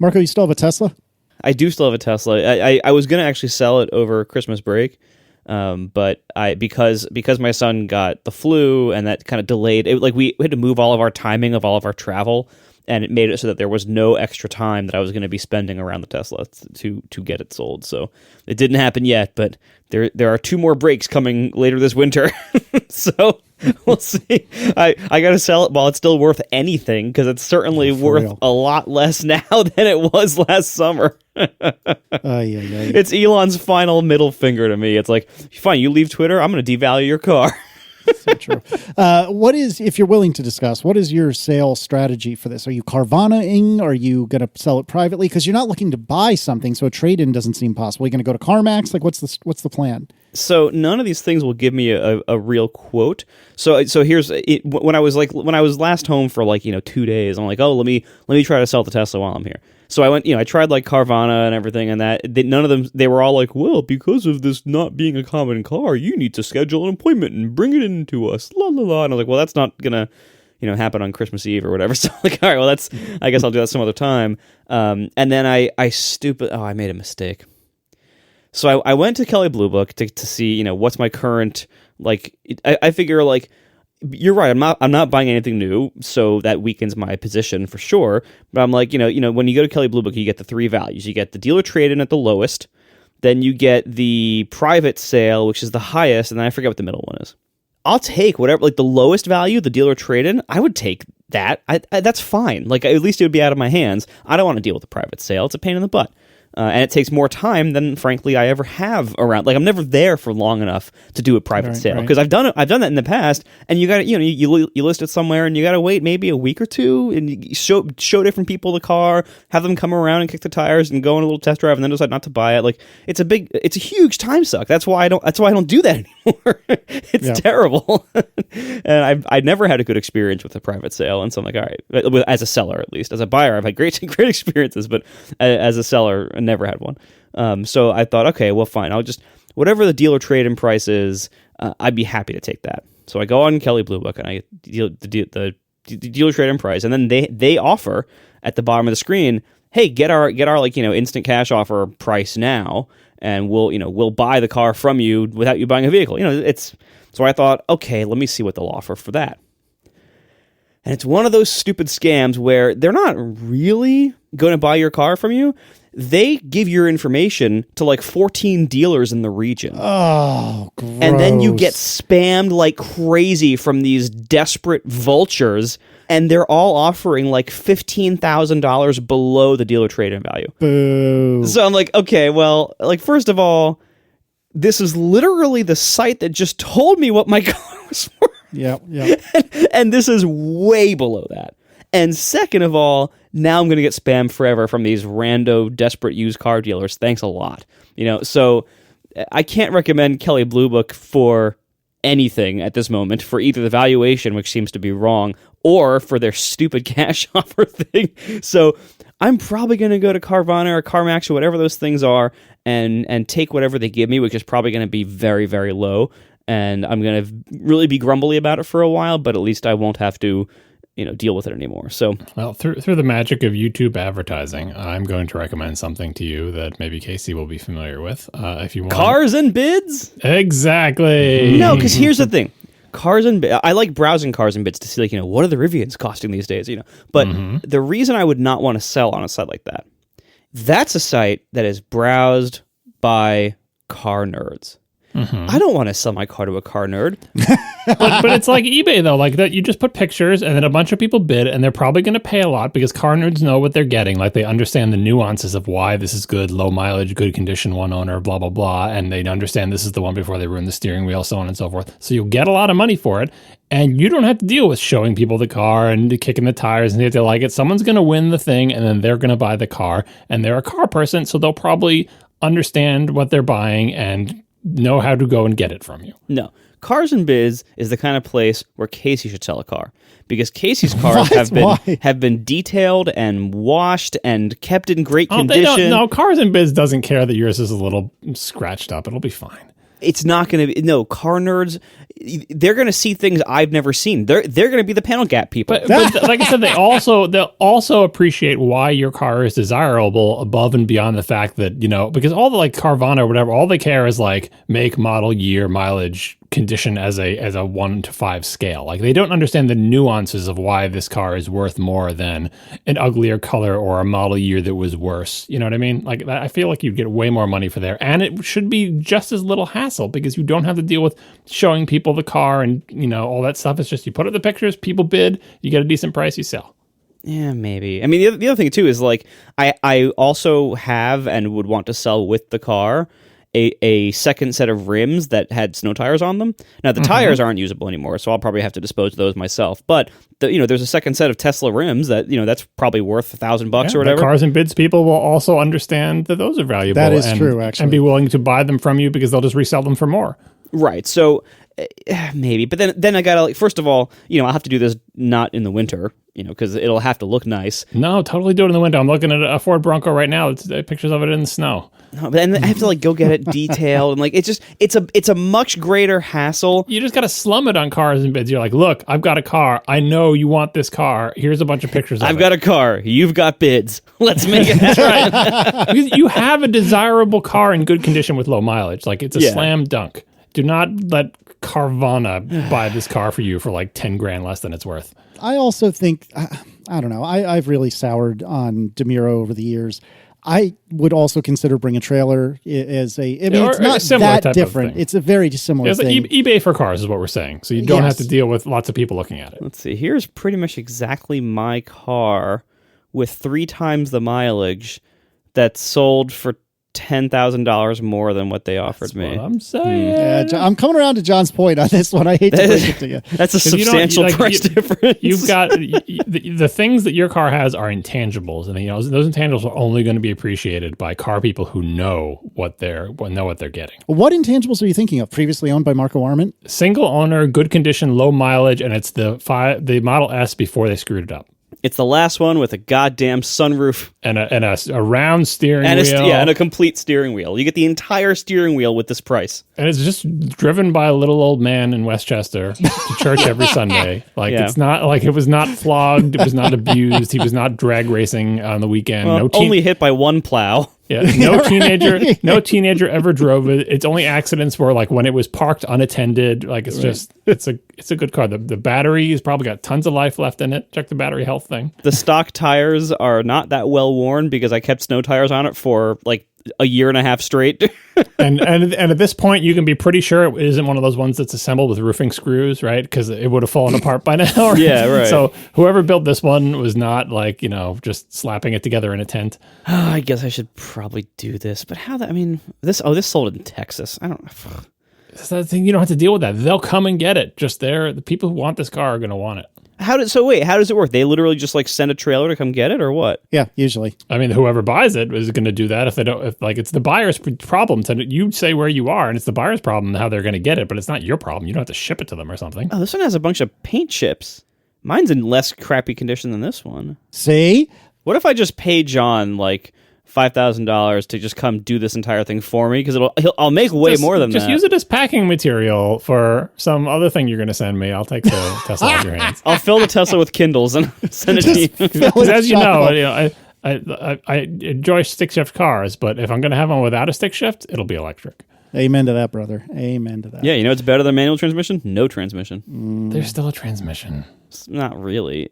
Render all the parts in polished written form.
Marco, you still have a Tesla? I do still have a Tesla. I was going to actually sell it over Christmas break, but because my son got the flu and that kind of delayed it. Like we had to move all of our timing of all of our travel, and it made it so that there was no extra time that I was going to be spending around the Tesla to get it sold. So it didn't happen yet, but there are 2 more breaks coming later this winter. So we'll see. I got to sell it while it's still worth anything, because it's certainly worth a lot less now than it was last summer. It's Elon's final middle finger to me. It's like, fine, you leave Twitter, I'm going to devalue your car. So true. What is, if you're willing to discuss, what is your sales strategy for this? Are you Carvana-ing? Are you going to sell it privately? Because you're not looking to buy something, so a trade-in doesn't seem possible. Are you going to go to CarMax? Like, what's the plan? So none of these things will give me a real quote. So here's it. When I was last home for 2 days, I'm like, oh, let me try to sell the Tesla while I'm here. So I went, I tried like Carvana and everything, and none of them, they were all like, well, because of this not being a common car, you need to schedule an appointment and bring it in to us, la la la. And I was like, well, that's not gonna, happen on Christmas Eve or whatever. So I'm like, all right, well, I guess I'll do that some other time. And then I made a mistake. So I went to Kelley Blue Book to see, what's my current, I figure you're right. I'm not buying anything new, so that weakens my position for sure. But I'm like, when you go to Kelley Blue Book, you get the 3 values. You get the dealer trade-in at the lowest, then you get the private sale, which is the highest, and then I forget what the middle one is. I'll take whatever, the lowest value, the dealer trade-in. I would take that. That's fine. At least it would be out of my hands. I don't want to deal with the private sale. It's a pain in the butt. And it takes more time than, frankly, I ever have around. I'm never there for long enough to do a private sale, because I've done it. I've done that in the past, and you got to, you list it somewhere, and you got to wait maybe a week or 2, and you show different people the car, have them come around and kick the tires, and go on a little test drive, and then decide not to buy it. It's a huge time suck. That's why I don't do that anymore. It's terrible, and I never had a good experience with a private sale, and so I'm like, all right, as a seller at least. As a buyer, I've had great experiences, but as a seller, never had one. So I thought, okay, well, fine. I'll just, whatever the dealer trade-in price is, I'd be happy to take that. So I go on Kelley Blue Book and I deal the dealer trade-in price, and then they offer at the bottom of the screen, hey, get our instant cash offer price now, and we'll buy the car from you without you buying a vehicle. So I thought, okay, let me see what they'll offer for that. And it's one of those stupid scams where they're not really going to buy your car from you. They give your information to 14 dealers in the region. Oh, gross. And then you get spammed like crazy from these desperate vultures, and they're all offering $15,000 below the dealer trade-in value. Boo. So I'm like, okay, well, first of all, this is literally the site that just told me what my car was worth. Yeah. And this is way below that. And second of all, now I'm going to get spammed forever from these rando, desperate used car dealers. Thanks a lot. So I can't recommend Kelley Blue Book for anything at this moment, for either the valuation, which seems to be wrong, or for their stupid cash offer thing. So I'm probably going to go to Carvana or CarMax or whatever those things are and take whatever they give me, which is probably going to be very, very low. And I'm going to really be grumbly about it for a while, but at least I won't have to deal with it anymore. So, well, through the magic of YouTube advertising, I'm going to recommend something to you that maybe Casey will be familiar with. If you want Cars and Bids, exactly. No, because here's the thing: Cars and Bids. I like browsing Cars and Bids to see what are the Rivians costing these days. But the reason I would not want to sell on a site like that, that's a site that is browsed by car nerds. I don't want to sell my car to a car nerd. but it's like eBay, though. That you just put pictures and then a bunch of people bid, and they're probably going to pay a lot because car nerds know what they're getting. They understand the nuances of why this is good, low mileage, good condition, one owner, blah, blah, blah. And they understand this is the one before they ruin the steering wheel, so on and so forth. So you'll get a lot of money for it. And you don't have to deal with showing people the car and kicking the tires and if they like it. Someone's going to win the thing, and then they're going to buy the car. And they're a car person, so they'll probably understand what they're buying and know how to go and get it from you. No. Cars and Biz is the kind of place where Casey should sell a car, because Casey's cars have been detailed and washed and kept in great condition. No, Cars and Biz doesn't care that yours is a little scratched up. It'll be fine. It's not going to be, no, car nerds, they're going to see things I've never seen. They're going to be the panel gap people. But like I said, they'll also appreciate why your car is desirable above and beyond the fact that, because all the like Carvana or whatever, all they care is like make, model, year, mileage, condition as a 1 to 5 scale. Like they don't understand the nuances of why this car is worth more than an uglier color or a model year that was worse. You know what I mean? Like I feel like you'd get way more money for there, and it should be just as little hassle because you don't have to deal with showing people the car and all that stuff. It's just you put up the pictures, people bid, you get a decent price, you sell. Yeah, maybe. I mean, the other thing too is like I also have and would want to sell with the car a second set of rims that had snow tires on them. Now the tires aren't usable anymore, so I'll probably have to dispose of those myself. But there's a second set of Tesla rims that that's probably worth $1,000 or whatever. Cars and bids people will also understand that those are valuable. That is true, actually, and be willing to buy them from you because they'll just resell them for more. Right. So maybe, but then I gotta first of all, I'll have to do this not in the winter, because it'll have to look nice. No, totally do it in the winter. I'm looking at a Ford Bronco right now. It's pictures of it in the snow. No, but then I have to go get it detailed and it's a much greater hassle. You just got to slum it on cars and bids. You're like, look, I've got a car. I know you want this car. Here's a bunch of pictures of it. I've got a car. You've got bids. Let's make it. That's right. Because you have a desirable car in good condition with low mileage. Like it's a slam dunk. Do not let Carvana buy this car for you for like 10 grand less than it's worth. I also think, I don't know, I've really soured on DeMuro over the years. I would also consider bring a trailer as it's not that different. It's a very similar thing. eBay for cars is what we're saying. So you don't have to deal with lots of people looking at it. Let's see. Here's pretty much exactly my car with 3 times the mileage that's sold for $10,000 more than what they offered me. What I'm saying. Yeah, I'm coming around to John's point on this one. I hate to break it to you. That's a substantial price difference. You've got the things that your car has are intangibles, and those intangibles are only going to be appreciated by car people who know what they're getting. What intangibles are you thinking of? Previously owned by Marco Arment? Single owner, good condition, low mileage, and it's the Model S before they screwed it up. It's the last one with a goddamn sunroof and a round steering wheel. And a complete steering wheel. You get the entire steering wheel with this price. And it's just driven by a little old man in Westchester to church every Sunday. It's not like it was not flogged. It was not abused. He was not drag racing on the weekend. Well, only hit by one plow. Yeah, no teenager ever drove it. Its only accidents were like when it was parked unattended. Like it's a good car. The battery has probably got tons of life left in it. Check the battery health thing. The stock tires are not that well worn because I kept snow tires on it for like a year and a half straight. and at this point, you can be pretty sure it isn't one of those ones that's assembled with roofing screws, right? Because it would have fallen apart by now. Right? Yeah, right. So whoever built this one was not like, just slapping it together in a tent. I guess I should probably do this, but this sold in Texas. I don't know. That's the thing. You don't have to deal with that. They'll come and get it. Just the people who want this car are going to want it. How does it work? They literally just send a trailer to come get it, or what? Yeah, usually. I mean, whoever buys it is going to do that. If they don't, it's the buyer's problem. You say where you are, and it's the buyer's problem how they're going to get it, but it's not your problem. You don't have to ship it to them or something. Oh, this one has a bunch of paint chips. Mine's in less crappy condition than this one. See? What if I just pay John $5,000 to just come do this entire thing for me? Because I'll make way more than that. Just use it as packing material for some other thing you're going to send me. I'll take the Tesla out of your hands. I'll fill the Tesla with Kindles and send it to you. Because as you know, I enjoy stick shift cars, but if I'm going to have one without a stick shift, it'll be electric. Amen to that, brother. Amen to that. Yeah, it's better than manual transmission? No transmission. There's still a transmission. Not really.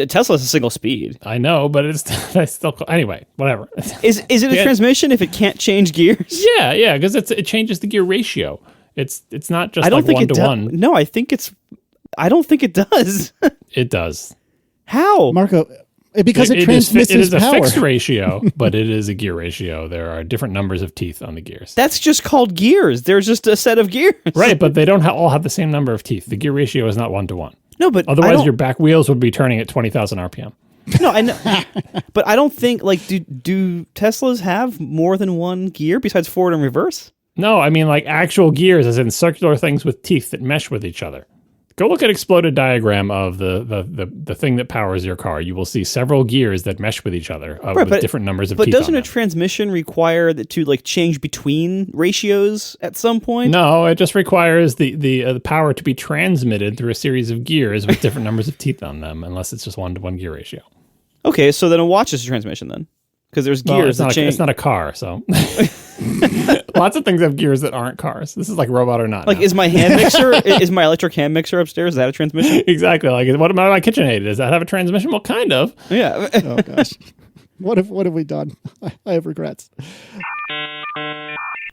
Tesla's a single speed. I know, but it's still anyway. Whatever. Is it a transmission if it can't change gears? Yeah, because it changes the gear ratio. It's not just I don't think 1 to 1. No, I don't think it does. It does. How, Marco? Because it transmits it is a power. fixed ratio, but it is a gear ratio. There are different numbers of teeth on the gears. That's just called gears. There's just a set of gears. Right, but they don't all have the same number of teeth. The gear ratio is not 1 to 1. No, but otherwise your back wheels would be turning at 20,000 RPM. No, I know, but I don't think do Teslas have more than one gear besides forward and reverse? No, I mean actual gears, as in circular things with teeth that mesh with each other. Go look at exploded diagram of the thing that powers your car. You will see several gears that mesh with each other with different numbers of teeth. But doesn't on a them. transmission require that to like change between ratios at some point? No, it just requires the power to be transmitted through a series of gears with different numbers of teeth on them, unless it's just 1-to-1 gear ratio. Okay, so then a watch is a transmission then, because there's gears that change. It's not a car, so lots of things have gears that aren't cars. This is like Robot or Not. Like, now. is my hand mixer, is my electric hand mixer upstairs? Is that a transmission? Exactly. Like, what about my KitchenAid? Does that have a transmission? Well, kind of. Yeah. Oh gosh, what have we done? I have regrets.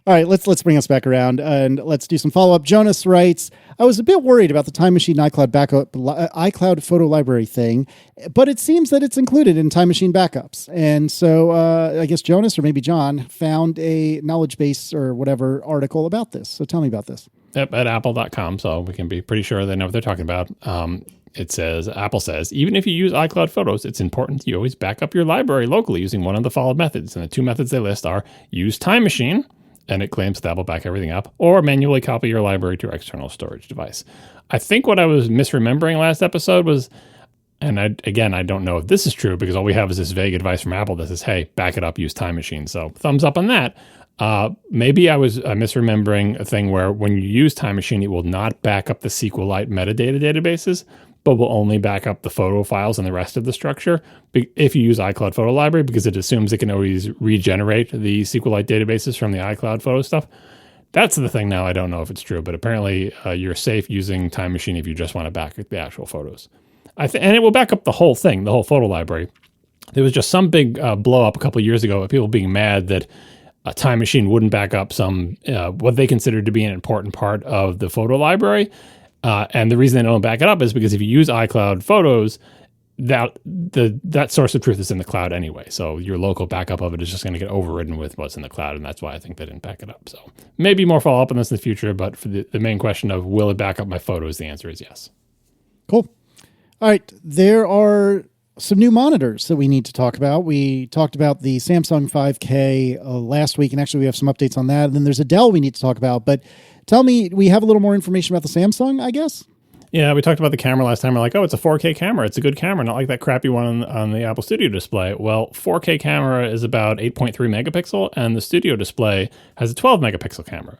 All right, let's bring us back around and let's do some follow up. Jonas writes, I was a bit worried about the Time Machine iCloud backup, iCloud photo library thing, but it seems that it's included in Time Machine backups. And so I guess Jonas or maybe John found a knowledge base or whatever article about this. So tell me about this. Yep, at apple.com, so we can be pretty sure they know what they're talking about. It says, Apple says, even if you use iCloud Photos, it's important you always back up your library locally using one of the followed methods. And the two methods they list are use Time Machine, and it claims that will back everything up, or manually copy your library to your external storage device. I think what I was misremembering last episode was, and I don't know if this is true because all we have is this vague advice from Apple that says, hey, back it up, use Time Machine. So thumbs up on that. Maybe I was misremembering a thing where when you use Time Machine, it will not back up the SQLite metadata databases, but will only back up the photo files and the rest of the structure if you use iCloud Photo Library, because it assumes it can always regenerate the SQLite databases from the iCloud photo stuff. That's the thing now. I don't know if it's true, but apparently you're safe using Time Machine if you just want to back up the actual photos. And it will back up the whole thing, the whole photo library. There was just some big blow up a couple of years ago of people being mad that a Time Machine wouldn't back up some what they considered to be an important part of the photo library. And the reason they don't back it up is because if you use iCloud Photos, that source of truth is in the cloud anyway. So your local backup of it is just going to get overridden with what's in the cloud, and that's why I think they didn't back it up. So maybe more follow up on this in the future, but for the main question of will it back up my photos, the answer is yes. Cool. All right, there are some new monitors that we need to talk about. We talked about the Samsung 5K last week, and actually we have some updates on that. And then there's a Dell we need to talk about, but tell me, we have a little more information about the Samsung, I guess? Yeah, we talked about the camera last time. We're like, oh, it's a 4K camera. It's a good camera, not like that crappy one on the Apple Studio display. Well, 4K camera is about 8.3 megapixel, and the Studio display has a 12 megapixel camera.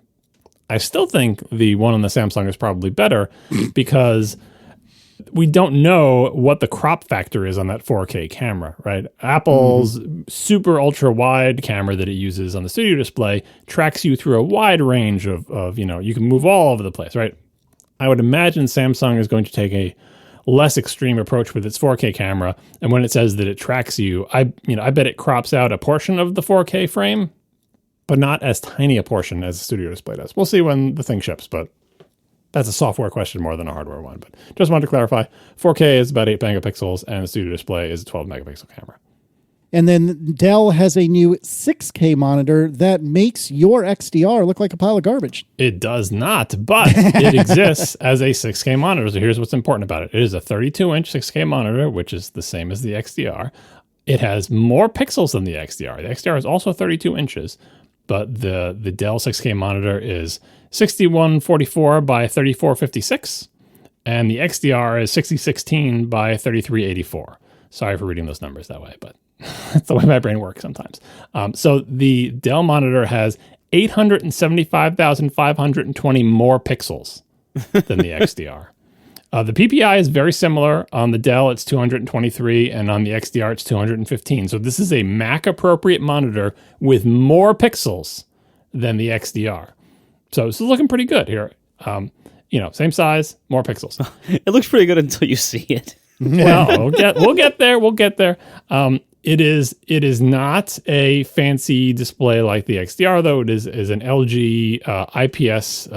I still think the one on the Samsung is probably better because we don't know what the crop factor is on that 4K camera, right? Apple's super ultra wide camera that it uses on the Studio display tracks you through a wide range of you can move all over the place, right? I would imagine Samsung is going to take a less extreme approach with its 4K camera. And when it says that it tracks you, I bet it crops out a portion of the 4K frame, but not as tiny a portion as the Studio display does. We'll see when the thing ships, but that's a software question more than a hardware one. But just wanted to clarify, 4K is about 8 megapixels and the Studio display is a 12 megapixel camera. And then Dell has a new 6K monitor that makes your XDR look like a pile of garbage. It does not, but it exists as a 6K monitor. So here's what's important about it. It is a 32-inch 6K monitor, which is the same as the XDR. It has more pixels than the XDR. The XDR is also 32 inches, but the Dell 6K monitor is 6144 by 3456, and the XDR is 6016 by 3384. Sorry for reading those numbers that way, but that's the way my brain works sometimes. So the Dell monitor has 875,520 more pixels than the XDR. The PPI is very similar. On the Dell, it's 223, and on the XDR, it's 215. So this is a Mac-appropriate monitor with more pixels than the XDR. So this is looking pretty good here. Same size, more pixels. It looks pretty good until you see it. Well, we'll get there. We'll get there. It is not a fancy display like the XDR, though. It is an LG IPS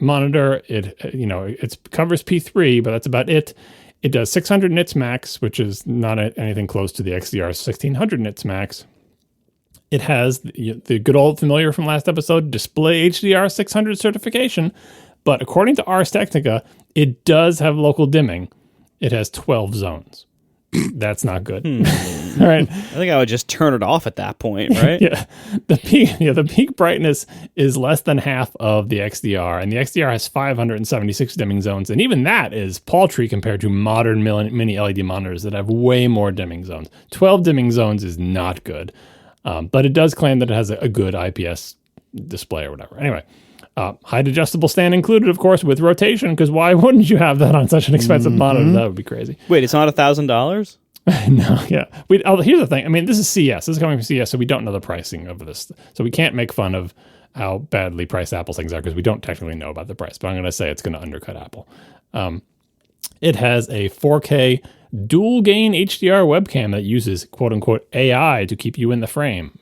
monitor. It covers P3, but that's about it. It does 600 nits max, which is not anything close to the XDR's 1600 nits max. It has the good old familiar from last episode Display HDR 600 certification, but according to Ars Technica, it does have local dimming. It has 12 zones. That's not good. All right. I think I would just turn it off at that point, right? Yeah. The peak brightness is less than half of the XDR, and the XDR has 576 dimming zones, and even that is paltry compared to modern mini LED monitors that have way more dimming zones. 12 dimming zones is not good, but it does claim that it has a good IPS display or whatever. Anyway. Height adjustable stand included, of course, with rotation, because why wouldn't you have that on such an expensive monitor? That would be crazy. Wait, it's not $1,000? No, yeah. Here's the thing. I mean, this is CES. This is coming from CES, so we don't know the pricing of this. So we can't make fun of how badly priced Apple's things are because we don't technically know about the price. But I'm going to say it's going to undercut Apple. It has a 4K dual gain HDR webcam that uses quote unquote AI to keep you in the frame.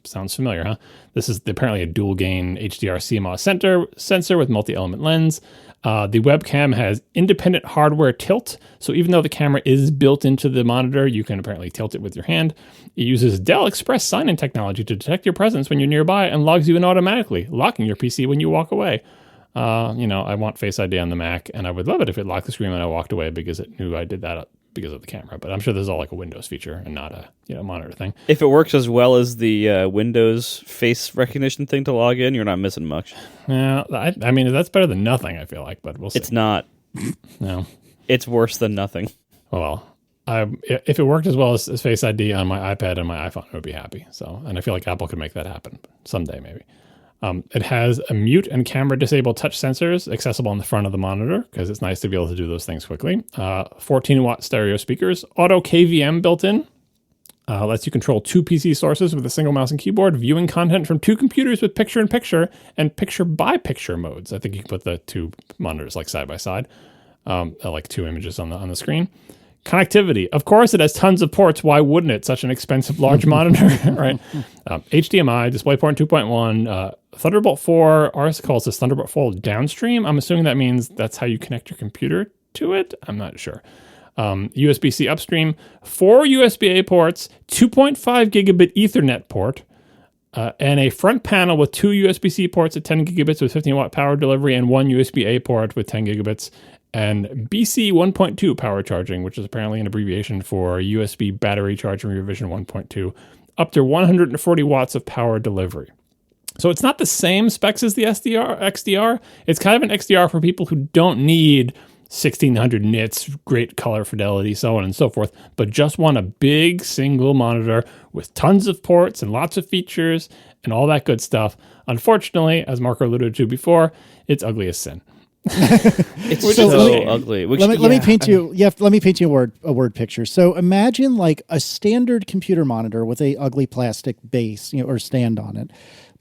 Sounds familiar, huh? This is apparently a dual gain HDR CMOS sensor with multi-element lens. The webcam has independent hardware tilt. So even though the camera is built into the monitor, you can apparently tilt it with your hand. It uses Dell Express sign-in technology to detect your presence when you're nearby and logs you in automatically, locking your PC when you walk away. I want Face ID on the Mac, and I would love it if it locked the screen when I walked away because it knew I did that because of the camera. But I'm sure this is all like a Windows feature and not a monitor thing. If it works as well as the Windows face recognition thing to log in, you're not missing much. Yeah, I mean that's better than nothing. I feel like, but we'll see. It's not. No, it's worse than nothing. Well, if it worked as well as Face ID on my iPad and my iPhone, I would be happy. So, and I feel like Apple could make that happen someday, maybe. It has a mute and camera disabled touch sensors accessible on the front of the monitor because it's nice to be able to do those things quickly. 14-watt stereo speakers, auto KVM built in, lets you control 2 PC sources with a single mouse and keyboard, viewing content from 2 computers with picture-in-picture and picture-by-picture modes. I think you can put the 2 monitors like side by side, like 2 images on the screen. Connectivity. Of course, it has tons of ports. Why wouldn't it? Such an expensive large monitor, right? HDMI, DisplayPort 2.1, Thunderbolt 4. Ours calls this Thunderbolt 4 downstream. I'm assuming that means that's how you connect your computer to it. I'm not sure. USB-C upstream, 4 USB-A ports, 2.5 gigabit Ethernet port, and a front panel with 2 USB-C ports at 10 gigabits with 15-watt power delivery and 1 USB-A port with 10 gigabits. And BC 1.2 power charging, which is apparently an abbreviation for USB battery charging revision 1.2, up to 140 watts of power delivery. So it's not the same specs as the XDR. It's kind of an XDR for people who don't need 1600 nits, great color fidelity, so on and so forth, but just want a big single monitor with tons of ports and lots of features and all that good stuff. Unfortunately, as Marco alluded to before, it's ugly as sin. It's so ugly. Let me paint you. Let me paint you a word picture. So imagine like a standard computer monitor with a ugly plastic base, or stand on it.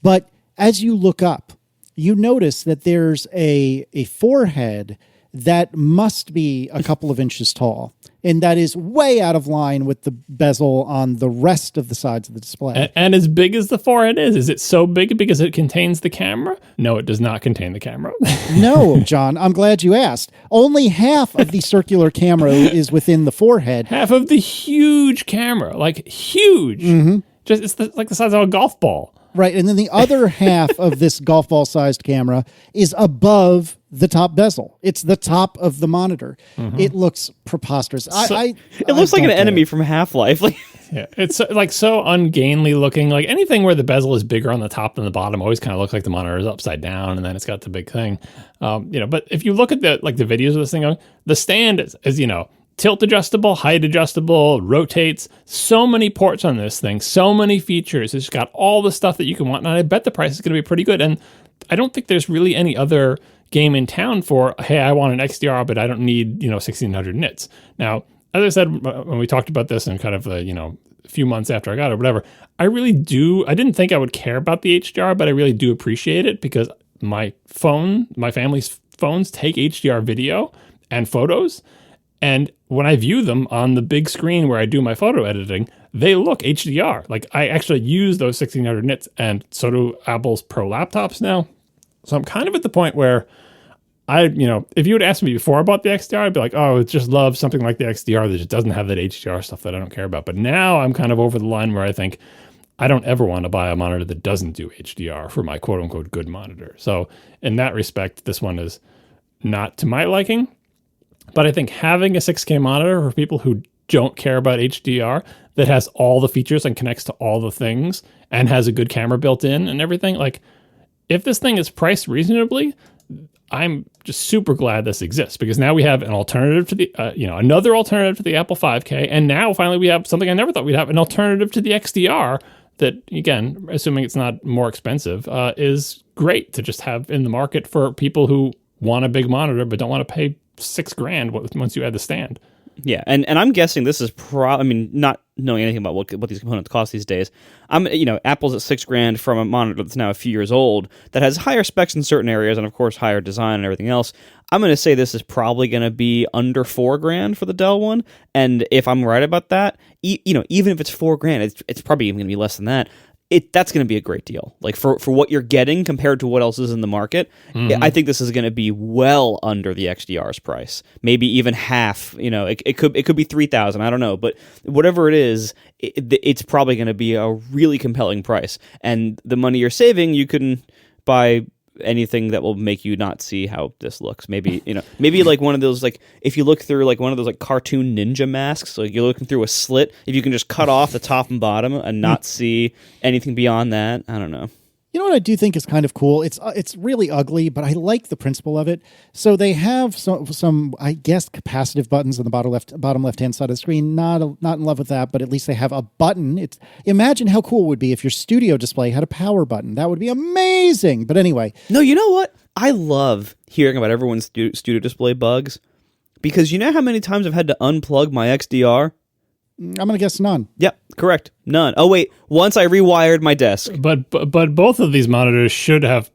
But as you look up, you notice that there's a forehead that must be a couple of inches tall, and that is way out of line with the bezel on the rest of the sides of the display. And as big as the forehead is it so big because it contains the camera? No, it does not contain the camera. No, John, I'm glad you asked. Only half of the circular camera is within the forehead. Half of the huge camera, like huge. Mm-hmm. Just it's like the size of a golf ball. Right, and then the other half of this golf ball-sized camera is above the top bezel. It's the top of the monitor. Mm-hmm. It looks preposterous. It looks like an enemy from Half-Life. Yeah, it's like so ungainly looking. Like anything where the bezel is bigger on the top than the bottom always kind of looks like the monitor is upside down, and then it's got the big thing. But if you look at the videos of this thing, the stand is tilt adjustable, height adjustable, rotates. So many ports on this thing, so many features. It's got all the stuff that you can want. And I bet the price is going to be pretty good. And I don't think there's really any other game in town for, hey, I want an XDR, but I don't need, 1600 nits. Now, as I said, when we talked about this and kind of, a few months after I got it or whatever, I didn't think I would care about the HDR, but I really do appreciate it because my family's phones take HDR video and photos. And when I view them on the big screen where I do my photo editing, they look HDR. Like I actually use those 1600 nits, and so do Apple's Pro laptops now. So I'm kind of at the point where if you had asked me before about the XDR, I'd be like, oh, it's just love something like the XDR that just doesn't have that HDR stuff that I don't care about. But now I'm kind of over the line where I think I don't ever want to buy a monitor that doesn't do HDR for my quote unquote good monitor. So in that respect, this one is not to my liking. But I think having a 6K monitor for people who don't care about HDR that has all the features and connects to all the things and has a good camera built in and everything. Like, if this thing is priced reasonably, I'm just super glad this exists, because now we have an alternative to the, another alternative to the Apple 5K. And now finally we have something I never thought we'd have, an alternative to the XDR that, again, assuming it's not more expensive, is great to just have in the market for people who want a big monitor but don't want to pay $6,000 once you add the stand. Yeah, and I'm guessing this is not knowing anything about what these components cost these days. Apple's at $6,000 from a monitor that's now a few years old that has higher specs in certain areas and of course higher design and everything else. I'm going to say this is probably going to be under $4,000 for the Dell one, and if I'm right about that, even if it's $4,000, it's probably even going to be less than that. That's going to be a great deal. Like for what you're getting compared to what else is in the market, I think this is going to be well under the XDR's price. Maybe even half. It could be $3,000. I don't know, but whatever it is, it's probably going to be a really compelling price. And the money you're saving, you can buy anything that will make you not see how this looks. Maybe like one of those, like if you look through like one of those like cartoon ninja masks, like you're looking through a slit, if you can just cut off the top and bottom and not see anything beyond that. I don't know. You know what I do think is kind of cool? It's really ugly, but I like the principle of it. So they have some I guess capacitive buttons on the bottom left-hand side of the screen. Not in love with that, but at least they have a button. Imagine how cool it would be if your studio display had a power button. That would be amazing. But anyway. No, you know what? I love hearing about everyone's studio display bugs, because you know how many times I've had to unplug my XDR? I'm going to guess none. Yep, correct. None. Oh wait, once I rewired my desk. But both of these monitors should have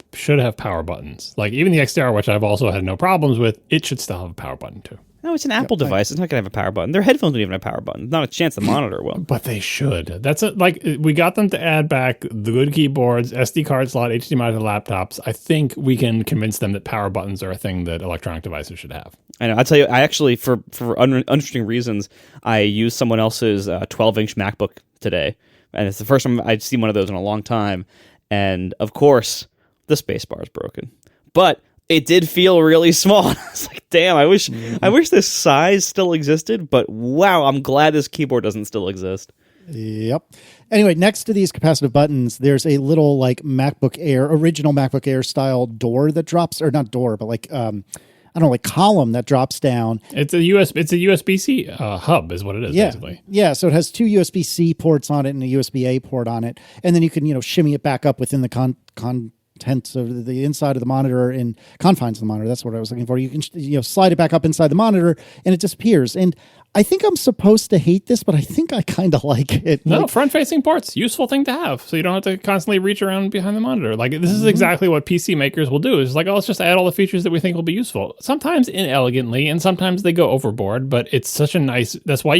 power buttons. Like even the XDR, which I've also had no problems with, it should still have a power button too. No, it's an Apple device. It's not going to have a power button. Their headphones don't even have a power button. Not a chance the monitor will. But they should. That's like we got them to add back the good keyboards, SD card slot, HDMI to laptops. I think we can convince them that power buttons are a thing that electronic devices should have. I know. I'll tell you, I actually, for uninteresting reasons, I used someone else's 12-inch MacBook today. And it's the first time I'd seen one of those in a long time. And, of course, the spacebar is broken. But it did feel really small. I was like, damn, I wish this size still existed. But, wow, I'm glad this keyboard doesn't still exist. Yep. Anyway, next to these capacitive buttons, there's a little, like, original MacBook Air style door that drops, or not door, but like column that drops down. It's a USB-C hub is what it is, basically. Yeah, so it has two USB-C ports on it and a USB-A port on it. And then you can, shimmy it back up within the contents of the inside of the monitor and confines of the monitor. That's what I was looking for. You can, slide it back up inside the monitor and it disappears. And I think I'm supposed to hate this, but I think I kind of like it. No, front-facing ports, useful thing to have, so you don't have to constantly reach around behind the monitor. Like, this is exactly what PC makers will do. It's like, let's just add all the features that we think will be useful. Sometimes inelegantly, and sometimes they go overboard, but it's such a nice... That's why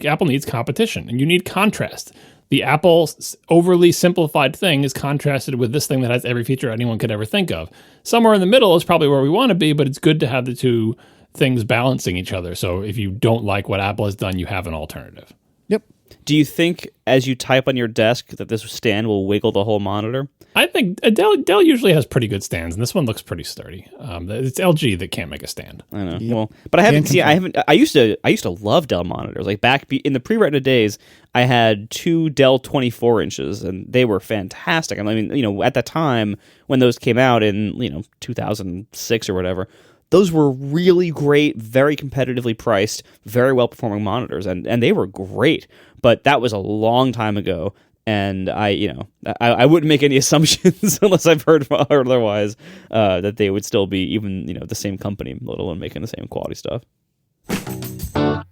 Apple needs competition, and you need contrast. The Apple overly simplified thing is contrasted with this thing that has every feature anyone could ever think of. Somewhere in the middle is probably where we want to be, but it's good to have the two things balancing each other. So if you don't like what Apple has done, you have an alternative. Yep. Do you think as you type on your desk that this stand will wiggle the whole monitor? I think Dell usually has pretty good stands, and this one looks pretty sturdy. It's LG that can't make a stand. I know. Yep. Well, but I haven't. I used to love Dell monitors. Like back in the pre-Retina days, I had two Dell 24 inches, and they were fantastic. I mean, at that time when those came out in 2006 or whatever, those were really great, very competitively priced, very well-performing monitors, and they were great. But that was a long time ago, and I wouldn't make any assumptions unless I've heard otherwise that they would still be even the same company, let alone making the same quality stuff.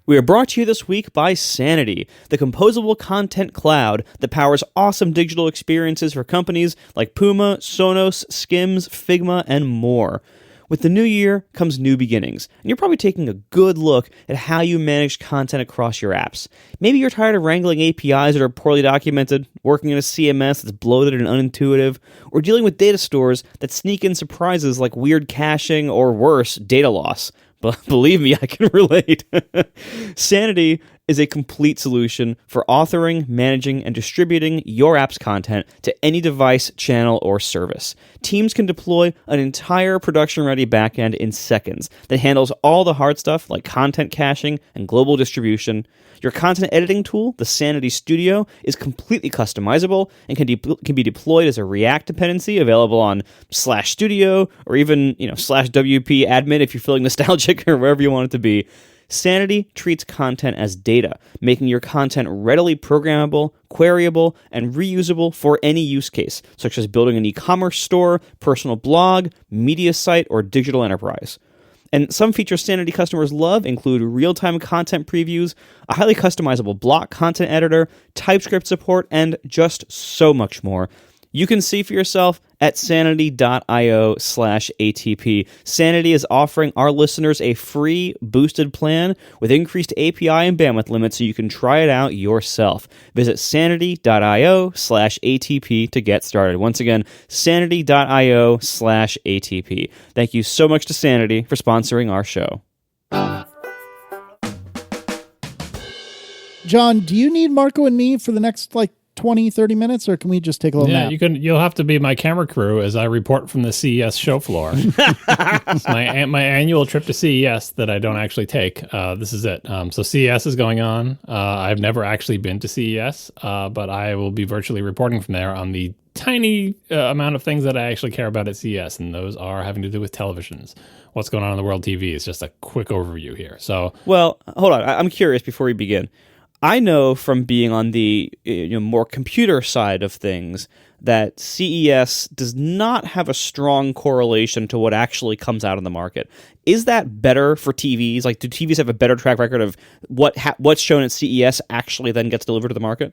We are brought to you this week by Sanity, the composable content cloud that powers awesome digital experiences for companies like Puma, Sonos, Skims, Figma, and more. With the new year comes new beginnings, and you're probably taking a good look at how you manage content across your apps. Maybe you're tired of wrangling APIs that are poorly documented, working in a CMS that's bloated and unintuitive, or dealing with data stores that sneak in surprises like weird caching or worse, data loss. But believe me, I can relate. Sanity is a complete solution for authoring, managing, and distributing your app's content to any device, channel, or service. Teams can deploy an entire production-ready backend in seconds that handles all the hard stuff like content caching and global distribution. Your content editing tool, the Sanity Studio, is completely customizable and can be deployed as a React dependency available on /studio or even /WP admin if you're feeling nostalgic or wherever you want it to be. Sanity treats content as data, making your content readily programmable, queryable, and reusable for any use case, such as building an e-commerce store, personal blog, media site, or digital enterprise. And some features Sanity customers love include real-time content previews, a highly customizable block content editor, TypeScript support, and just so much more. You can see for yourself at sanity.io/ATP. Sanity is offering our listeners a free boosted plan with increased API and bandwidth limits so you can try it out yourself. Visit sanity.io/ATP to get started. Once again, sanity.io/ATP. Thank you so much to Sanity for sponsoring our show. John, do you need Marco and me for the next 20, 30 minutes, or can we just take a little nap? You'll have to be my camera crew as I report from the CES show floor. It's my annual trip to CES that I don't actually take. This is it. So CES is going on. I've never actually been to CES, but I will be virtually reporting from there on the tiny amount of things that I actually care about at CES, and those are having to do with televisions. What's going on in the world TV is just a quick overview here. So, well, hold on. I'm curious before we begin. I know from being on the more computer side of things that CES does not have a strong correlation to what actually comes out in the market. Is that better for TVs? Do TVs have a better track record of what's shown at CES actually then gets delivered to the market?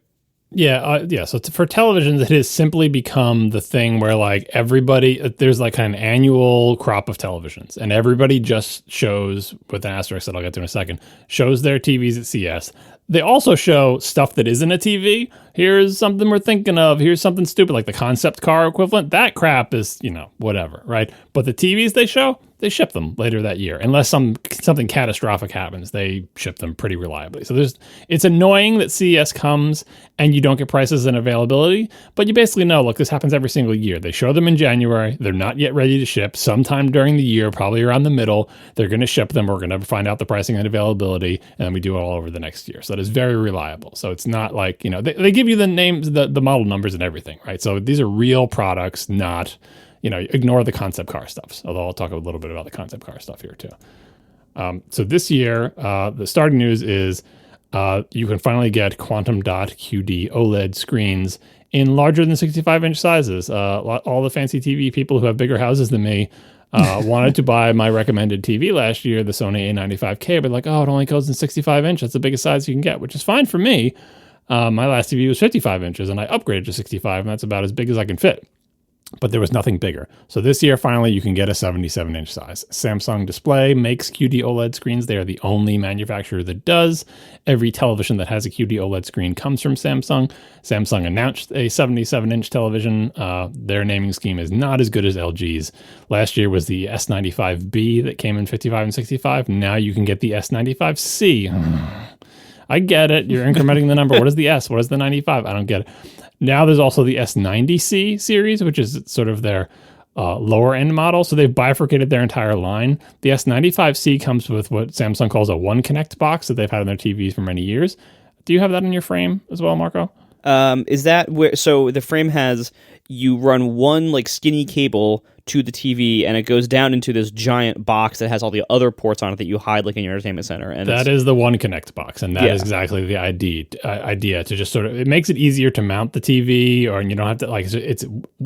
Yeah. So for televisions, it has simply become the thing where everybody, there's an annual crop of televisions, and everybody just shows, with an asterisk that I'll get to in a second, shows their TVs at CES. They also show stuff that isn't a TV. Here's something we're thinking of. Here's something stupid, like the concept car equivalent. That crap is, whatever, right? But the TVs they show, they ship them later that year. Unless something catastrophic happens, they ship them pretty reliably. So it's annoying that CES comes and you don't get prices and availability, but you basically know, look, this happens every single year. They show them in January. They're not yet ready to ship. Sometime during the year, probably around the middle, they're going to ship them. We're going to find out the pricing and availability, and then we do it all over the next year. So that is very reliable. So it's not they give you the names, the model numbers and everything, right? So these are real products, not, ignore the concept car stuff. Although I'll talk a little bit about the concept car stuff here too. So this year, the starting news is you can finally get Quantum Dot QD OLED screens in larger than 65-inch sizes. All the fancy TV people who have bigger houses than me wanted to buy my recommended TV last year, the Sony A95K, but it only goes in 65-inch. That's the biggest size you can get, which is fine for me. My last TV was 55 inches, and I upgraded to 65, and that's about as big as I can fit. But there was nothing bigger. So this year, finally, you can get a 77-inch size. Samsung Display makes QD OLED screens. They are the only manufacturer that does. Every television that has a QD OLED screen comes from Samsung. Samsung announced a 77-inch television. Their naming scheme is not as good as LG's. Last year was the S95B that came in 55 and 65. Now you can get the S95C. I get it. You're incrementing the number. What is the S? What is the 95? I don't get it. Now there's also the S90C series, which is sort of their lower end model. So they've bifurcated their entire line. The S95C comes with what Samsung calls a One Connect box that they've had on their TVs for many years. Do you have that in your frame as well, Marco? Is that where? So the frame has, you run one skinny cable to the TV, and it goes down into this giant box that has all the other ports on it that you hide in your entertainment center. And that is the One Connect box, and that is exactly the idea to just sort of, it makes it easier to mount the TV, or you don't have to it's.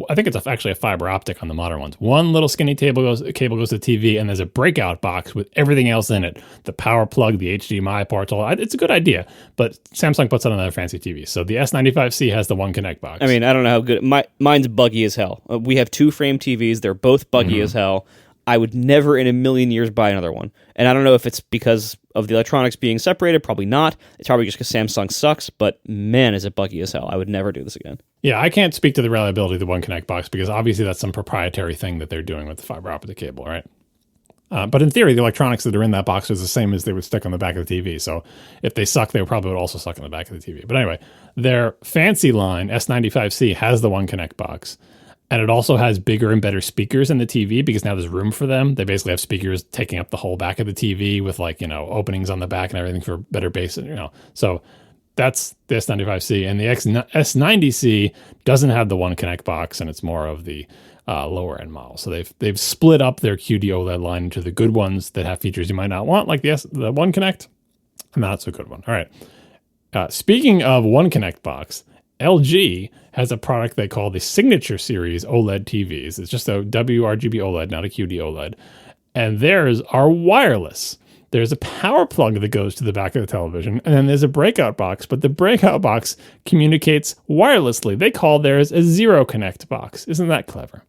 I think it's actually a fiber optic on the modern ones. One little skinny cable goes to the TV, and there's a breakout box with everything else in it: the power plug, the HDMI ports. It's a good idea, but Samsung puts it on their fancy TVs. So the S95C has the One Connect box. I mean, I don't know how good mine's buggy as hell. We have two frame TVs. They're both buggy as hell. I would never in a million years buy another one. And I don't know if it's because of the electronics being separated. Probably not. It's probably just because Samsung sucks. But man, is it buggy as hell. I would never do this again. Yeah, I can't speak to the reliability of the One Connect box because obviously that's some proprietary thing that they're doing with the fiber optic cable, right? But in theory, the electronics that are in that box is the same as they would stick on the back of the TV. So if they suck, they probably would also suck on the back of the TV. But anyway, their fancy line, S95C, has the One Connect box. And it also has bigger and better speakers in the TV because now there's room for them. They basically have speakers taking up the whole back of the TV with openings on the back and everything for better bass. So that's the S95C. And the S90C doesn't have the One Connect box, and it's more of the lower end model. So they've split up their QD OLED line into the good ones that have features you might not want, like the One Connect, and that's a good one. All right. Speaking of One Connect box, LG has a product they call the Signature Series OLED TVs. It's just a WRGB OLED, not a QD OLED. And theirs are wireless. There's a power plug that goes to the back of the television, and then there's a breakout box, but the breakout box communicates wirelessly. They call theirs a Zero Connect box. Isn't that clever?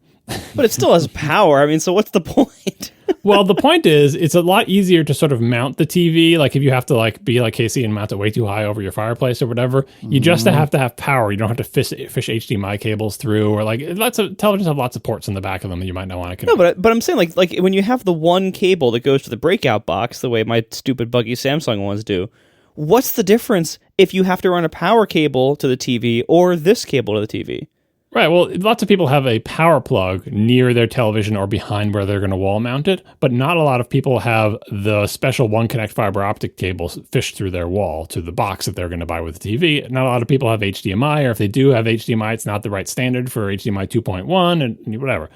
But it still has power. I mean, so what's the point? Well, the point is, it's a lot easier to sort of mount the TV. Like if you have to be like Casey and mount it way too high over your fireplace or whatever, you just have to have power. You don't have to fish HDMI cables through, or lots of televisions have lots of ports in the back of them that you might not want to connect. No, but I'm saying like when you have the one cable that goes to the breakout box, the way my stupid buggy Samsung ones do, what's the difference if you have to run a power cable to the TV or this cable to the TV? Right. Well, lots of people have a power plug near their television or behind where they're going to wall mount it, but not a lot of people have the special One Connect fiber optic cables fished through their wall to the box that they're going to buy with the TV. Not a lot of people have HDMI, or if they do have HDMI, it's not the right standard for HDMI 2.1 and whatever.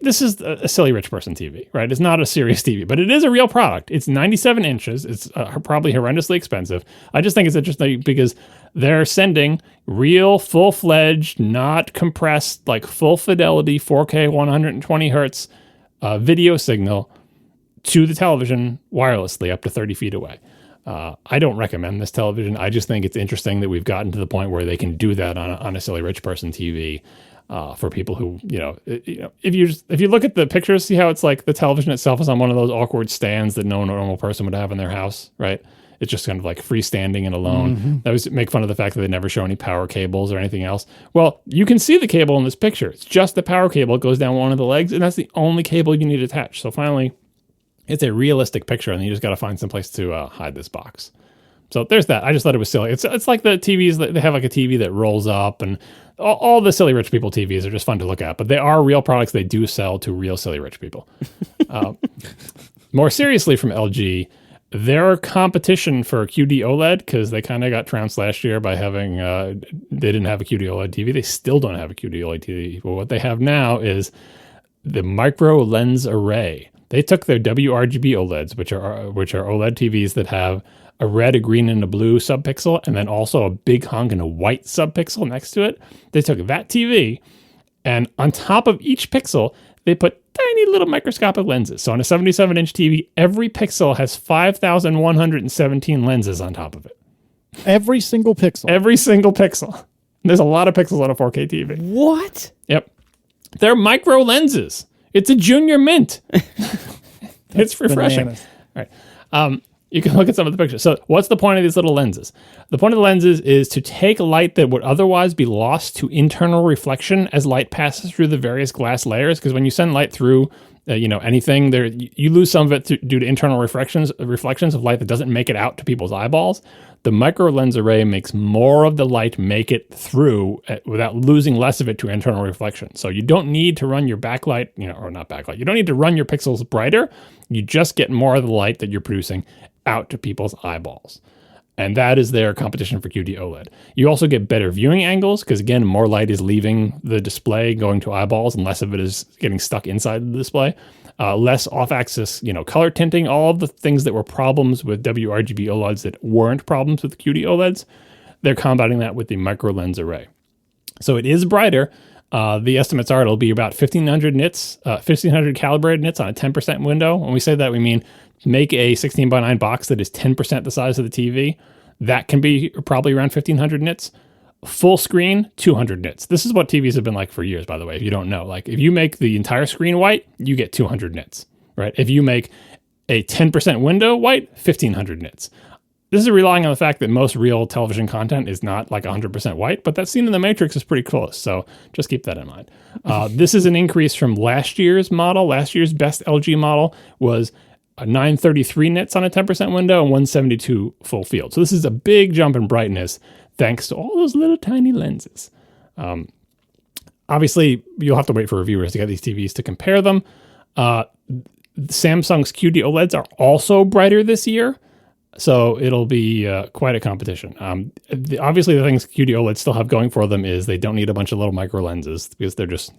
This is a silly rich person TV, right? It's not a serious TV, but it is a real product. It's 97 inches. It's probably horrendously expensive. I just think it's interesting because they're sending real, full-fledged, not compressed, full fidelity 4K 120 hertz video signal to the television wirelessly up to 30 feet away. I don't recommend this television. I just think it's interesting that we've gotten to the point where they can do that on a silly rich person TV. For people who, if you look at the pictures, see how it's like the television itself is on one of those awkward stands that no normal person would have in their house, right? It's just kind of like freestanding and alone. Mm-hmm. That was make fun of the fact that they never show any power cables or anything else. Well, you can see the cable in this picture. It's just the power cable. It goes down one of the legs, and that's the only cable you need attached. So finally, it's a realistic picture, and you just got to find some place to hide this box. So there's that. I just thought it was silly. It's like the TVs that they have, like a TV that rolls up, and all the silly rich people TVs are just fun to look at. But they are real products. They do sell to real silly rich people. More seriously, from LG, their competition for QD OLED, because they kind of got trounced last year by having they didn't have a QD OLED TV. They still don't have a QD OLED TV. Well, what they have now is the micro lens array. They took their WRGB OLEDs, which are OLED TVs that have a red, a green, and a blue subpixel, and then also a big hunk and a white subpixel next to it. They took that TV, and on top of each pixel, they put tiny little microscopic lenses. So on a 77-inch TV, every pixel has 5,117 lenses on top of it. Every single pixel. Every single pixel. There's a lot of pixels on a 4K TV. What? Yep. They're micro lenses. It's a junior mint. It's refreshing. Bananas. All right. You can look at some of the pictures. So what's the point of these little lenses? The point of the lenses is to take light that would otherwise be lost to internal reflection as light passes through the various glass layers. Because when you send light through, anything, you lose some of it due to internal reflections of light that doesn't make it out to people's eyeballs. The micro lens array makes more of the light make it through without losing less of it to internal reflection. So you don't need to run your backlight, or not backlight. You don't need to run your pixels brighter. You just get more of the light that you're producing out to people's eyeballs. And that is their competition for QD OLED. You also get better viewing angles because, again, more light is leaving the display going to eyeballs and less of it is getting stuck inside the display. Less off-axis, color tinting, all of the things that were problems with WRGB OLEDs that weren't problems with QD OLEDs, they're combating that with the micro lens array. So it is brighter. The estimates are it'll be about 1,500 nits, 1,500 calibrated nits on a 10% window. When we say that, we mean make a 16:9 box that is 10% the size of the TV. That can be probably around 1,500 nits. Full screen, 200 nits. This is what TVs have been like for years, by the way, if you don't know. Like, if you make the entire screen white, you get 200 nits, right? If you make a 10% window white, 1,500 nits. This is relying on the fact that most real television content is not like 100% white, but that scene in The Matrix is pretty close. So just keep that in mind. This is an increase from last year's model. Last year's best LG model was a 933 nits on a 10% window and 172 full field. So this is a big jump in brightness thanks to all those little tiny lenses. Obviously, you'll have to wait for reviewers to get these TVs to compare them. Samsung's QD OLEDs are also brighter this year, so it'll be quite a competition. Obviously, the things QD OLEDs still have going for them is they don't need a bunch of little micro lenses because they're just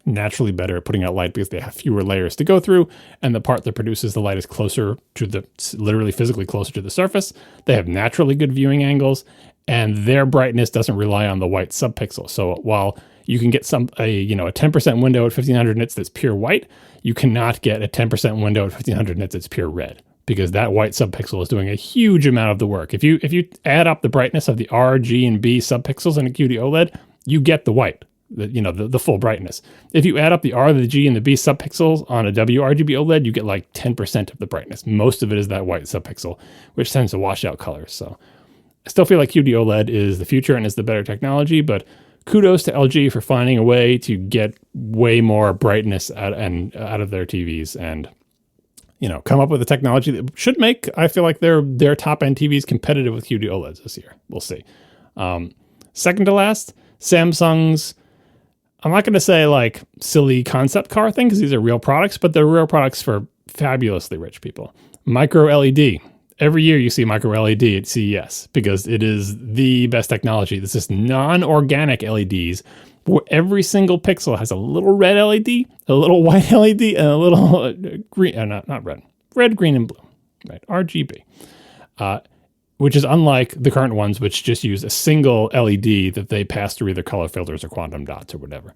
naturally better at putting out light because they have fewer layers to go through, and the part that produces the light is closer to literally physically closer to the surface. They have naturally good viewing angles, and their brightness doesn't rely on the white subpixel. So while you can get a 10% window at 1500 nits that's pure white, you cannot get a 10% window at 1500 nits that's pure red, because that white subpixel is doing a huge amount of the work. If you add up the brightness of the R, G, and B subpixels in a QD OLED, you get the white, the full brightness. If you add up the R, the G, and the B subpixels on a WRGB OLED, you get like 10% of the brightness. Most of it is that white subpixel, which tends to wash out colors. So I still feel like QD OLED is the future and is the better technology, but kudos to LG for finding a way to get way more brightness out of their TVs and come up with a technology that should make, I feel like, their top-end TVs competitive with QD OLEDs this year. We'll see. Second to last, Samsung's, I'm not going to say like silly concept car thing because these are real products, but they're real products for fabulously rich people. Micro LED. Every year you see micro LED at CES because it is the best technology. This is non-organic LEDs where every single pixel has a little red LED, a little white LED, and a little green, not red, green, and blue, right? RGB, which is unlike the current ones, which just use a single LED that they pass through either color filters or quantum dots or whatever.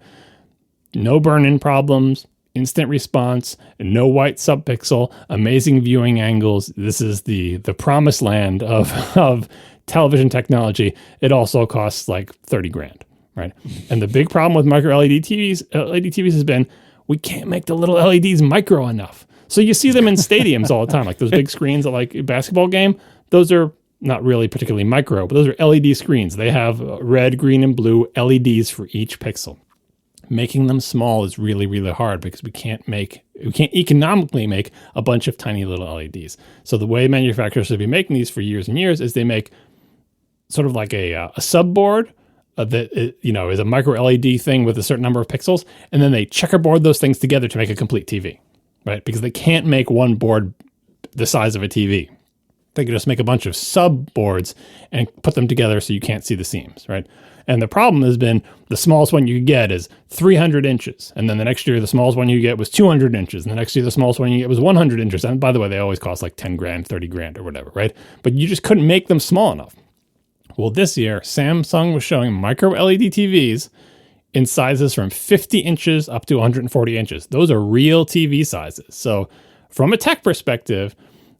No burn-in problems. Instant response, no white subpixel, amazing viewing angles. This is the promised land of television technology. It also costs like $30,000, right? And the big problem with micro LED TVs has been we can't make the little LEDs micro enough. So you see them in stadiums all the time, like those big screens at like a basketball game. Those are not really particularly micro, but those are LED screens. They have red, green, and blue LEDs for each pixel. Making them small is really, really hard because we can't economically make a bunch of tiny little LEDs. So the way manufacturers have been making these for years and years is they make sort of like a subboard that is a micro LED thing with a certain number of pixels, and then they checkerboard those things together to make a complete TV, right? Because they can't make one board the size of a TV. They can just make a bunch of subboards and put them together so you can't see the seams, right? And the problem has been the smallest one you could get is 300 inches. And then the next year, the smallest one you get was 200 inches. And the next year, the smallest one you get was 100 inches. And by the way, they always cost like $10,000, $30,000 or whatever, right? But you just couldn't make them small enough. Well, this year, Samsung was showing micro LED TVs in sizes from 50 inches up to 140 inches. Those are real TV sizes. So from a tech perspective,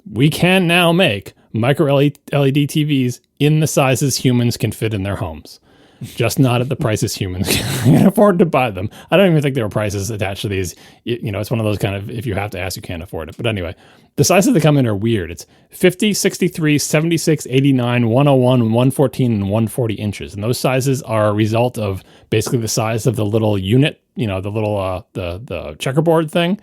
we can now make micro LED TVs in the sizes humans can fit in their homes. Just not at the prices humans can afford to buy them. I don't even think there are prices attached to these. It's one of those kind of, if you have to ask, you can't afford it. But anyway, the sizes that come in are weird. It's 50, 63, 76, 89, 101, 114, and 140 inches. And those sizes are a result of basically the size of the little unit, the little, the checkerboard thing.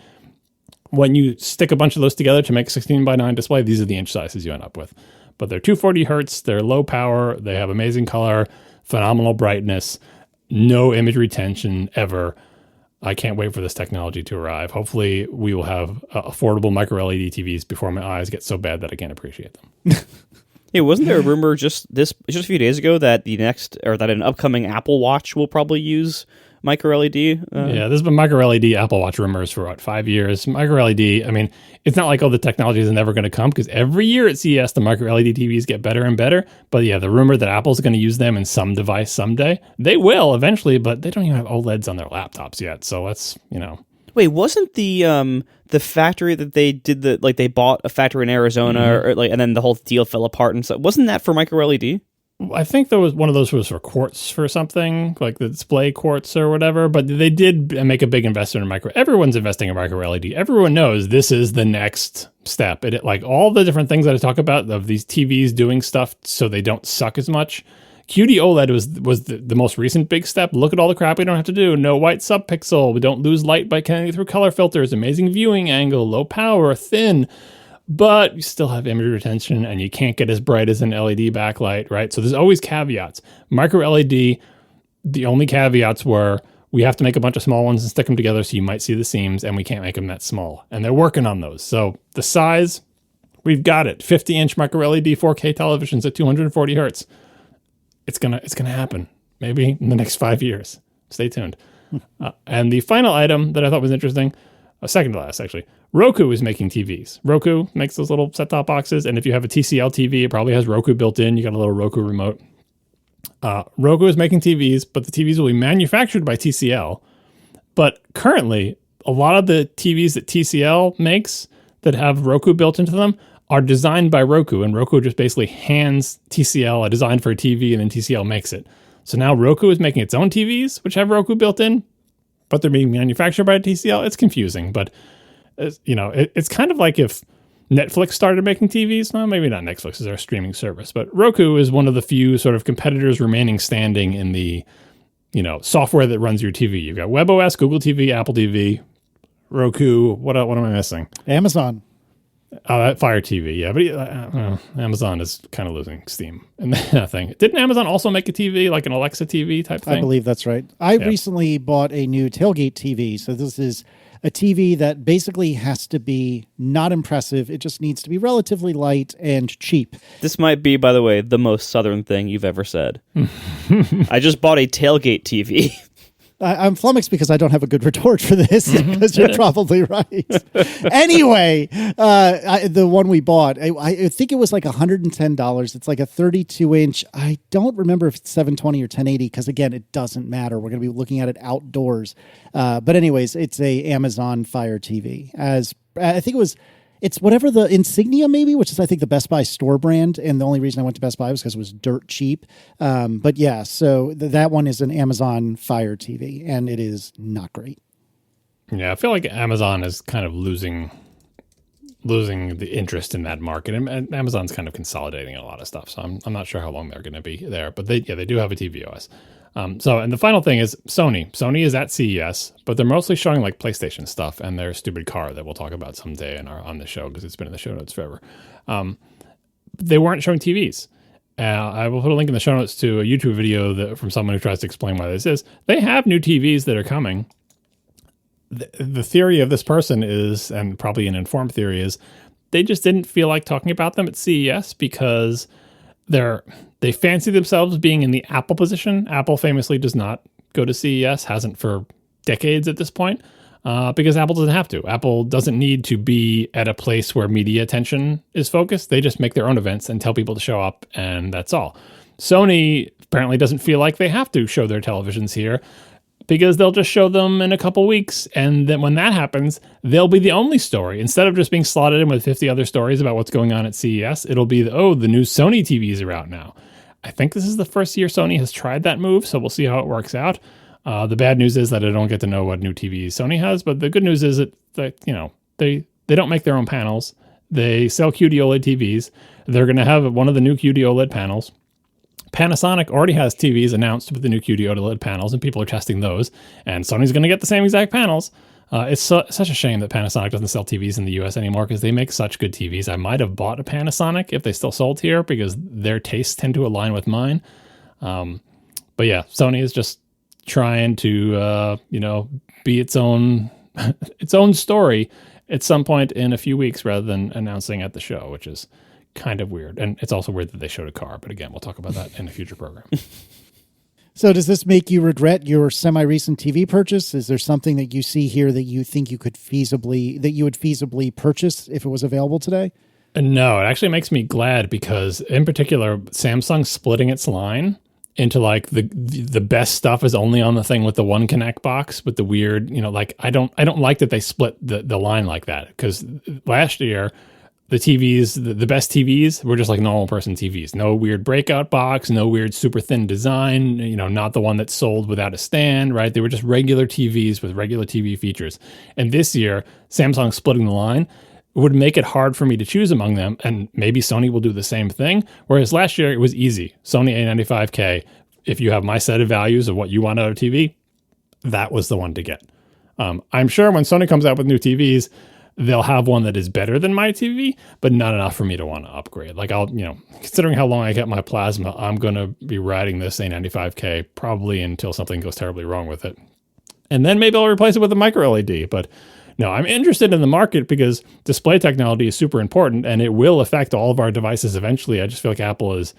When you stick a bunch of those together to make a 16:9 display, these are the inch sizes you end up with. But they're 240 hertz, they're low power, they have amazing color, phenomenal brightness, no image retention ever. I can't wait for this technology to arrive. Hopefully we will have affordable micro LED TVs before my eyes get so bad that I can't appreciate them. Hey, wasn't there a rumor just a few days ago that that an upcoming Apple Watch will probably use micro LED? Yeah, there's been micro LED Apple Watch rumors for 5 years. Micro LED, I mean, it's not like, the technology is never going to come, because every year at CES, the micro LED TVs get better and better. But yeah, the rumor that Apple's going to use them in some device someday, they will eventually, but they don't even have OLEDs on their laptops yet. So let's, Wait, wasn't the factory that they did they bought a factory in Arizona, or and then the whole deal fell apart and so wasn't that for micro LED? I think there was one of those was for quartz for something, like the display quartz or whatever, but they did make a big investment in micro. Everyone's investing in micro LED. Everyone knows this is the next step. It like all the different things that I talk about of these TVs doing stuff so they don't suck as much. QD OLED was the most recent big step. Look at all the crap we don't have to do. No white subpixel. We don't lose light by connecting through color filters. Amazing viewing angle. Low power. Thin. But you still have image retention, and you can't get as bright as an LED backlight, right? So there's always caveats. Micro LED, the only caveats were we have to make a bunch of small ones and stick them together so you might see the seams, and we can't make them that small. And they're working on those. So the size, we've got it. 50-inch micro LED 4K televisions at 240 hertz. It's gonna happen. Maybe in the next 5 years. Stay tuned. And the final item that I thought was interesting, second to last actually, Roku is making TVs. Roku makes those little set-top boxes, and if you have a TCL TV, it probably has Roku built in. You got a little Roku remote. Roku is making TVs, but the TVs will be manufactured by TCL. But currently, a lot of the TVs that TCL makes that have Roku built into them are designed by Roku, and Roku just basically hands TCL a design for a TV, and then TCL makes it. So now Roku is making its own TVs, which have Roku built in, but they're being manufactured by TCL. It's confusing, but it's kind of like if Netflix started making TVs. No, maybe not Netflix is our streaming service, but Roku is one of the few sort of competitors remaining standing in the, software that runs your TV. You've got WebOS, Google TV, Apple TV, Roku. What am I missing? Amazon. That Fire TV, yeah, but Amazon is kind of losing steam in that thing. Didn't Amazon also make a TV, like an Alexa TV type thing? I believe that's right. I recently bought a new tailgate TV, so this is a TV that basically has to be not impressive. It just needs to be relatively light and cheap. This might be, by the way, the most Southern thing you've ever said. I just bought a tailgate TV. I'm flummoxed because I don't have a good retort for this, because you're probably right. Anyway, the one we bought, I think it was like $110. It's like a 32-inch. I don't remember if it's 720 or 1080 because, again, it doesn't matter. We're going to be looking at it outdoors. But anyways, it's a Amazon Fire TV. I think it's whatever the Insignia maybe, which is I think the Best Buy store brand. And the only reason I went to Best Buy was because it was dirt cheap. But yeah, so that one is an Amazon Fire TV, and it is not great. Yeah, I feel like Amazon is kind of losing the interest in that market, and Amazon's kind of consolidating a lot of stuff. So I'm not sure how long they're going to be there, but they do have a TV OS. And the final thing is Sony. Sony is at CES, but they're mostly showing like PlayStation stuff and their stupid car that we'll talk about someday on the show because it's been in the show notes forever. They weren't showing TVs. I will put a link in the show notes to a YouTube video from someone who tries to explain why this is. They have new TVs that are coming. The theory of this person is, and probably an informed theory is, they just didn't feel like talking about them at CES because they fancy themselves being in the Apple position. Apple famously does not go to CES, hasn't for decades at this point, because Apple doesn't have to. Apple doesn't need to be at a place where media attention is focused. They just make their own events and tell people to show up, and that's all. Sony apparently doesn't feel like they have to show their televisions here because they'll just show them in a couple weeks, and then when that happens, they'll be the only story. Instead of just being slotted in with 50 other stories about what's going on at CES, it'll be, the new Sony TVs are out now. I think this is the first year Sony has tried that move, so we'll see how it works out. The bad news is that I don't get to know what new TVs Sony has, but the good news is that they don't make their own panels. They sell QD OLED TVs. They're going to have one of the new QD OLED panels. Panasonic already has TVs announced with the new QD OLED panels, and people are testing those. And Sony's going to get the same exact panels. It's such a shame that Panasonic doesn't sell TVs in the US anymore because they make such good TVs. I might have bought a Panasonic if they still sold here because their tastes tend to align with mine. But yeah, Sony is just trying to, be its own story at some point in a few weeks rather than announcing at the show, which is kind of weird. And it's also weird that they showed a car, but again, we'll talk about that in a future program. So does this make you regret your semi-recent TV purchase? Is there something that you see here that you think you would feasibly purchase if it was available today? No, it actually makes me glad because in particular, Samsung's splitting its line into like the best stuff is only on the thing with the one Connect box with the weird, I don't like that they split the line like that because last year the TVs, the best TVs were just like normal person TVs. No weird breakout box, no weird super thin design, not the one that's sold without a stand, right? They were just regular TVs with regular TV features. And this year, Samsung splitting the line would make it hard for me to choose among them. And maybe Sony will do the same thing. Whereas last year, it was easy. Sony A95K, if you have my set of values of what you want out of TV, that was the one to get. I'm sure when Sony comes out with new TVs, they'll have one that is better than my TV, but not enough for me to want to upgrade. Like considering how long I kept my plasma, I'm going to be riding this A95K probably until something goes terribly wrong with it. And then maybe I'll replace it with a micro LED. But no, I'm interested in the market because display technology is super important and it will affect all of our devices eventually. I just feel like Apple is,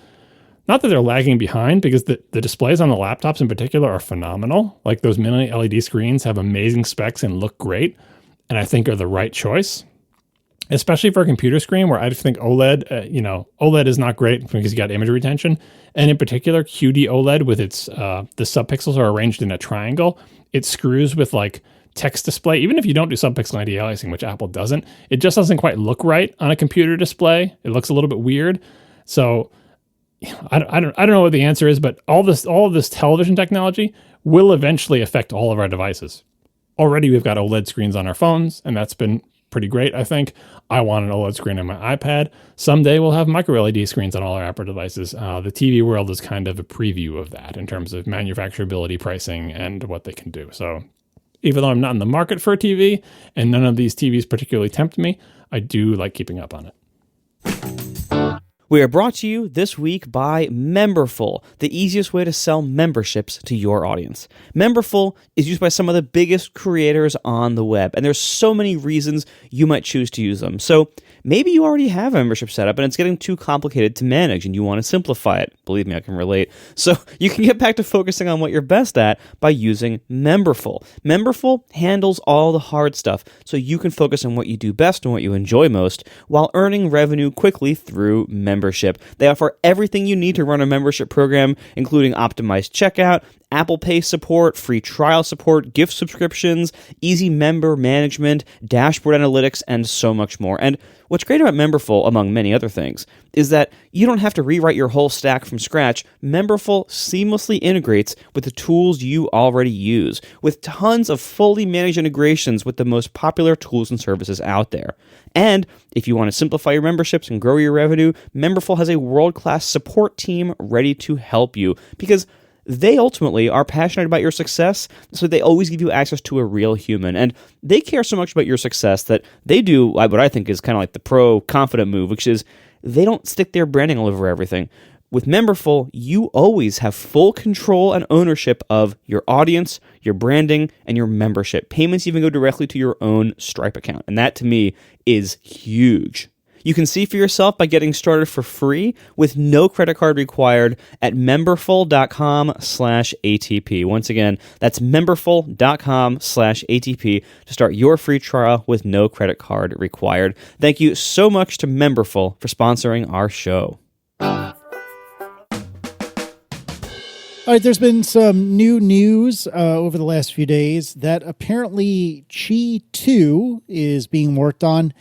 not that they're lagging behind, because the displays on the laptops in particular are phenomenal. Like those mini LED screens have amazing specs and look great, and I think are the right choice, especially for a computer screen where I just think OLED, OLED is not great because you got image retention. And in particular, QD OLED with its, the subpixels are arranged in a triangle. It screws with like text display. Even if you don't do subpixel anti-aliasing, which Apple doesn't, it just doesn't quite look right on a computer display. It looks a little bit weird. So I don't know what the answer is, but all of this television technology will eventually affect all of our devices. Already we've got OLED screens on our phones, and that's been pretty great, I think. I want an OLED screen on my iPad. Someday we'll have micro LED screens on all our Apple devices. The TV world is kind of a preview of that in terms of manufacturability, pricing, and what they can do. So even though I'm not in the market for a TV, and none of these TVs particularly tempt me, I do like keeping up on it. We are brought to you this week by Memberful, the easiest way to sell memberships to your audience. Memberful is used by some of the biggest creators on the web, and there's so many reasons you might choose to use them. So maybe you already have a membership set up and it's getting too complicated to manage and you want to simplify it. Believe me, I can relate. So you can get back to focusing on what you're best at by using Memberful. Memberful handles all the hard stuff so you can focus on what you do best and what you enjoy most while earning revenue quickly through membership. They offer everything you need to run a membership program, including optimized checkout, Apple Pay support, free trial support, gift subscriptions, easy member management, dashboard analytics, and so much more. And what's great about Memberful, among many other things, is that you don't have to rewrite your whole stack from scratch. Memberful seamlessly integrates with the tools you already use, with tons of fully managed integrations with the most popular tools and services out there. And if you want to simplify your memberships and grow your revenue, Memberful has a world-class support team ready to help you, because they ultimately are passionate about your success, so they always give you access to a real human. And they care so much about your success that they do what I think is kind of like the pro-confident move, which is they don't stick their branding all over everything. With Memberful, you always have full control and ownership of your audience, your branding, and your membership. Payments even go directly to your own Stripe account. And that, to me, is huge. You can see for yourself by getting started for free with no credit card required at memberful.com/ATP. Once again, that's memberful.com/ATP to start your free trial with no credit card required. Thank you so much to Memberful for sponsoring our show. All right, there's been some new news over the last few days that apparently Qi 2 is being worked on.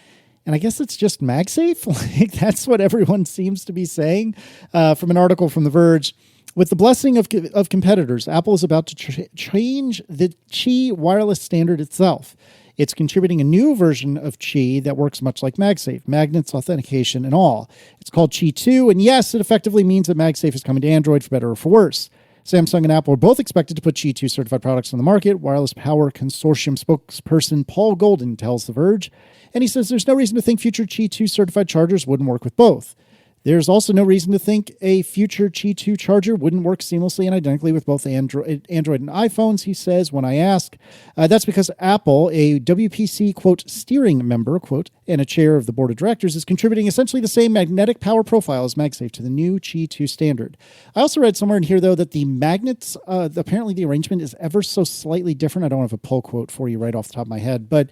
And I guess it's just MagSafe. Like, that's what everyone seems to be saying from an article from The Verge. With the blessing of competitors, Apple is about to change the Qi wireless standard itself. It's contributing a new version of Qi that works much like MagSafe, magnets, authentication, and all. It's called Qi 2, and yes, it effectively means that MagSafe is coming to Android for better or for worse. Samsung and Apple are both expected to put Qi 2 certified products on the market. Wireless Power Consortium spokesperson Paul Golden tells The Verge, and he says there's no reason to think future Qi 2 certified chargers wouldn't work with both. There's also no reason to think a future Qi 2 charger wouldn't work seamlessly and identically with both Android and iPhones, he says, when I ask. That's because Apple, a WPC, quote, steering member, quote, and a chair of the board of directors, is contributing essentially the same magnetic power profile as MagSafe to the new Qi 2 standard. I also read somewhere in here, though, that the magnets, apparently the arrangement is ever so slightly different. I don't have a pull quote for you right off the top of my head, but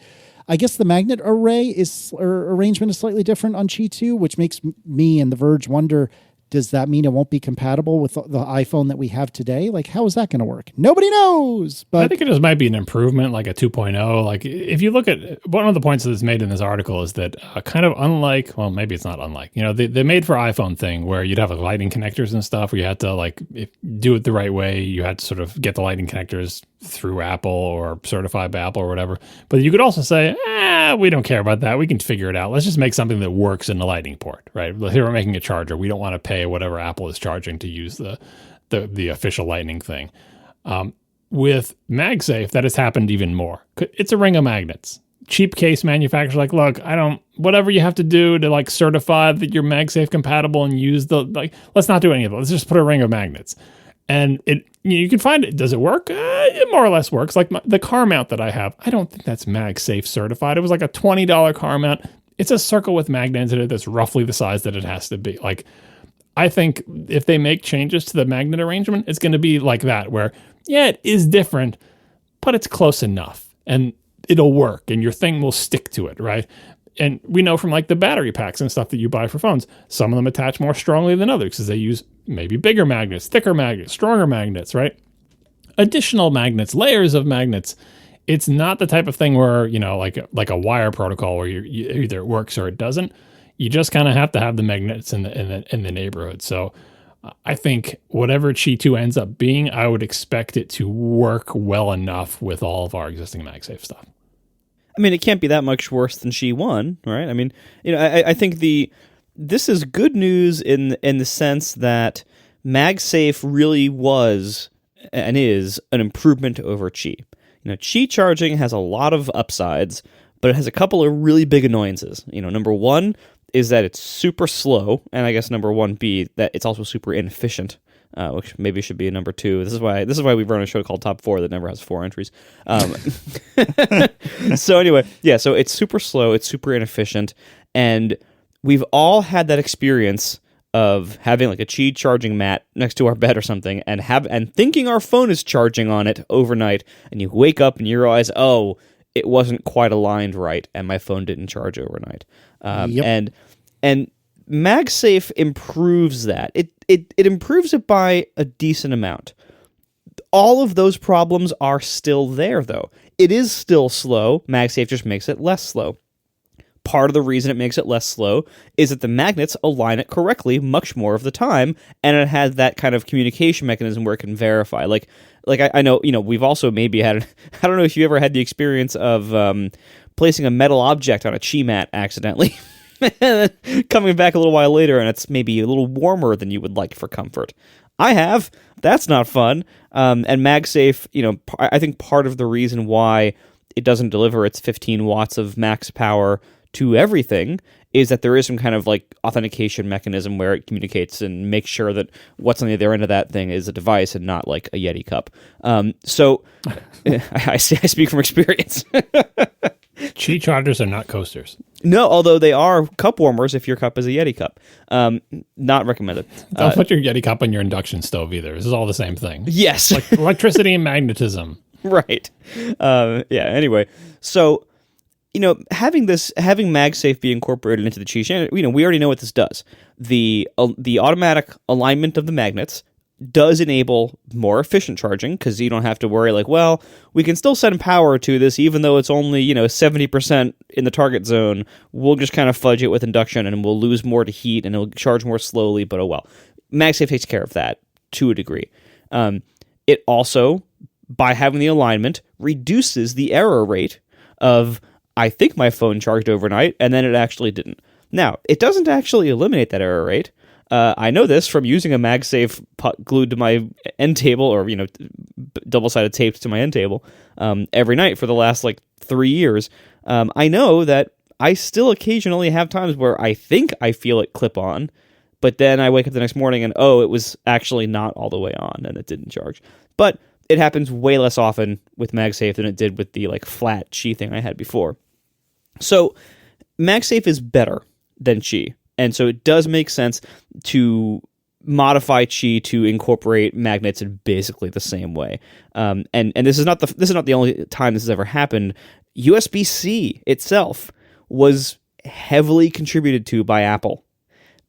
I guess the magnet arrangement is slightly different on Qi 2, which makes me and The Verge wonder, does that mean it won't be compatible with the iPhone that we have today? Like, how is that going to work? Nobody knows. But I think it just might be an improvement, like a 2.0. Like, if you look at one of the points that's made in this article is that kind of unlike, well, maybe it's not unlike, the made for iPhone thing where you'd have like lightning connectors and stuff where you had to like do it the right way. You had to sort of get the lightning connectors through Apple or certified by Apple or whatever. But you could also say, we don't care about that. We can figure it out. Let's just make something that works in the lightning port, right? Here we're making a charger. We don't want to pay whatever Apple is charging to use the official lightning thing. With MagSafe, that has happened even more. It's a ring of magnets. Cheap case manufacturers like, look, whatever you have to do to like certify that you're MagSafe compatible and use let's not do any of it. Let's just put a ring of magnets. And you can find it. Does it work? It more or less works. Like the car mount that I have, I don't think that's MagSafe certified. It was like a $20 car mount. It's a circle with magnets in it that's roughly the size that it has to be. Like, I think if they make changes to the magnet arrangement, it's going to be like that, where, yeah, it is different, but it's close enough and it'll work and your thing will stick to it, right? And we know from like the battery packs and stuff that you buy for phones, some of them attach more strongly than others because they use maybe bigger magnets, thicker magnets, stronger magnets, right? Additional magnets, layers of magnets. It's not the type of thing where, like a wire protocol where you either it works or it doesn't. You just kind of have to have the magnets in the neighborhood. So I think whatever Qi 2 ends up being, I would expect it to work well enough with all of our existing MagSafe stuff. I mean, it can't be that much worse than Qi 1, right? I mean, I think this is good news in the sense that MagSafe really was and is an improvement over Qi. Qi charging has a lot of upsides, but it has a couple of really big annoyances. Number one is that it's super slow, and I guess number 1B, that it's also super inefficient, which maybe should be a number 2. This is why we run a show called Top 4 that never has 4 entries. So anyway, yeah, so it's super slow, it's super inefficient, and we've all had that experience of having like a Qi charging mat next to our bed or something, and thinking our phone is charging on it overnight, and you wake up and you realize, oh, it wasn't quite aligned right, and my phone didn't charge overnight. Yep. And MagSafe improves that. It improves it by a decent amount. All of those problems are still there, though. It is still slow. MagSafe just makes it less slow. Part of the reason it makes it less slow is that the magnets align it correctly much more of the time, and it has that kind of communication mechanism where it can verify. Like I know, we've also maybe had, I don't know if you ever had the experience of placing a metal object on a Qi mat accidentally, coming back a little while later, and it's maybe a little warmer than you would like for comfort. I have. That's not fun. And MagSafe, I think part of the reason why it doesn't deliver its 15 watts of max power to everything is that there is some kind of like authentication mechanism where it communicates and makes sure that what's on the other end of that thing is a device and not like a Yeti cup. So I speak from experience. Qi chargers are not coasters. No, although they are cup warmers if your cup is a Yeti cup. Not recommended. Don't put your Yeti cup on your induction stove either. This is all the same thing. Yes. Like electricity and magnetism. Right. Anyway, so having MagSafe be incorporated into the Qi channel, we already know what this does. The automatic alignment of the magnets does enable more efficient charging because you don't have to worry like, well, we can still send power to this even though it's only 70% in the target zone. We'll just kind of fudge it with induction and we'll lose more to heat and it'll charge more slowly. But oh well, MagSafe takes care of that to a degree. It also, by having the alignment, reduces the error rate of, I think my phone charged overnight, and then it actually didn't. Now, it doesn't actually eliminate that error rate. I know this from using a MagSafe glued to my end table, or double-sided taped to my end table every night for the last 3 years. I know that I still occasionally have times where I think I feel it clip on, but then I wake up the next morning and it was actually not all the way on and it didn't charge. But it happens way less often with MagSafe than it did with the flat Qi thing I had before. So MagSafe is better than Qi, and so it does make sense to modify Qi to incorporate magnets in basically the same way. And this is not the only time this has ever happened. USB-C itself was heavily contributed to by Apple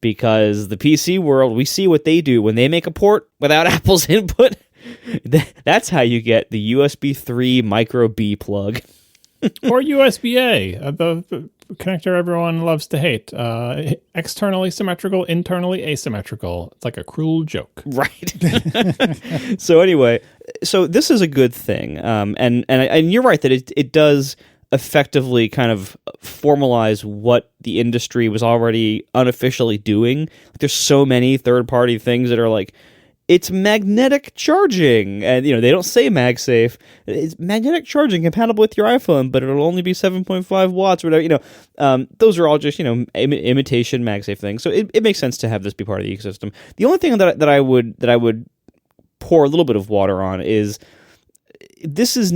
because the PC world, we see what they do when they make a port without Apple's input. That's how you get the USB 3 micro B plug. Or USB-A, the connector everyone loves to hate. Externally symmetrical, internally asymmetrical. It's like a cruel joke. Right. So anyway, so this is a good thing. And you're right that it does effectively kind of formalize what the industry was already unofficially doing. There's so many third-party things that are like, it's magnetic charging, and they don't say MagSafe. It's magnetic charging compatible with your iPhone, but it'll only be 7.5 watts or whatever. Those are all just imitation MagSafe things. So it makes sense to have this be part of the ecosystem. The only thing that I would pour a little bit of water on is this is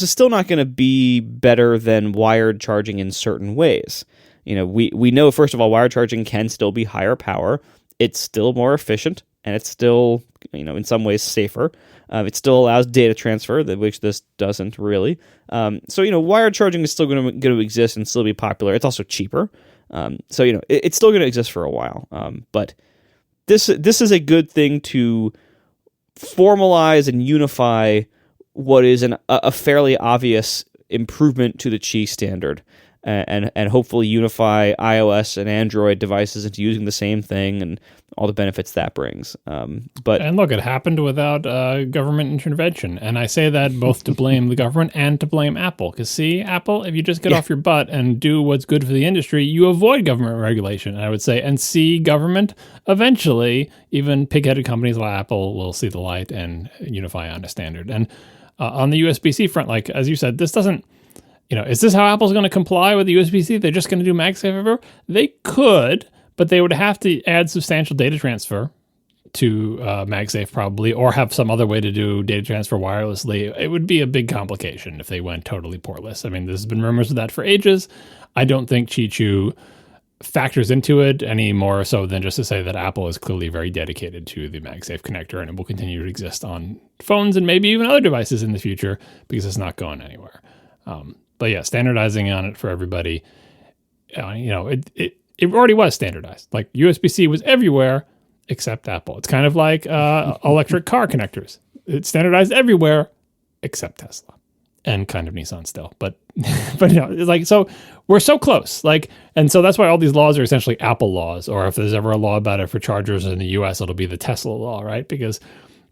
still not going to be better than wired charging in certain ways. We know, first of all, wired charging can still be higher power. It's still more efficient. And it's still, in some ways safer. It still allows data transfer, which this doesn't really. So, wired charging is still going to exist and still be popular. It's also cheaper. So, it's still going to exist for a while. But this is a good thing to formalize and unify what is a fairly obvious improvement to the Qi standard. And hopefully unify iOS and Android devices into using the same thing and all the benefits that brings. And look, it happened without government intervention. And I say that both to blame the government and to blame Apple. Because see, Apple, if you just get off your butt and do what's good for the industry, you avoid government regulation, I would say. And see, government, eventually, even pig-headed companies like Apple will see the light and unify on a standard. And on the USB-C front, like as you said, this doesn't... is this how Apple's going to comply with the USB-C? They're just going to do MagSafe everywhere? They could, but they would have to add substantial data transfer to MagSafe probably, or have some other way to do data transfer wirelessly. It would be a big complication if they went totally portless. I mean, there's been rumors of that for ages. I don't think Qi factors into it any more so than just to say that Apple is clearly very dedicated to the MagSafe connector and it will continue to exist on phones and maybe even other devices in the future because it's not going anywhere. But yeah, standardizing on it for everybody, it already was standardized. Like USB-C was everywhere except Apple. It's kind of like electric car connectors. It's standardized everywhere except Tesla and kind of Nissan still. But it's like, so we're so close. And so that's why all these laws are essentially Apple laws, or if there's ever a law about it for chargers in the US, it'll be the Tesla law, right? Because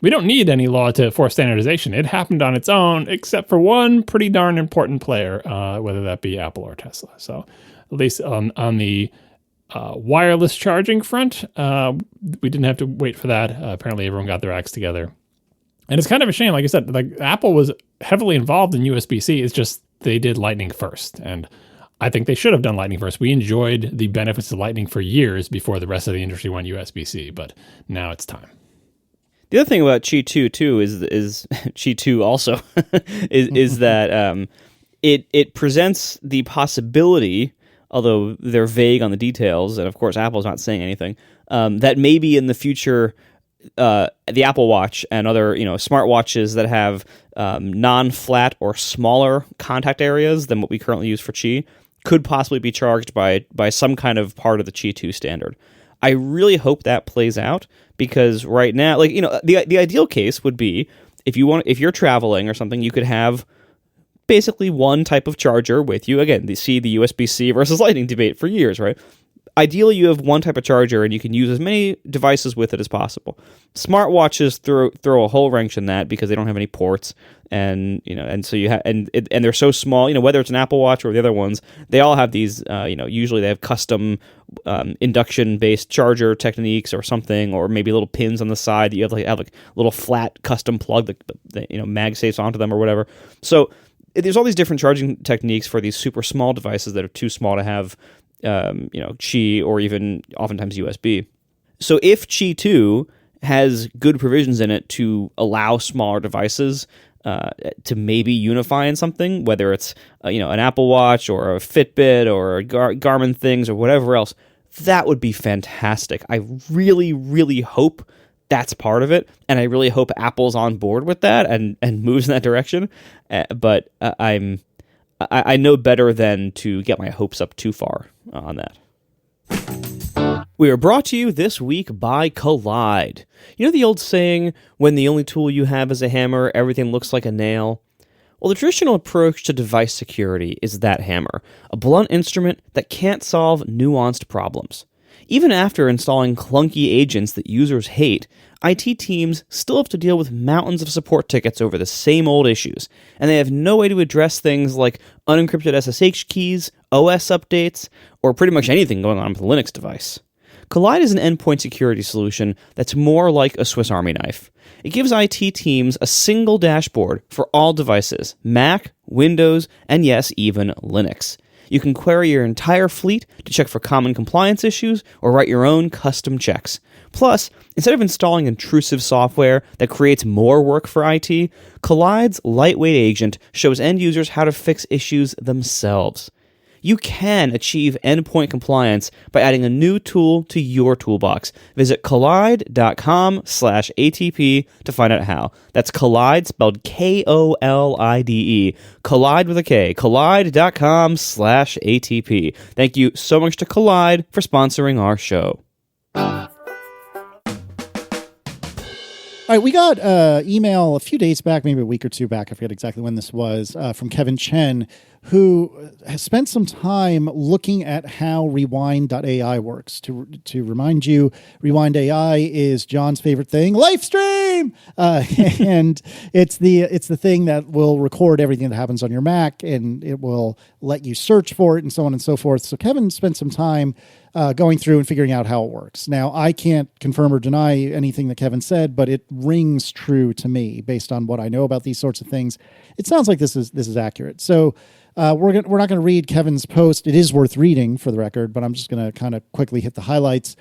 we don't need any law for standardization. It happened on its own, except for one pretty darn important player, whether that be Apple or Tesla. So at least on the wireless charging front, we didn't have to wait for that. Apparently everyone got their acts together. And it's kind of a shame, like I said, like Apple was heavily involved in USB-C. It's just they did Lightning first. And I think they should have done Lightning first. We enjoyed the benefits of Lightning for years before the rest of the industry went USB-C, but now it's time. The other thing about Qi 2 too is Qi 2 also is that it presents the possibility, although they're vague on the details, and of course Apple's not saying anything, that maybe in the future the Apple Watch and other smartwatches that have non-flat or smaller contact areas than what we currently use for Qi could possibly be charged by some kind of part of the Qi 2 standard. I really hope that plays out because right now, the ideal case would be if you're traveling or something, you could have basically one type of charger with you. Again, the USB-C versus Lightning debate for years, right? Ideally, you have one type of charger and you can use as many devices with it as possible. Smartwatches throw a whole wrench in that because they don't have any ports, and so you have and they're so small. Whether it's an Apple Watch or the other ones, they all have these. Usually they have custom induction-based charger techniques or something, or maybe little pins on the side that you have like little flat custom plug that MagSafes onto them or whatever. So there's all these different charging techniques for these super small devices that are too small to have. Qi or even oftentimes USB. So if Qi 2 has good provisions in it to allow smaller devices to maybe unify in something, whether it's an Apple Watch or a Fitbit or a Garmin things or whatever else, that would be fantastic. I really, really hope that's part of it, and I really hope Apple's on board with that and moves in that direction. But I know better than to get my hopes up too far on that. We are brought to you this week by Kolide. You know the old saying, when the only tool you have is a hammer, everything looks like a nail? Well, the traditional approach to device security is that hammer, a blunt instrument that can't solve nuanced problems. Even after installing clunky agents that users hate, IT teams still have to deal with mountains of support tickets over the same old issues, and they have no way to address things like unencrypted SSH keys, OS updates, or pretty much anything going on with a Linux device. Kolide is an endpoint security solution that's more like a Swiss Army knife. It gives IT teams a single dashboard for all devices, Mac, Windows, and yes, even Linux. You can query your entire fleet to check for common compliance issues or write your own custom checks. Plus, instead of installing intrusive software that creates more work for IT, Kollide's lightweight agent shows end users how to fix issues themselves. You can achieve endpoint compliance by adding a new tool to your toolbox. Visit Kolide.com/ATP to find out how. That's Kolide, spelled Kolide. Kolide with a K. Kolide.com/ATP. Thank you so much to Kolide for sponsoring our show. All right, we got email a few days back, maybe a week or two back, I forget exactly when this was, from Kevin Chen, who has spent some time looking at how Rewind.ai works. To remind you, Rewind.ai is John's favorite thing, Livestream! And it's the thing that will record everything that happens on your Mac, and it will let you search for it and so on and so forth. So Kevin spent some time going through and figuring out how it works. Now, I can't confirm or deny anything that Kevin said, but it rings true to me based on what I know about these sorts of things. It sounds like this is accurate. So we're not going to read Kevin's post. It is worth reading, for the record, but I'm just going to kind of quickly hit the highlights.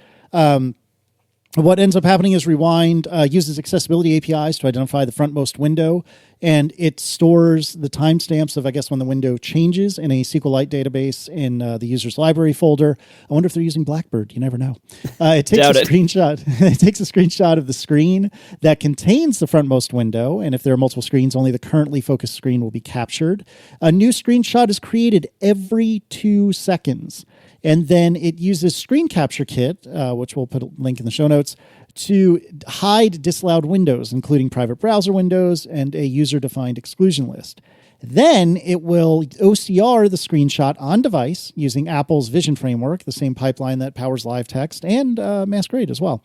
What ends up happening is Rewind uses accessibility APIs to identify the frontmost window, and it stores the timestamps of, I guess, when the window changes in a SQLite database in the user's library folder. I wonder if they're using Blackbird. You never know. It takes screenshot. It takes a screenshot of the screen that contains the frontmost window, and if there are multiple screens, only the currently focused screen will be captured. A new screenshot is created every 2 seconds. And then it uses Screen Capture Kit, which we'll put a link in the show notes, to hide disallowed windows, including private browser windows and a user-defined exclusion list. Then it will OCR the screenshot on device using Apple's Vision framework, the same pipeline that powers live text, and Masquerade as well.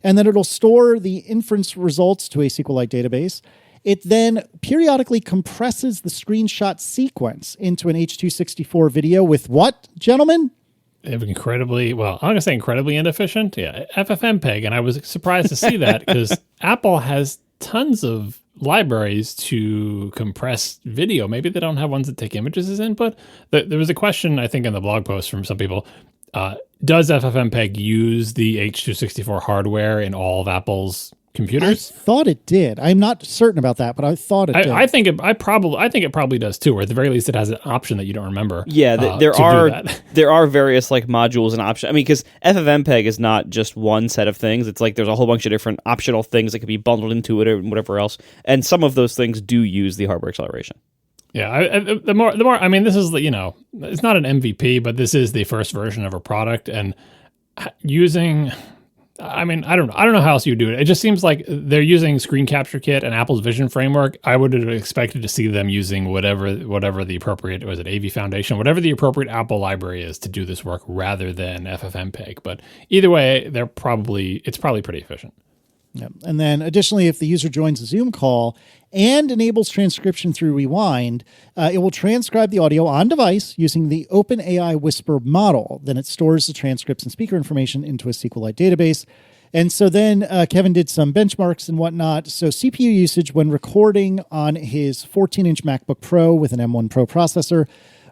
And then it'll store the inference results to a SQLite database. It then periodically compresses the screenshot sequence into an H.264 video with what, gentlemen? Incredibly, well, I'm going to say incredibly inefficient. Yeah, FFmpeg. And I was surprised to see that because Apple has tons of libraries to compress video. Maybe they don't have ones that take images as input. There was a question, I think, in the blog post from some people. Does FFmpeg use the H.264 hardware in all of Apple's computers? I thought it did. I'm not certain about that, but I thought it did. I think it probably does too, or at the very least it has an option that you don't remember. Yeah, there are various like modules and options. I mean, because FFmpeg is not just one set of things. It's like there's a whole bunch of different optional things that could be bundled into it or whatever else. And some of those things do use the hardware acceleration. Yeah, the more. I mean, this is it's not an MVP, but this is the first version of a product, and using. I mean, I don't know how else you do it. It just seems like they're using Screen Capture Kit and Apple's Vision framework. I would have expected to see them using whatever the appropriate, was it AV Foundation, whatever the appropriate Apple library is to do this work rather than FFmpeg. But either way, it's probably pretty efficient. Yeah. And then additionally, if the user joins a Zoom call and enables transcription through Rewind, it will transcribe the audio on device using the OpenAI Whisper model. Then it stores the transcripts and speaker information into a SQLite database. And so then Kevin did some benchmarks and whatnot. So CPU usage when recording on his 14-inch MacBook Pro with an M1 Pro processor,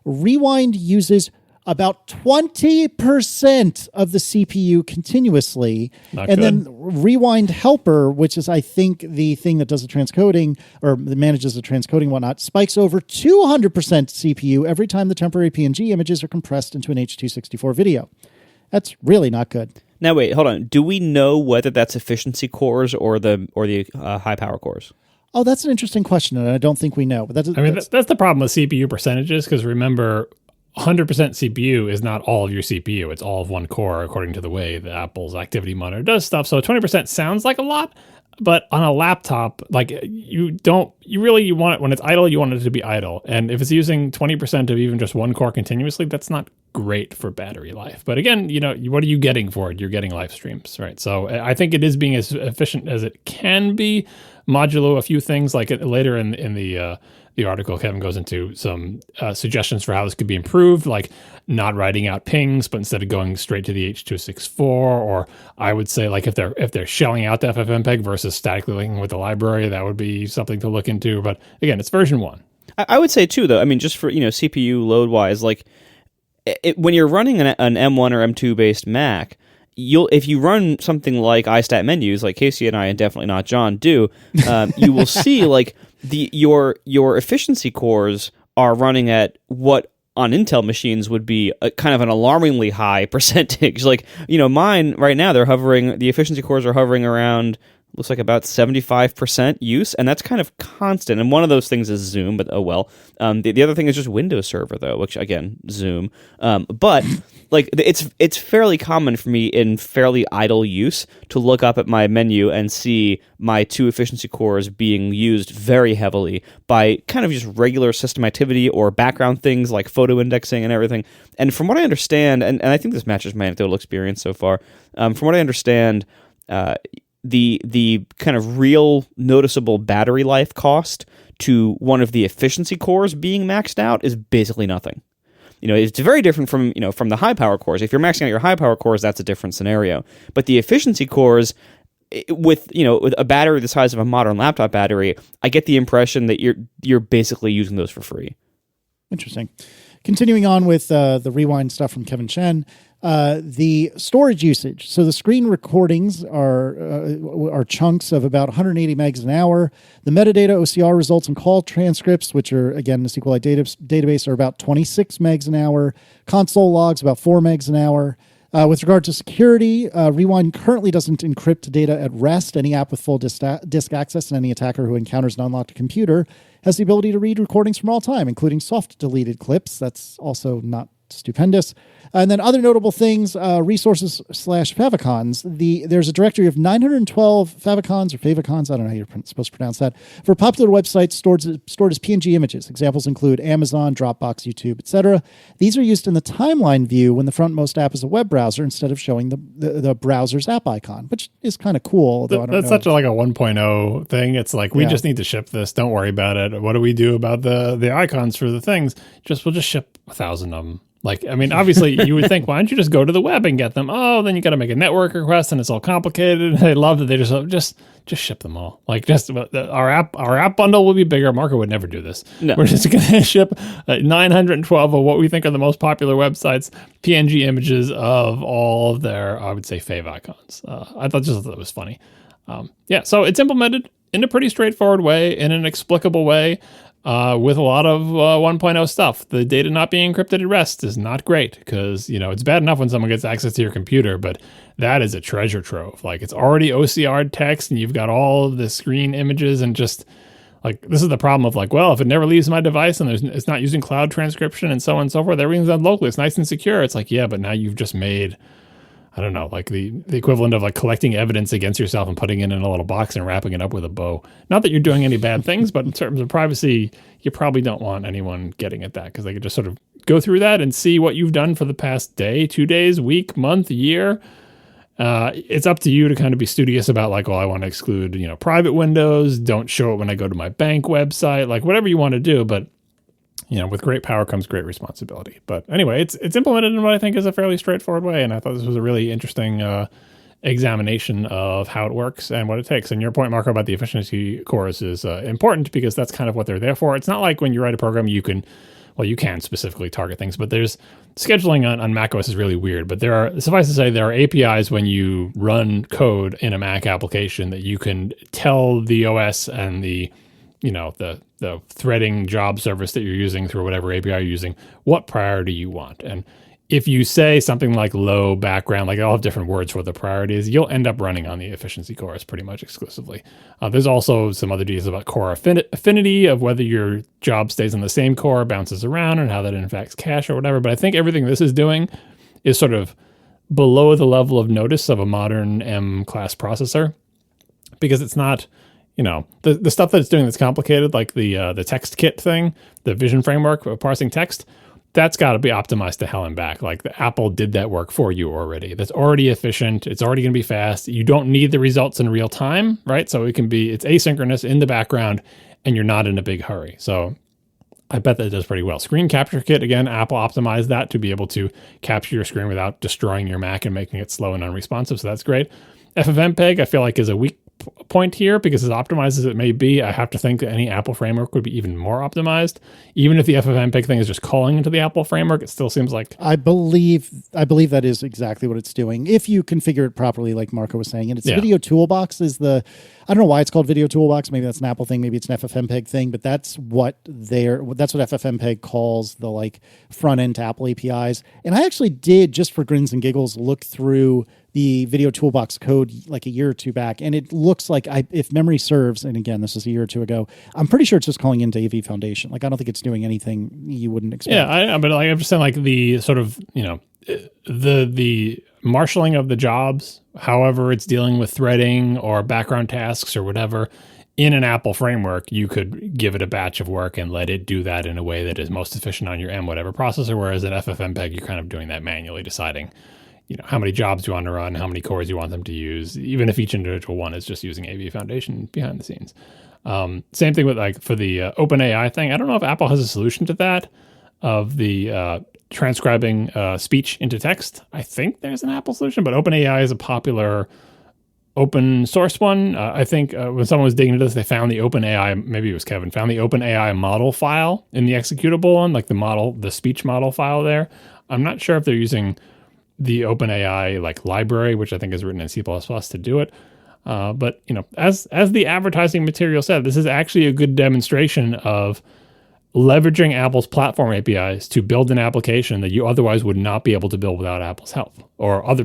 Rewind uses about 20% of the CPU continuously. Then Rewind Helper, which is, I think, the thing that does the transcoding or manages the transcoding and whatnot, spikes over 200% CPU every time the temporary PNG images are compressed into an H.264 video. That's really not good. Now, wait, hold on. Do we know whether that's efficiency cores or the high power cores? Oh, that's an interesting question, and I don't think we know. But that's the problem with CPU percentages, because remember, 100% CPU is not all of your CPU. It's all of one core, according to the way the Apple's activity monitor does stuff. So 20% sounds like a lot, but on a laptop, like you want it when it's idle, you want it to be idle. And if it's using 20% of even just one core continuously, that's not great for battery life. But again, what are you getting for it? You're getting live streams, right? So I think it is being as efficient as it can be. Modulo a few things like later in the article, Kevin goes into some suggestions for how this could be improved, like not writing out pings, but instead of going straight to the H.264, or I would say like if they're shelling out the FFmpeg versus statically linking with the library, that would be something to look into. But again, it's version 1. I would say too, though. I mean, just for CPU load wise, like when you're running an M1 or M2 based Mac, if you run something like iStat menus, like Casey and I, and definitely not John, do, you will see like your efficiency cores are running at what on Intel machines would be a kind of an alarmingly high percentage. Like, mine right now, the efficiency cores are hovering around, looks like about 75% use, and that's kind of constant. And one of those things is Zoom, but oh well. The other thing is just Windows Server, though, which again, Zoom. But like it's fairly common for me in fairly idle use to look up at my menu and see my 2 efficiency cores being used very heavily by kind of just regular system activity or background things like photo indexing and everything. And from what I understand, and I think this matches my anecdotal experience so far, from what I understand, the kind of real noticeable battery life cost to one of the efficiency cores being maxed out is basically nothing. It's very different from the high power cores. If you're maxing out your high power cores, that's a different scenario. But the efficiency cores, with a battery the size of a modern laptop battery, I get the impression that you're basically using those for free. Interesting. Continuing on with the Rewind stuff from Kevin Chen. The storage usage. So the screen recordings are chunks of about 180 megs an hour. The metadata OCR results and call transcripts, which are, again, the SQLite database, are about 26 megs an hour. Console logs, about 4 megs an hour. With regard to security, Rewind currently doesn't encrypt data at rest. Any app with full disk access and any attacker who encounters an unlocked computer has the ability to read recordings from all time, including soft deleted clips. That's also not stupendous. And then other notable things, resources / favicons. There's a directory of 912 favicons or favicons, I don't know how you're supposed to pronounce that, for popular websites stored as PNG images. Examples include Amazon, Dropbox, YouTube, etc. These are used in the timeline view when the frontmost app is a web browser instead of showing the browser's app icon, which is kind of cool. Although that's such a 1.0 thing. It's like, we just need to ship this. Don't worry about it. What do we do about the icons for the things? We'll just ship 1,000 of them. Like, I mean, obviously you would think, why don't you just go to the web and get them? Oh, then you got to make a network request and it's all complicated. I love that they just ship them all. Like, our app bundle will be bigger. Marco would never do this. No. We're just going to ship 912 of what we think are the most popular websites, PNG images of all of their, I would say, fave icons. I thought that was funny. So it's implemented in a pretty straightforward way, in an explicable way. With a lot of 1.0 stuff. The data not being encrypted at rest is not great because, it's bad enough when someone gets access to your computer, but that is a treasure trove. Like, it's already OCR'd text and you've got all of the screen images and just, like, this is the problem of like, well, if it never leaves my device and it's not using cloud transcription and so on and so forth, everything's done locally. It's nice and secure. It's like, yeah, but now you've just made, I don't know, like the equivalent of like collecting evidence against yourself and putting it in a little box and wrapping it up with a bow. Not that you're doing any bad things, but in terms of privacy, you probably don't want anyone getting at that because they could just sort of go through that and see what you've done for the past day, 2 days, week, month, year. It's up to you to kind of be studious about like, well, I want to exclude, private windows. Don't show it when I go to my bank website, like whatever you want to do. But with great power comes great responsibility. But anyway, it's implemented in what I think is a fairly straightforward way. And I thought this was a really interesting examination of how it works and what it takes. And your point, Marco, about the efficiency cores is important because that's kind of what they're there for. It's not like when you write a program, you can specifically target things, but there's scheduling on macOS is really weird. But suffice to say, there are APIs when you run code in a Mac application that you can tell the OS and the threading job service that you're using through whatever API you're using, what priority you want. And if you say something like low background, like all have different words for what the priority is, you'll end up running on the efficiency cores pretty much exclusively. There's also some other details about core affinity of whether your job stays on the same core, bounces around, and how that impacts cache or whatever. But I think everything this is doing is sort of below the level of notice of a modern M-class processor, because it's not, the stuff that it's doing that's complicated, like the text kit thing, the vision framework of parsing text, that's got to be optimized to hell and back. Like the Apple did that work for you already. That's already efficient. It's already going to be fast. You don't need the results in real time, right? So it's asynchronous in the background, and you're not in a big hurry. So I bet that does pretty well. Screen capture kit, again, Apple optimized that to be able to capture your screen without destroying your Mac and making it slow and unresponsive. So that's great. FFmpeg, I feel like, is a weak point here, because as optimized as it may be, I have to think that any Apple framework would be even more optimized. Even if the FFmpeg thing is just calling into the Apple framework, it still seems like... I believe that is exactly what it's doing, if you configure it properly, like Marco was saying. And it's Video Toolbox is I don't know why it's called Video Toolbox. Maybe that's an Apple thing. Maybe it's an FFmpeg thing. But that's what FFmpeg calls the like front end to Apple APIs. And I actually did, just for grins and giggles, look through the Video Toolbox code like a year or two back, and it looks like, if memory serves, and again, this is a year or two ago, I'm pretty sure it's just calling into AV Foundation. Like, I don't think it's doing anything you wouldn't expect. Yeah, but like, I'm just saying, like, the sort of, the marshaling of the jobs, however it's dealing with threading or background tasks or whatever, in an Apple framework, you could give it a batch of work and let it do that in a way that is most efficient on your M whatever processor, whereas at FFmpeg, you're kind of doing that manually, deciding how many jobs you want to run, how many cores you want them to use, even if each individual one is just using AV Foundation behind the scenes. Same thing with like for the OpenAI thing. I don't know if Apple has a solution to that, of the transcribing speech into text. I think there's an Apple solution, but OpenAI is a popular open source one. I think when someone was digging into this, they found the OpenAI, maybe it was Kevin, found the OpenAI model file in the executable one, like the speech model file there. I'm not sure if they're using the OpenAI like library, which I think is written in C++ to do it. But as the advertising material said, this is actually a good demonstration of leveraging Apple's platform APIs to build an application that you otherwise would not be able to build without Apple's help, or other,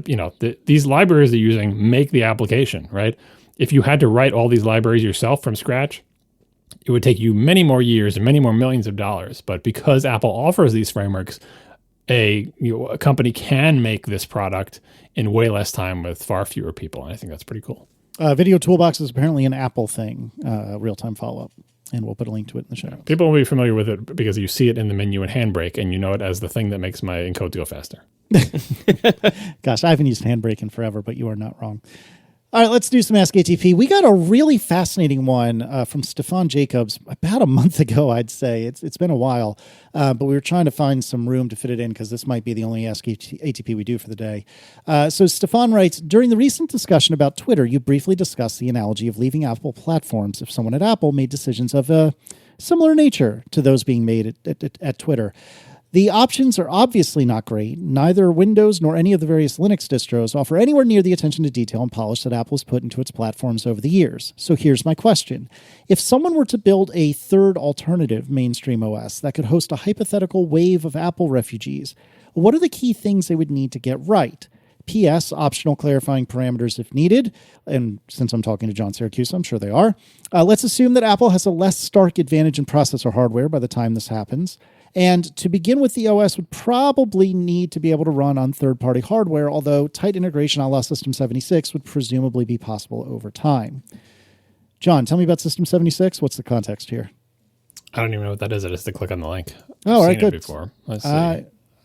these libraries they're using make the application, right? If you had to write all these libraries yourself from scratch, it would take you many more years and many more millions of dollars. But because Apple offers these frameworks, a company can make this product in way less time with far fewer people. And I think that's pretty cool. Video Toolbox is apparently an Apple thing, real-time follow-up. And we'll put a link to it in the show notes. People will be familiar with it because you see it in the menu in Handbrake, and you know it as the thing that makes my encode go faster. Gosh, I haven't used Handbrake in forever, but you are not wrong. All right, let's do some askatp. We got a really fascinating one from Stefan Jacobs about a month ago, I'd say. It's been a while, but we were trying to find some room to fit it in because this might be the only askatp we do for the day. So Stefan writes, during the recent discussion about Twitter, you briefly discussed the analogy of leaving Apple platforms if someone at Apple made decisions of a similar nature to those being made at Twitter. The options are obviously not great. Neither Windows nor any of the various Linux distros offer anywhere near the attention to detail and polish that Apple has put into its platforms over the years. So here's my question. If someone were to build a third alternative mainstream OS that could host a hypothetical wave of Apple refugees, what are the key things they would need to get right? P.S. Optional clarifying parameters if needed. And since I'm talking to John Syracuse, I'm sure they are. Let's assume that Apple has a less stark advantage in processor hardware by the time this happens. And to begin with, the OS would probably need to be able to run on third-party hardware, although tight integration a la System 76 would presumably be possible over time. John, tell me about System 76. What's the context here? I don't even know what that is. I just had to click on the link. Oh, all right, good. Before. Let's see.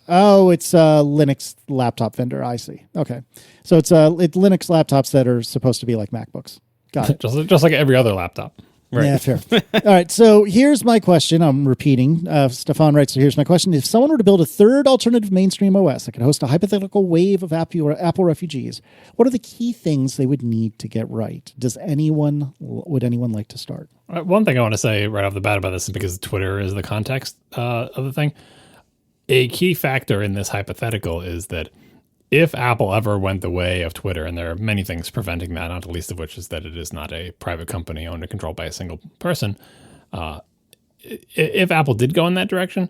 It's a Linux laptop vendor. I see. Okay. So it's Linux laptops that are supposed to be like MacBooks. Got it. just like every other laptop. Right. Yeah, fair. All right, so here's my question. I'm repeating. Stefan writes, so here's my question. If someone were to build a third alternative mainstream OS that could host a hypothetical wave of Apple refugees, what are the key things they would need to get right? Would anyone like to start? One thing I want to say right off the bat about this is because Twitter is the context of the thing. A key factor in this hypothetical is that if Apple ever went the way of Twitter, and there are many things preventing that, not the least of which is that it is not a private company owned and controlled by a single person. If Apple did go in that direction,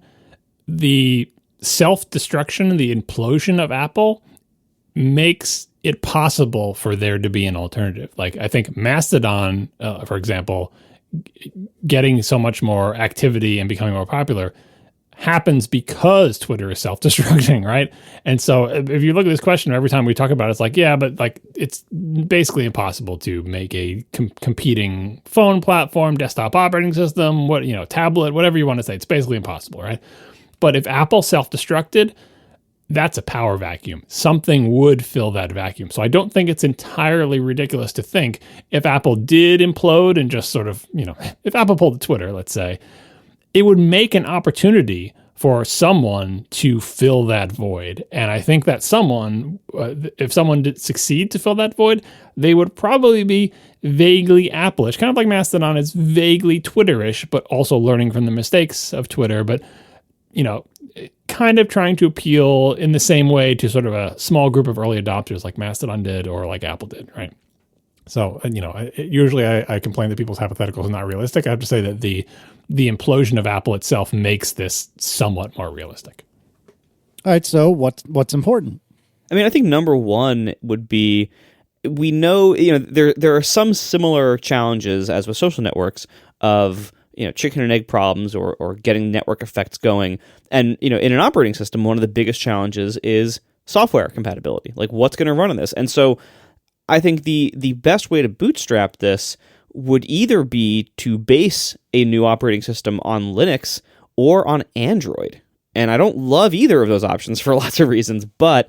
the self-destruction, the implosion of Apple makes it possible for there to be an alternative. Like, I think Mastodon, for example, getting so much more activity and becoming more popular happens because Twitter is self-destructing, right? And so if you look at this question, every time we talk about it, it's like, yeah, but like it's basically impossible to make a competing phone platform, desktop operating system, tablet, whatever you want to say. It's basically impossible, right? But if Apple self-destructed, that's a power vacuum. Something would fill that vacuum. So I don't think it's entirely ridiculous to think if Apple did implode and just sort of, if Apple pulled Twitter, let's say, it would make an opportunity for someone to fill that void. And I think that someone, if someone did succeed to fill that void, they would probably be vaguely Apple-ish, kind of like Mastodon is vaguely Twitter-ish, but also learning from the mistakes of Twitter. But, kind of trying to appeal in the same way to sort of a small group of early adopters like Mastodon did or like Apple did, right? So, usually I complain that people's hypotheticals are not realistic. I have to say that the implosion of Apple itself makes this somewhat more realistic. All right, so what's important? I mean, I think number one would be, we know, there are some similar challenges as with social networks of, chicken and egg problems or getting network effects going. And, in an operating system, one of the biggest challenges is software compatibility. Like, what's going to run on this? And so I think the best way to bootstrap this would either be to base a new operating system on Linux or on Android. And I don't love either of those options for lots of reasons, but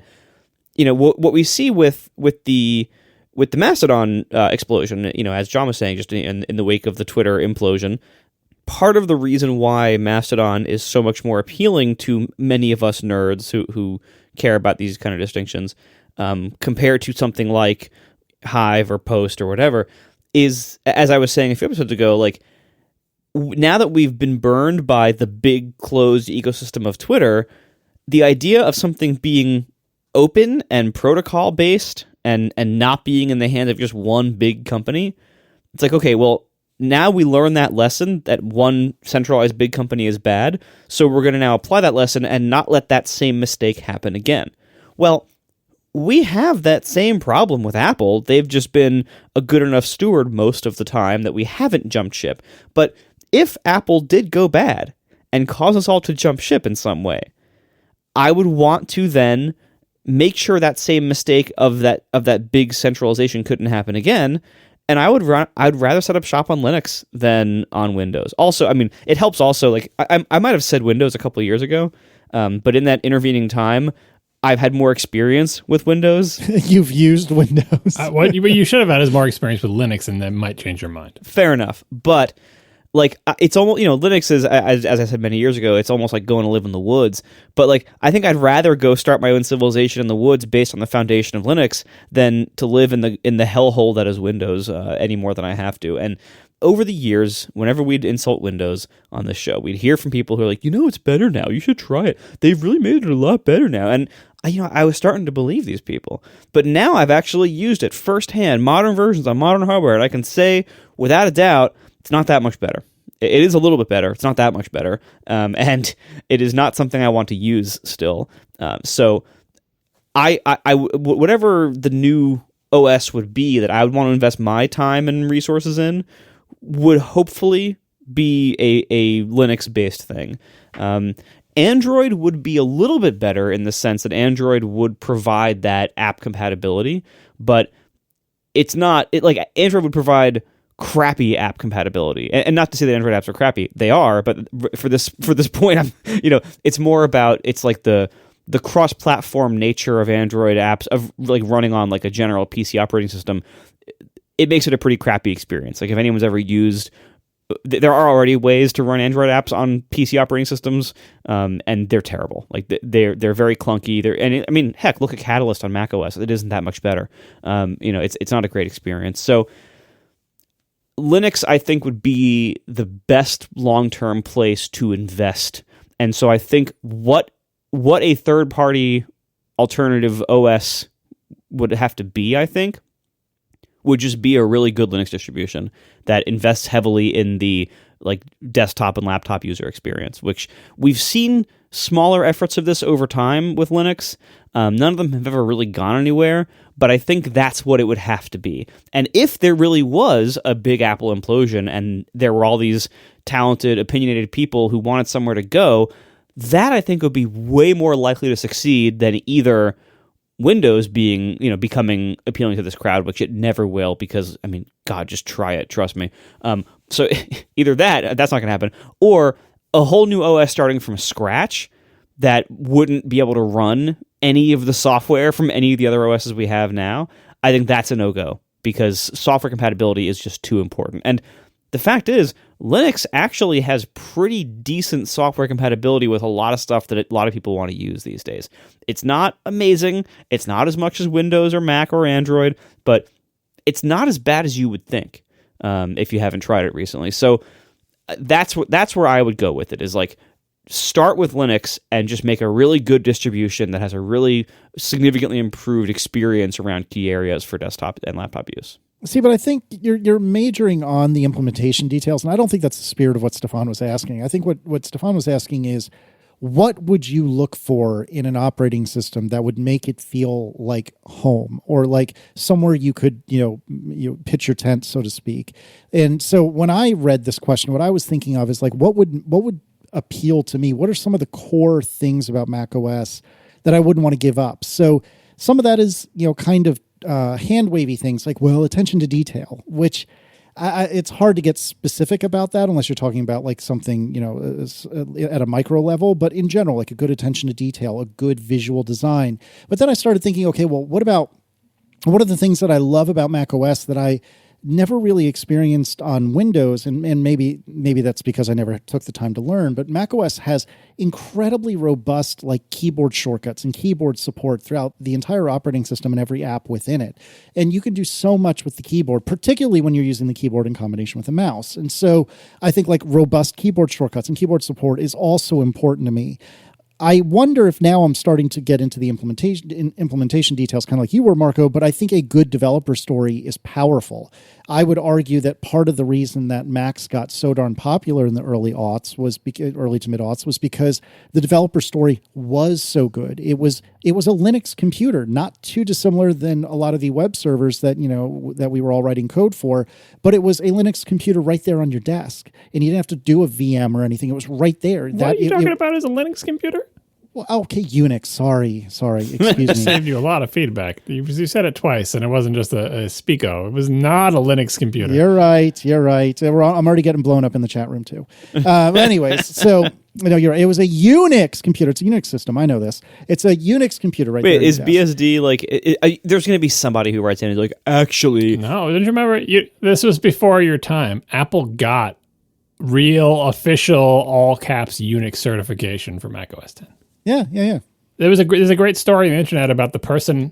what we see with the Mastodon explosion, as John was saying, just in the wake of the Twitter implosion, part of the reason why Mastodon is so much more appealing to many of us nerds who care about these kind of distinctions, compared to something like Hive or Post or whatever, is, as I was saying a few episodes ago, like, now that we've been burned by the big closed ecosystem of Twitter, the idea of something being open and protocol based and not being in the hands of just one big company, it's like, okay, well, now we learn that lesson that one centralized big company is bad, so we're going to now apply that lesson and not let that same mistake happen again. Well, we have that same problem with Apple. They've just been a good enough steward most of the time that we haven't jumped ship. But if Apple did go bad and cause us all to jump ship in some way, I would want to then make sure that same mistake of that big centralization couldn't happen again. And I'd rather set up shop on Linux than on Windows. Also, I mean, it helps also, like, I might have said Windows a couple of years ago, but in that intervening time, I've had more experience with Windows. You've used Windows. What you should have had is more experience with Linux, and that might change your mind. Fair enough. But, like, it's almost, Linux is, as I said many years ago, it's almost like going to live in the woods. But, like, I think I'd rather go start my own civilization in the woods based on the foundation of Linux than to live in the hellhole that is Windows any more than I have to. And over the years, whenever we'd insult Windows on this show, we'd hear from people who are like, it's better now. You should try it. They've really made it a lot better now. And I was starting to believe these people. But now I've actually used it firsthand, modern versions on modern hardware, and I can say without a doubt, it's not that much better. It is a little bit better. It's not that much better. And it is not something I want to use still. So I whatever the new OS would be that I would want to invest my time and resources in would hopefully be a Linux-based thing. Android would be a little bit better in the sense that Android would provide that app compatibility, but it's not like Android would provide crappy app compatibility, and not to say that Android apps are crappy, they are, but for this point, it's more about, it's like the cross-platform nature of Android apps, of like running on like a general PC operating system. It makes it a pretty crappy experience. Like, if anyone's ever used, there are already ways to run Android apps on PC operating systems, and they're terrible. Like, they're very clunky. Heck, look at Catalyst on macOS. It isn't that much better. It's not a great experience. So Linux, I think, would be the best long-term place to invest. And so I think what a third-party alternative OS would have to be, I think, would just be a really good Linux distribution that invests heavily in the like desktop and laptop user experience, which we've seen smaller efforts of this over time with Linux. None of them have ever really gone anywhere, but I think that's what it would have to be. And if there really was a big Apple implosion and there were all these talented, opinionated people who wanted somewhere to go, that I think would be way more likely to succeed than either Windows becoming appealing to this crowd, which it never will, because, I mean, God, just try it, trust me. So either that's not going to happen, or a whole new OS starting from scratch that wouldn't be able to run any of the software from any of the other OSs we have now. I think that's a no-go, because software compatibility is just too important. And the fact is, Linux actually has pretty decent software compatibility with a lot of stuff that a lot of people want to use these days. It's not amazing. It's not as much as Windows or Mac or Android, but it's not as bad as you would think if you haven't tried it recently. So that's where I would go with it, is like, start with Linux and just make a really good distribution that has a really significantly improved experience around key areas for desktop and laptop use. See, but I think you're majoring on the implementation details, and I don't think that's the spirit of what Stefan was asking. I think what Stefan was asking is, what would you look for in an operating system that would make it feel like home, or like somewhere you could, pitch your tent, so to speak? And so when I read this question, what I was thinking of is like, what would appeal to me? What are some of the core things about macOS that I wouldn't want to give up? So some of that is, kind of hand wavy things like, attention to detail, which it's hard to get specific about that unless you're talking about like something, at a micro level, but in general, like a good attention to detail, a good visual design. But then I started thinking, okay, well, what are the things that I love about macOS that I never really experienced on Windows, and maybe that's because I never took the time to learn, but macOS has incredibly robust like keyboard shortcuts and keyboard support throughout the entire operating system and every app within it. And you can do so much with the keyboard, particularly when you're using the keyboard in combination with a mouse. And so I think like robust keyboard shortcuts and keyboard support is also important to me. I wonder if now I'm starting to get into the implementation details, kind of like you were, Marco, but I think a good developer story is powerful. I would argue that part of the reason that Macs got so darn popular in the early to mid aughts was because the developer story was so good. It was a Linux computer, not too dissimilar than a lot of the web servers that we were all writing code for, but it was a Linux computer right there on your desk, and you didn't have to do a VM or anything. It was right there. What are you talking about as a Linux computer? Well, okay, Unix. Sorry. Excuse me. Saved you a lot of feedback. You said it twice, and it wasn't just a Speako. It was not a Linux computer. You're right. I'm already getting blown up in the chat room too. Anyways, so you're right. It was a Unix computer. It's a Unix system. I know this. It's a Unix computer right there. Wait, is BSD like? There's going to be somebody who writes in and is like, actually, no. Don't you remember? This was before your time. Apple got real official all caps Unix certification for macOS 10. Yeah. There's a great story on the internet about the person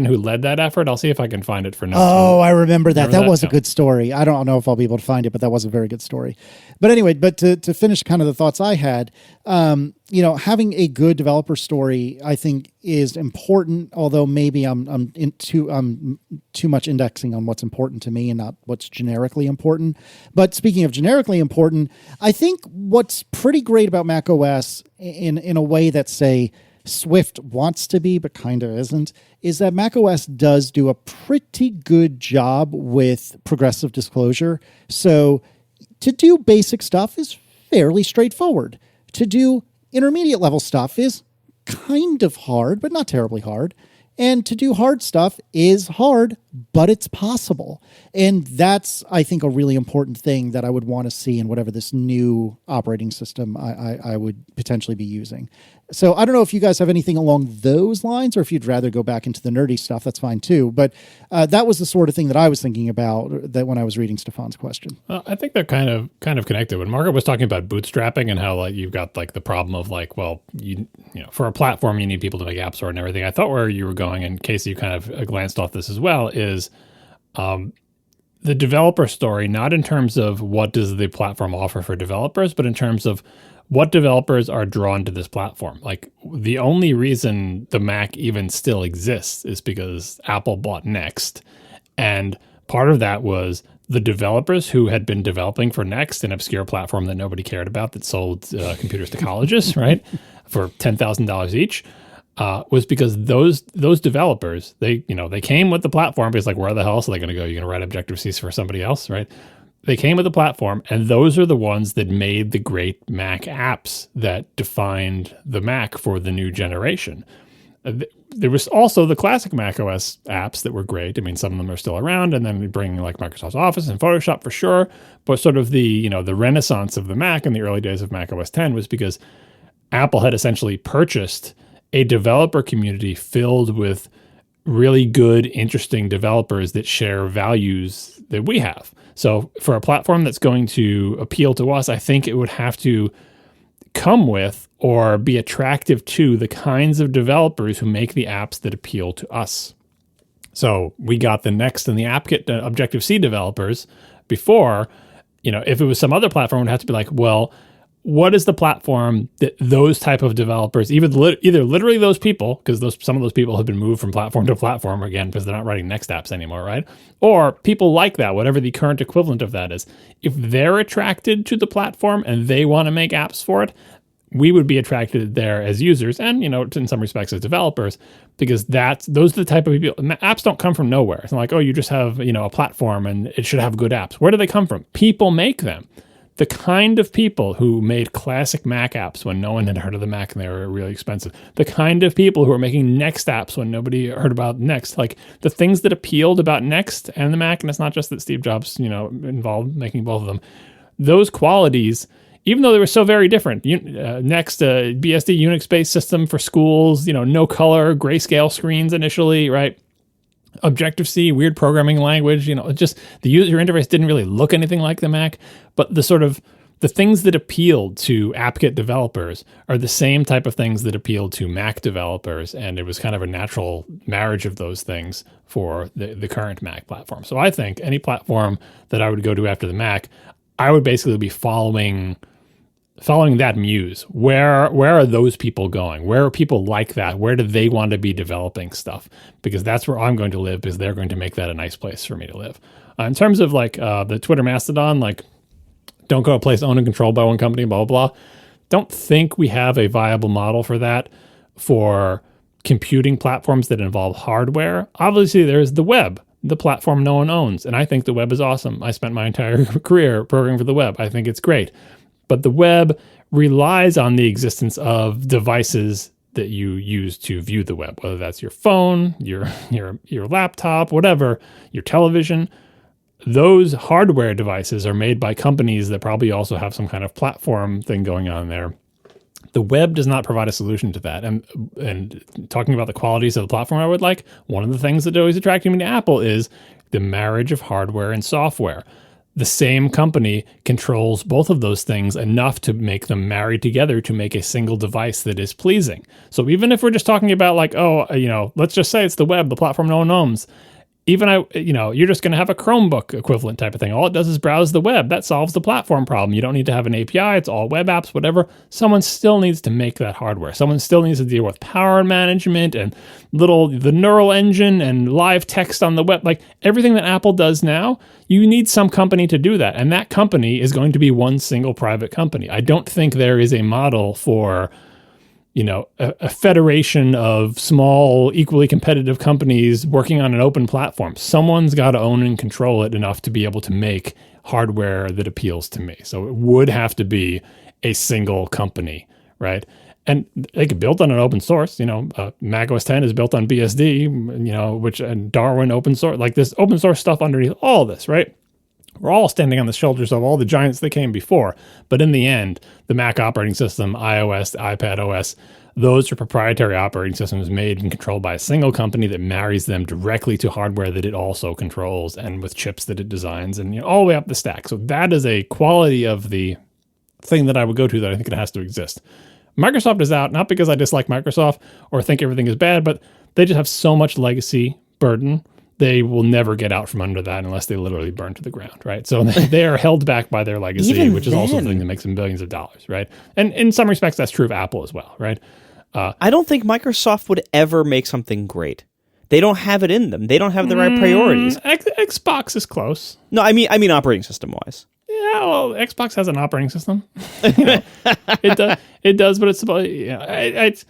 who led that effort. I'll see if I can find it for notes. Oh, I remember that. That was a good story. I don't know if I'll be able to find it, but that was a very good story. But anyway, to finish kind of the thoughts I had, having a good developer story, I think, is important. Although maybe I'm too much indexing on what's important to me and not what's generically important. But speaking of generically important, I think what's pretty great about macOS in a way that, say, Swift wants to be, but kind of isn't, is that macOS does do a pretty good job with progressive disclosure. So to do basic stuff is fairly straightforward. To do intermediate level stuff is kind of hard, but not terribly hard. And to do hard stuff is hard, but it's possible. And that's, I think, a really important thing that I would want to see in whatever this new operating system I would potentially be using. So I don't know if you guys have anything along those lines, or if you'd rather go back into the nerdy stuff, that's fine too. But that was the sort of thing that I was thinking about that when I was reading Stefan's question. I think they're kind of connected. When Margaret was talking about bootstrapping and how you've got the problem of for a platform you need people to make apps for and everything. I thought where you were going, in case you kind of glanced off this as well, is the developer story, not in terms of what does the platform offer for developers, but in terms of what developers are drawn to this platform. Like, the only reason the Mac even still exists is because Apple bought Next. And part of that was the developers who had been developing for Next, an obscure platform that nobody cared about that sold computers to colleges, right, for $10,000 each, was because those developers, they came with the platform because like, where the hell else are they going to go? You're going to write Objective-C for somebody else, right? They came with the platform, and those are the ones that made the great Mac apps that defined the Mac for the new generation. There was also the classic macOS apps that were great. I mean, some of them are still around, and then we bring like Microsoft Office and Photoshop for sure. But sort of the renaissance of the Mac in the early days of macOS 10 was because Apple had essentially purchased a developer community filled with really good, interesting developers that share values that we have. So for a platform that's going to appeal to us, I think it would have to come with or be attractive to the kinds of developers who make the apps that appeal to us. So we got the Next and the AppKit Objective-C developers before. If it was some other platform, it would have to be like, well, what is the platform that those type of developers, either literally those people, because some of those people have been moved from platform to platform again because they're not writing Next apps anymore, right? Or people like that, whatever the current equivalent of that is. If they're attracted to the platform and they want to make apps for it, we would be attracted there as users and, in some respects as developers, because those are the type of people. Apps don't come from nowhere. It's not like, oh, you just have, a platform and it should have good apps. Where do they come from? People make them. The kind of people who made classic Mac apps when no one had heard of the Mac and they were really expensive. The kind of people who are making Next apps when nobody heard about Next. Like the things that appealed about Next and the Mac, and it's not just that Steve Jobs, involved making both of them. Those qualities, even though they were so very different. Next, BSD Unix-based system for schools, no color, grayscale screens initially, right? Objective-C, weird programming language, just the user interface didn't really look anything like the Mac, but the things that appealed to AppKit developers are the same type of things that appealed to Mac developers, and it was kind of a natural marriage of those things for the current Mac platform. So I think any platform that I would go to after the Mac, I would basically be following that muse. Where are those people going? Where are people like that? Where do they want to be developing stuff? Because that's where I'm going to live, because they're going to make that a nice place for me to live. In terms of like the Twitter Mastodon, like don't go to a place owned and controlled by one company, blah, blah, blah. Don't think we have a viable model for that for computing platforms that involve hardware. Obviously, there's the web, the platform no one owns. And I think the web is awesome. I spent my entire career programming for the web. I think it's great. But the web relies on the existence of devices that you use to view the web, whether that's your phone, your laptop, whatever, your television. Those hardware devices are made by companies that probably also have some kind of platform thing going on there. The web does not provide a solution to that. And talking about the qualities of the platform I would like, one of the things that always attracted me to Apple is the marriage of hardware and software. The same company controls both of those things enough to make them married together to make a single device that is pleasing. So even if we're just talking about like, let's just say it's the web, the platform no one owns. Even you're just going to have a Chromebook equivalent type of thing. All it does is browse the web. That solves the platform problem. You don't need to have an API. It's all web apps, whatever. Someone still needs to make that hardware. Someone still needs to deal with power management and the neural engine and live text on the web. Like everything that Apple does now, you need some company to do that. And that company is going to be one single private company. I don't think there is a model for a federation of small, equally competitive companies working on an open platform. Someone's got to own and control it enough to be able to make hardware that appeals to me. So it would have to be a single company, right? And they could build on an open source. macOS 10 is built on BSD, which and Darwin open source, like this open source stuff underneath all this, right? We're all standing on the shoulders of all the giants that came before. But in the end, the Mac operating system, iOS, iPad OS, those are proprietary operating systems made and controlled by a single company that marries them directly to hardware that it also controls and with chips that it designs and all the way up the stack. So that is a quality of the thing that I would go to that I think it has to exist. Microsoft is out, not because I dislike Microsoft or think everything is bad, but they just have so much legacy burden. They will never get out from under that unless they literally burn to the ground, right? So they are held back by their legacy, which is also the thing that makes them billions of dollars, right? And in some respects, that's true of Apple as well, right? I don't think Microsoft would ever make something great. They don't have it in them. They don't have the right priorities. Xbox is close. No, I mean operating system wise. Yeah, well, Xbox has an operating system. It does, but it's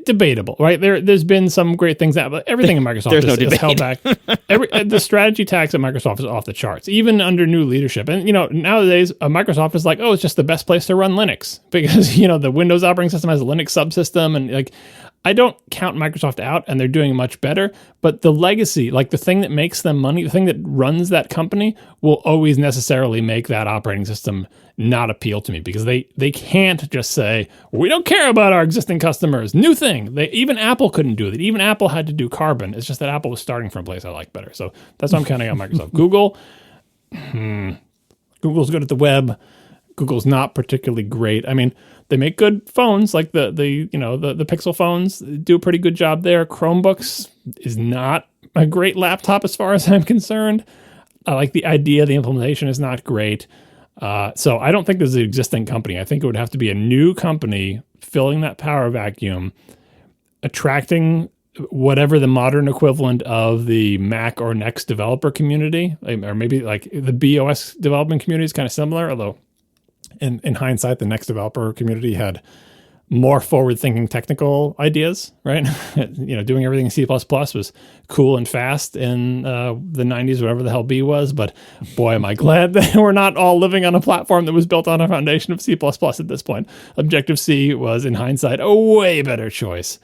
debatable, right? There's been some great things that, but everything in Microsoft is held back. The strategy tax at Microsoft is off the charts, even under new leadership. And nowadays, Microsoft is like, oh, it's just the best place to run Linux because the Windows operating system has a Linux subsystem, and like, I don't count Microsoft out, and they're doing much better. But the legacy, like the thing that makes them money, the thing that runs that company, will always necessarily make that operating system not appeal to me because they can't just say, we don't care about our existing customers. New thing. Even Apple couldn't do that. Even Apple had to do Carbon. It's just that Apple was starting from a place I like better. So that's why I'm counting on Microsoft. Google, Google's good at the web. Google's not particularly great. I mean, they make good phones, like the Pixel phones do a pretty good job there. Chromebooks is not a great laptop as far as I'm concerned. I like the idea. The implementation is not great. So I don't think there's an existing company. I think it would have to be a new company filling that power vacuum, attracting whatever the modern equivalent of the Mac or Next developer community, or maybe like the BOS development community is kind of similar, although in hindsight, the Next developer community had more forward-thinking technical ideas, right? Doing everything in C++ was cool and fast in the 90s, whatever the hell B was. But boy, am I glad that we're not all living on a platform that was built on a foundation of C++ at this point. Objective-C was, in hindsight, a way better choice.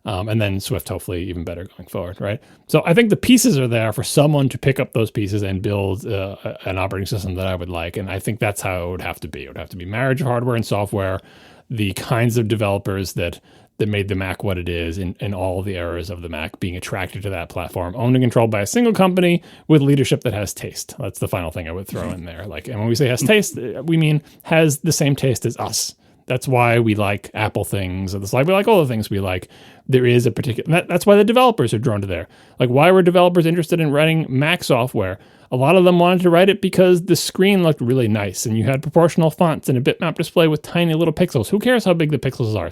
And then Swift, hopefully, even better going forward, right? So I think the pieces are there for someone to pick up those pieces and build an operating system that I would like. And I think that's how it would have to be. It would have to be marriage of hardware and software, the kinds of developers that made the Mac what it is, and all the eras of the Mac being attracted to that platform, owned and controlled by a single company with leadership that has taste. That's the final thing I would throw in there. Like, and when we say has taste, we mean has the same taste as us. That's why we like Apple things. That's why we like all the things we like. There is a particular... That's why the developers are drawn to there. Like, why were developers interested in writing Mac software? A lot of them wanted to write it because the screen looked really nice, and you had proportional fonts and a bitmap display with tiny little pixels. Who cares how big the pixels are?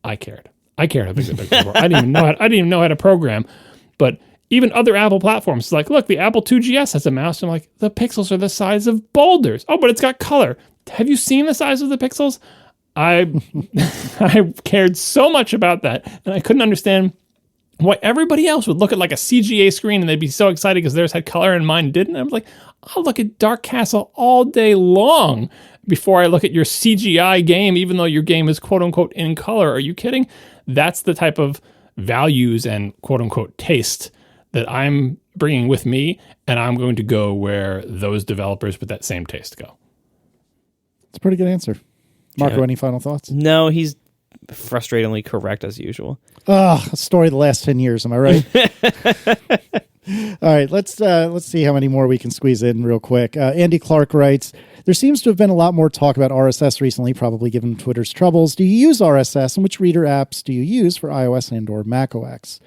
I cared. I cared how big the pixels were. I didn't even know how to program. But even other Apple platforms, it's like, look, the Apple 2GS has a mouse. I'm like, the pixels are the size of boulders. Oh, but it's got color. Have you seen the size of the pixels? I cared so much about that, and I couldn't understand why everybody else would look at like a CGA screen and they'd be so excited because theirs had color and mine didn't. I was like, I'll look at Dark Castle all day long before I look at your CGI game, even though your game is quote unquote in color. Are you kidding? That's the type of values and quote unquote taste that I'm bringing with me, and I'm going to go where those developers with that same taste go. It's a pretty good answer. Marco, any final thoughts? No, he's frustratingly correct as usual. A story of the last 10 years, am I right? All right, let's see how many more we can squeeze in real quick. Andy Clark writes, there seems to have been a lot more talk about RSS recently, probably given Twitter's troubles. Do you use RSS, and which reader apps do you use for iOS and or macOS?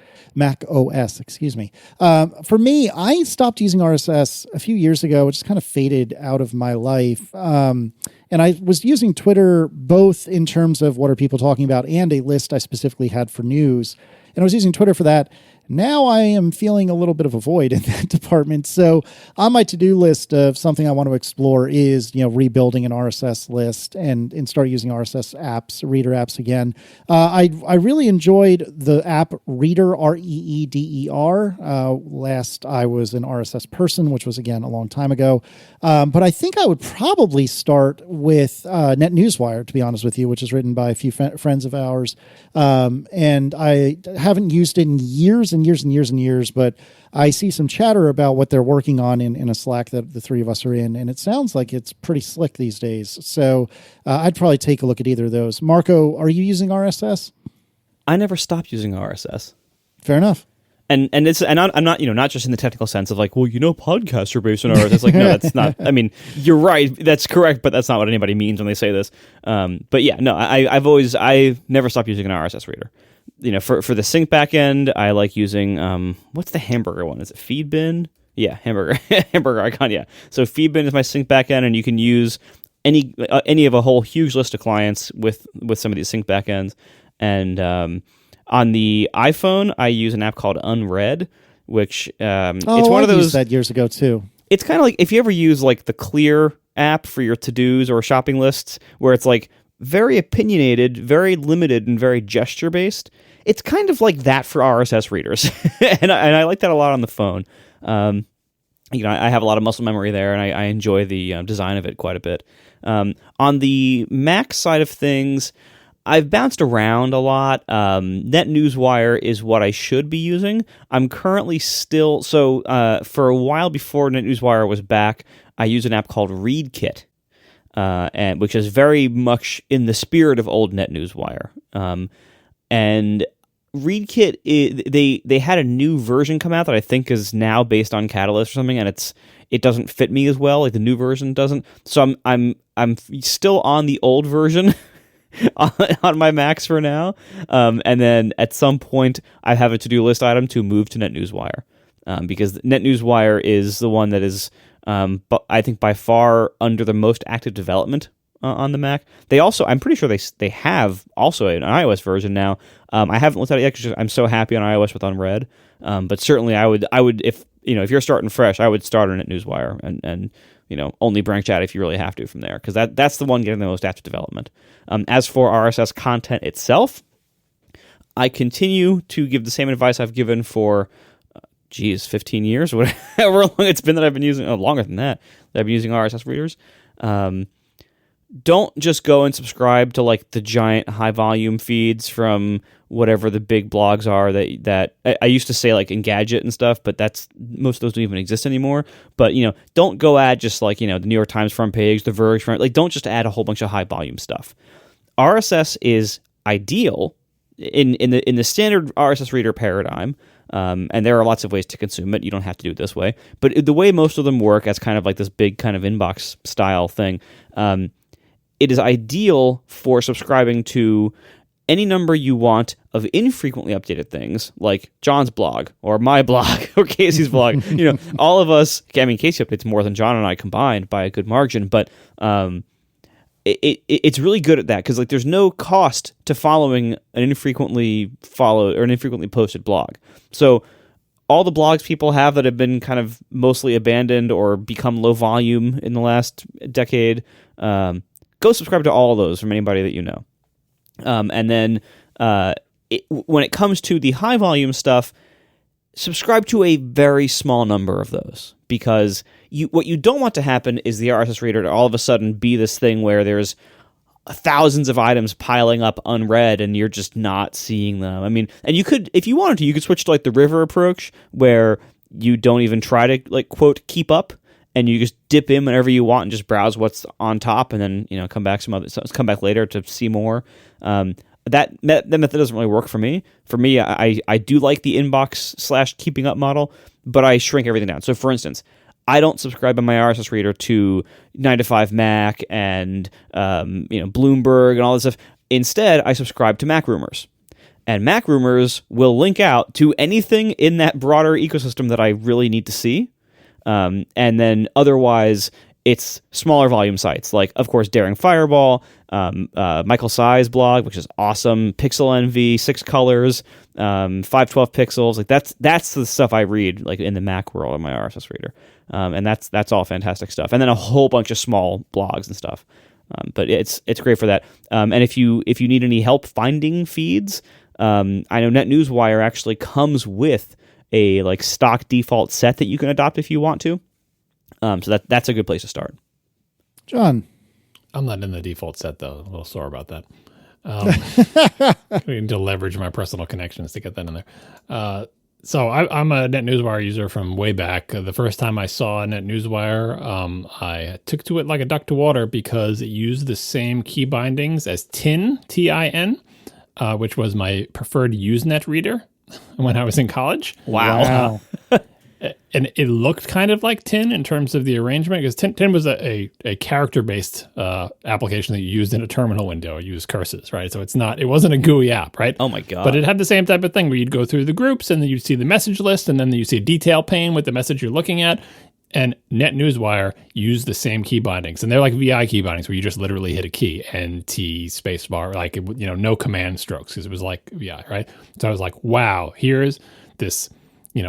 Excuse me. For me, I stopped using RSS a few years ago, which kind of faded out of my life. And I was using Twitter both in terms of what are people talking about and a list I specifically had for news. And I was using Twitter for that. Now I am feeling a little bit of a void in that department. So on my to-do list of something I want to explore is, rebuilding an RSS list and start using RSS apps, reader apps again. I really enjoyed the app Reader, Reeder. Last I was an RSS person, which was, again, a long time ago. But I think I would probably start with NetNewsWire, to be honest with you, which is written by a few friends of ours. And I haven't used it in years, but I see some chatter about what they're working on in a Slack that the three of us are in, and it sounds like it's pretty slick these days. So I'd probably take a look at either of those. Marco, are you using RSS? I never stopped using RSS. Fair enough. And I'm not, not just in the technical sense of like, well, podcasts are based on RSS. Like, no, that's not. I mean, you're right. That's correct, but that's not what anybody means when they say this. But yeah, no, I've never stopped using an RSS reader. For the sync backend, I like using what's the hamburger one? Is it Feedbin? Yeah, hamburger icon. Yeah. So Feedbin is my sync backend, and you can use any of a whole huge list of clients with some of these sync backends. And On the iPhone, I use an app called Unread, which it's one I of those. used that years ago too. It's kind of like if you ever use like the Clear app for your to-dos or shopping lists, where it's like very opinionated, very limited, and very gesture-based. It's kind of like that for RSS readers, and I like that a lot on the phone. I have a lot of muscle memory there, and I enjoy the design of it quite a bit. On the Mac side of things, I've bounced around a lot. NetNewsWire is what I should be using. I'm currently still... for a while before NetNewsWire was back, I used an app called ReadKit, and which is very much in the spirit of old NetNewsWire. And ReadKit, they had a new version come out that I think is now based on Catalyst or something, and it doesn't fit me as well. Like the new version doesn't. So I'm still on the old version on my Macs for now. And then at some point I have a to-do list item to move to NetNewsWire, because NetNewsWire is the one that is I think by far under the most active development on the Mac. They also, I'm pretty sure they have also an iOS version now. I haven't looked at it yet because I'm so happy on iOS with Unread. But certainly I would if you're starting fresh, I would start on NetNewsWire and only branch out if you really have to from there, because that's the one getting the most active development. As for RSS content itself, I continue to give the same advice I've given for 15 years, whatever long it's been that I've been using, longer than that I've been using RSS readers. Don't just go and subscribe to like the giant high volume feeds from whatever the big blogs are that I used to say like Engadget and stuff, but most of those don't even exist anymore. But don't go add just like the New York Times front page, the Verge front, like don't just add a whole bunch of high volume stuff. RSS is ideal in the standard RSS reader paradigm. And there are lots of ways to consume it. You don't have to do it this way. But the way most of them work as kind of like this big kind of inbox style thing, it is ideal for subscribing to any number you want of infrequently updated things, like John's blog or my blog or Casey's blog. All of us, I mean, Casey updates more than John and I combined by a good margin, but it's really good at that because like there's no cost to following an infrequently followed or an infrequently posted blog. So all the blogs people have that have been kind of mostly abandoned or become low volume in the last decade, go subscribe to all of those from anybody that you know. And then when it comes to the high volume stuff, subscribe to a very small number of those, because what you don't want to happen is the RSS reader to all of a sudden be this thing where there's thousands of items piling up unread and you're just not seeing them. I mean, and you could, if you wanted to, you could switch to like the River approach where you don't even try to like quote keep up, and you just dip in whenever you want and just browse what's on top, and then come back later to see more. That method doesn't really work for me. For me, I do like the inbox / keeping up model, but I shrink everything down. So for instance, I don't subscribe on my RSS reader to 9to5Mac and Bloomberg and all this stuff. Instead, I subscribe to Mac Rumors. And Mac Rumors will link out to anything in that broader ecosystem that I really need to see. And then otherwise, it's smaller volume sites like, of course, Daring Fireball, Michael Sai's blog, which is awesome, Pixel Envy, 6 Colors, 512 Pixels. Like that's the stuff I read like in the Mac world on my RSS reader, and that's all fantastic stuff. And then a whole bunch of small blogs and stuff. But it's great for that. And if you need any help finding feeds, I know NetNewsWire actually comes with a like stock default set that you can adopt if you want to. So that's a good place to start. John. I'm not in the default set, though. A little sore about that. I need to leverage my personal connections to get that in there. So I'm a NetNewsWire user from way back. The first time I saw NetNewsWire, I took to it like a duck to water because it used the same key bindings as TIN, T-I-N, which was my preferred Usenet reader when I was in college. Wow. And it looked kind of like TIN in terms of the arrangement, because TIN was a character-based application that you used in a terminal window. You used curses, right? So it wasn't a GUI app, right? Oh my God. But it had the same type of thing where you'd go through the groups and then you'd see the message list and then you see a detail pane with the message you're looking at. And NetNewsWire use the same key bindings, and they're like VI key bindings where you just literally hit a key, NT spacebar, like, no command strokes, because it was like VI, right? So I was like, wow, here's this,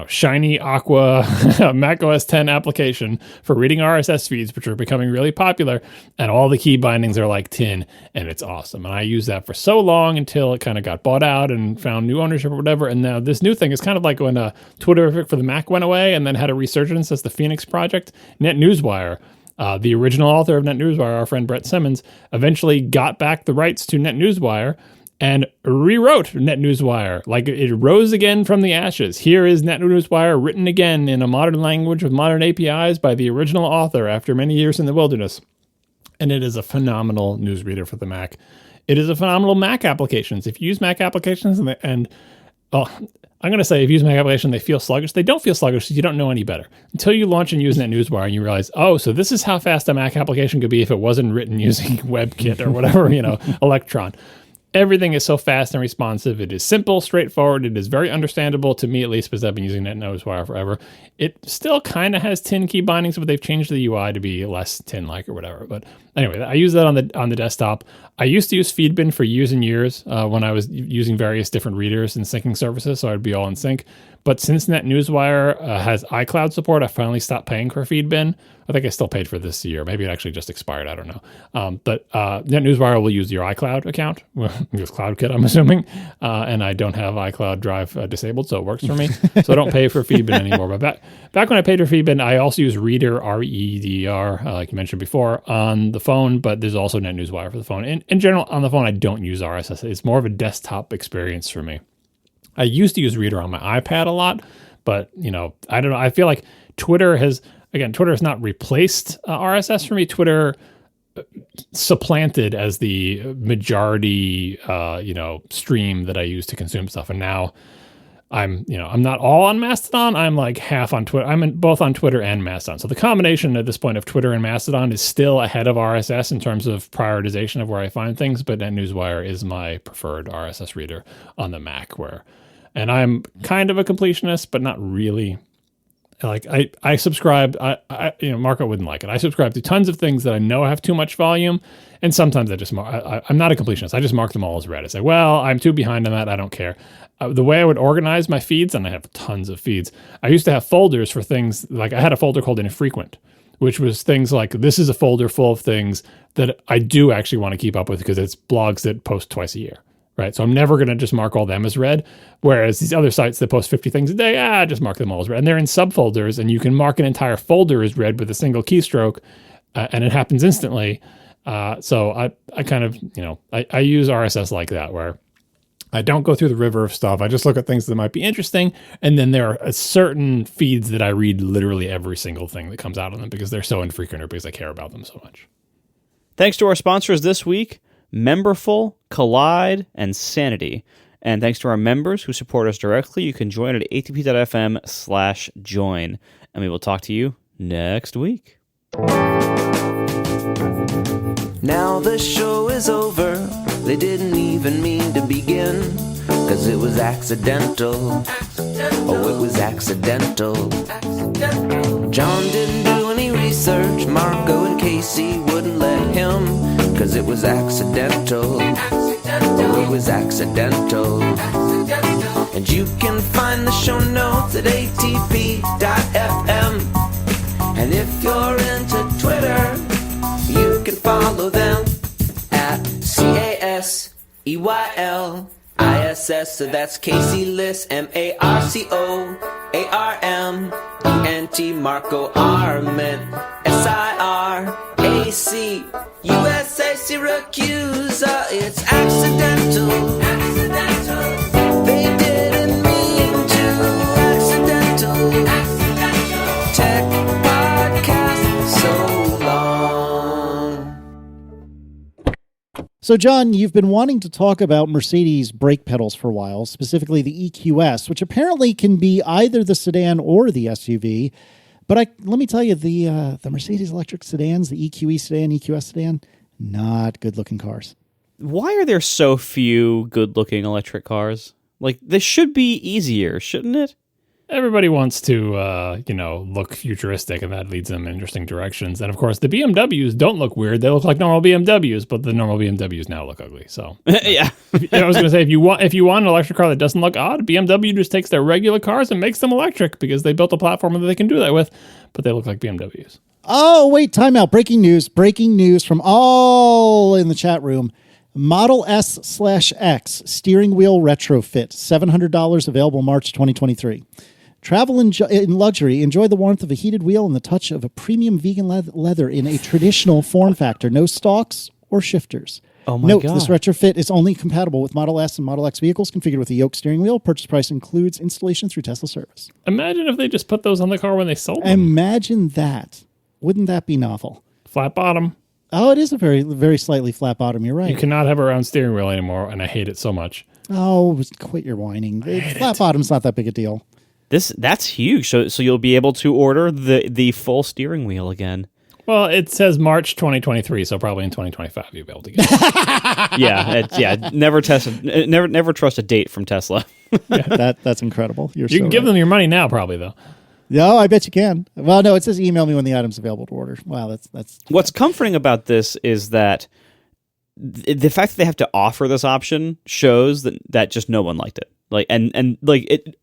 shiny aqua macOS 10 application for reading RSS feeds, which are becoming really popular, and all the key bindings are like tin, and it's awesome. And I used that for so long until it kind of got bought out and found new ownership or whatever. And now this new thing is kind of like when Twitter for the Mac went away and then had a resurgence as the Phoenix Project. NetNewsWire, the original author of NetNewsWire, our friend Brett Simmons, eventually got back the rights to NetNewsWire and rewrote NetNewsWire. Like, it rose again from the ashes. Here is NetNewsWire written again in a modern language with modern APIs by the original author after many years in the wilderness. And it is a phenomenal newsreader for the Mac. It is a phenomenal Mac applications. If you use Mac applications I'm going to say if you use Mac applications, they feel sluggish. They don't feel sluggish because you don't know any better. Until you launch and use NetNewsWire and you realize, so this is how fast a Mac application could be if it wasn't written using WebKit or whatever, Electron. Everything is so fast and responsive. It is simple, straightforward. It is very understandable to me, at least, because I've been using NetNewsWire forever. It still kind of has tin key bindings, but they've changed the UI to be less tin-like or whatever. But anyway, I use that on the desktop. I used to use Feedbin for years and years when I was using various different readers and syncing services, so I'd be all in sync. But since NetNewsWire has iCloud support, I finally stopped paying for Feedbin. I think I still paid for this year. Maybe it actually just expired. I don't know. But NetNewsWire will use your iCloud account, use CloudKit, I'm assuming. And I don't have iCloud Drive disabled, so it works for me. So I don't pay for Feedbin anymore. But back when I paid for Feedbin, I also use Reader, REDR, like you mentioned before, on the phone. But there's also NetNewsWire for the phone. In general, on the phone, I don't use RSS. It's more of a desktop experience for me. I used to use Reader on my iPad a lot, but, I don't know. I feel like Twitter has not replaced RSS for me. Twitter supplanted as the majority, stream that I use to consume stuff. And now I'm not all on Mastodon. I'm like half on Twitter. I'm both on Twitter and Mastodon. So the combination at this point of Twitter and Mastodon is still ahead of RSS in terms of prioritization of where I find things. But NetNewsWire is my preferred RSS reader on the Mac, and I'm kind of a completionist, but not really. Like I subscribe, Marco wouldn't like it. I subscribe to tons of things that I know have too much volume, and sometimes I just I'm not a completionist. I just mark them all as read. I say, well, I'm too behind on that. I don't care. The way I would organize my feeds, and I have tons of feeds. I used to have folders for things like I had a folder called infrequent, which was things like this is a folder full of things that I do actually want to keep up with because it's blogs that post twice a year. Right. So I'm never going to just mark all them as read. Whereas these other sites that post 50 things a day, I just mark them all as read. And they're in subfolders, and you can mark an entire folder as read with a single keystroke, and it happens instantly. So I kind of, I use RSS like that, where I don't go through the river of stuff. I just look at things that might be interesting. And then there are certain feeds that I read literally every single thing that comes out of them because they're so infrequent or because I care about them so much. Thanks to our sponsors this week, Memberful, Kolide, and Sanity. And thanks to our members who support us directly, you can join at atp.fm/join. And we will talk to you next week. Now the show is over. They didn't even mean to begin, 'cause it was accidental. Oh, it was accidental. John didn't do any research. Marco and Casey wouldn't let him, 'cause it was accidental. Oh, it was accidental. And you can find the show notes at atp.fm. And if you're into Twitter, you can follow them at CASEYLISS. So that's Casey Liss, MARCOARMENT, Marco Arment, SIRAC, USA Syracuse. It's accidental. They didn't mean to. Accidental. Tech podcast so long. So, John, you've been wanting to talk about Mercedes brake pedals for a while, specifically the EQS, which apparently can be either the sedan or the SUV. But let me tell you, the Mercedes electric sedans, the EQE sedan, EQS sedan, not good-looking cars. Why are there so few good-looking electric cars? Like, this should be easier, shouldn't it? Everybody wants to, look futuristic, and that leads them in interesting directions. And of course, the BMWs don't look weird; they look like normal BMWs, but the normal BMWs now look ugly. So, Yeah. I was going to say, if you want an electric car that doesn't look odd, BMW just takes their regular cars and makes them electric because they built a platform that they can do that with, but they look like BMWs. Oh, wait, time out. Breaking news from all in the chat room. Model S/X steering wheel retrofit, $700, available March 2023. Travel in luxury. Enjoy the warmth of a heated wheel and the touch of a premium vegan leather in a traditional form factor. No stalks or shifters. Oh my Note, God. this retrofit is only compatible with Model S and Model X vehicles configured with a yoke steering wheel. Purchase price includes installation through Tesla service. Imagine if they just put those on the car when they sold them. Imagine that. Wouldn't that be novel? Flat bottom. Oh, it is a very, very slightly flat bottom. You're right. You cannot have a round steering wheel anymore, and I hate it so much. Oh, quit your whining. Flat bottom's not that big a deal. That's huge. So you'll be able to order the full steering wheel again. Well, it says March 2023, so probably in 2025 you'll be able to get it. Yeah. Never trust a date from Tesla. That's incredible. You can give them your money now, probably, though. No, I bet you can. Well, no, it says email me when the item's available to order. Wow, that's What's comforting about this is that the fact that they have to offer this option shows that just no one liked it.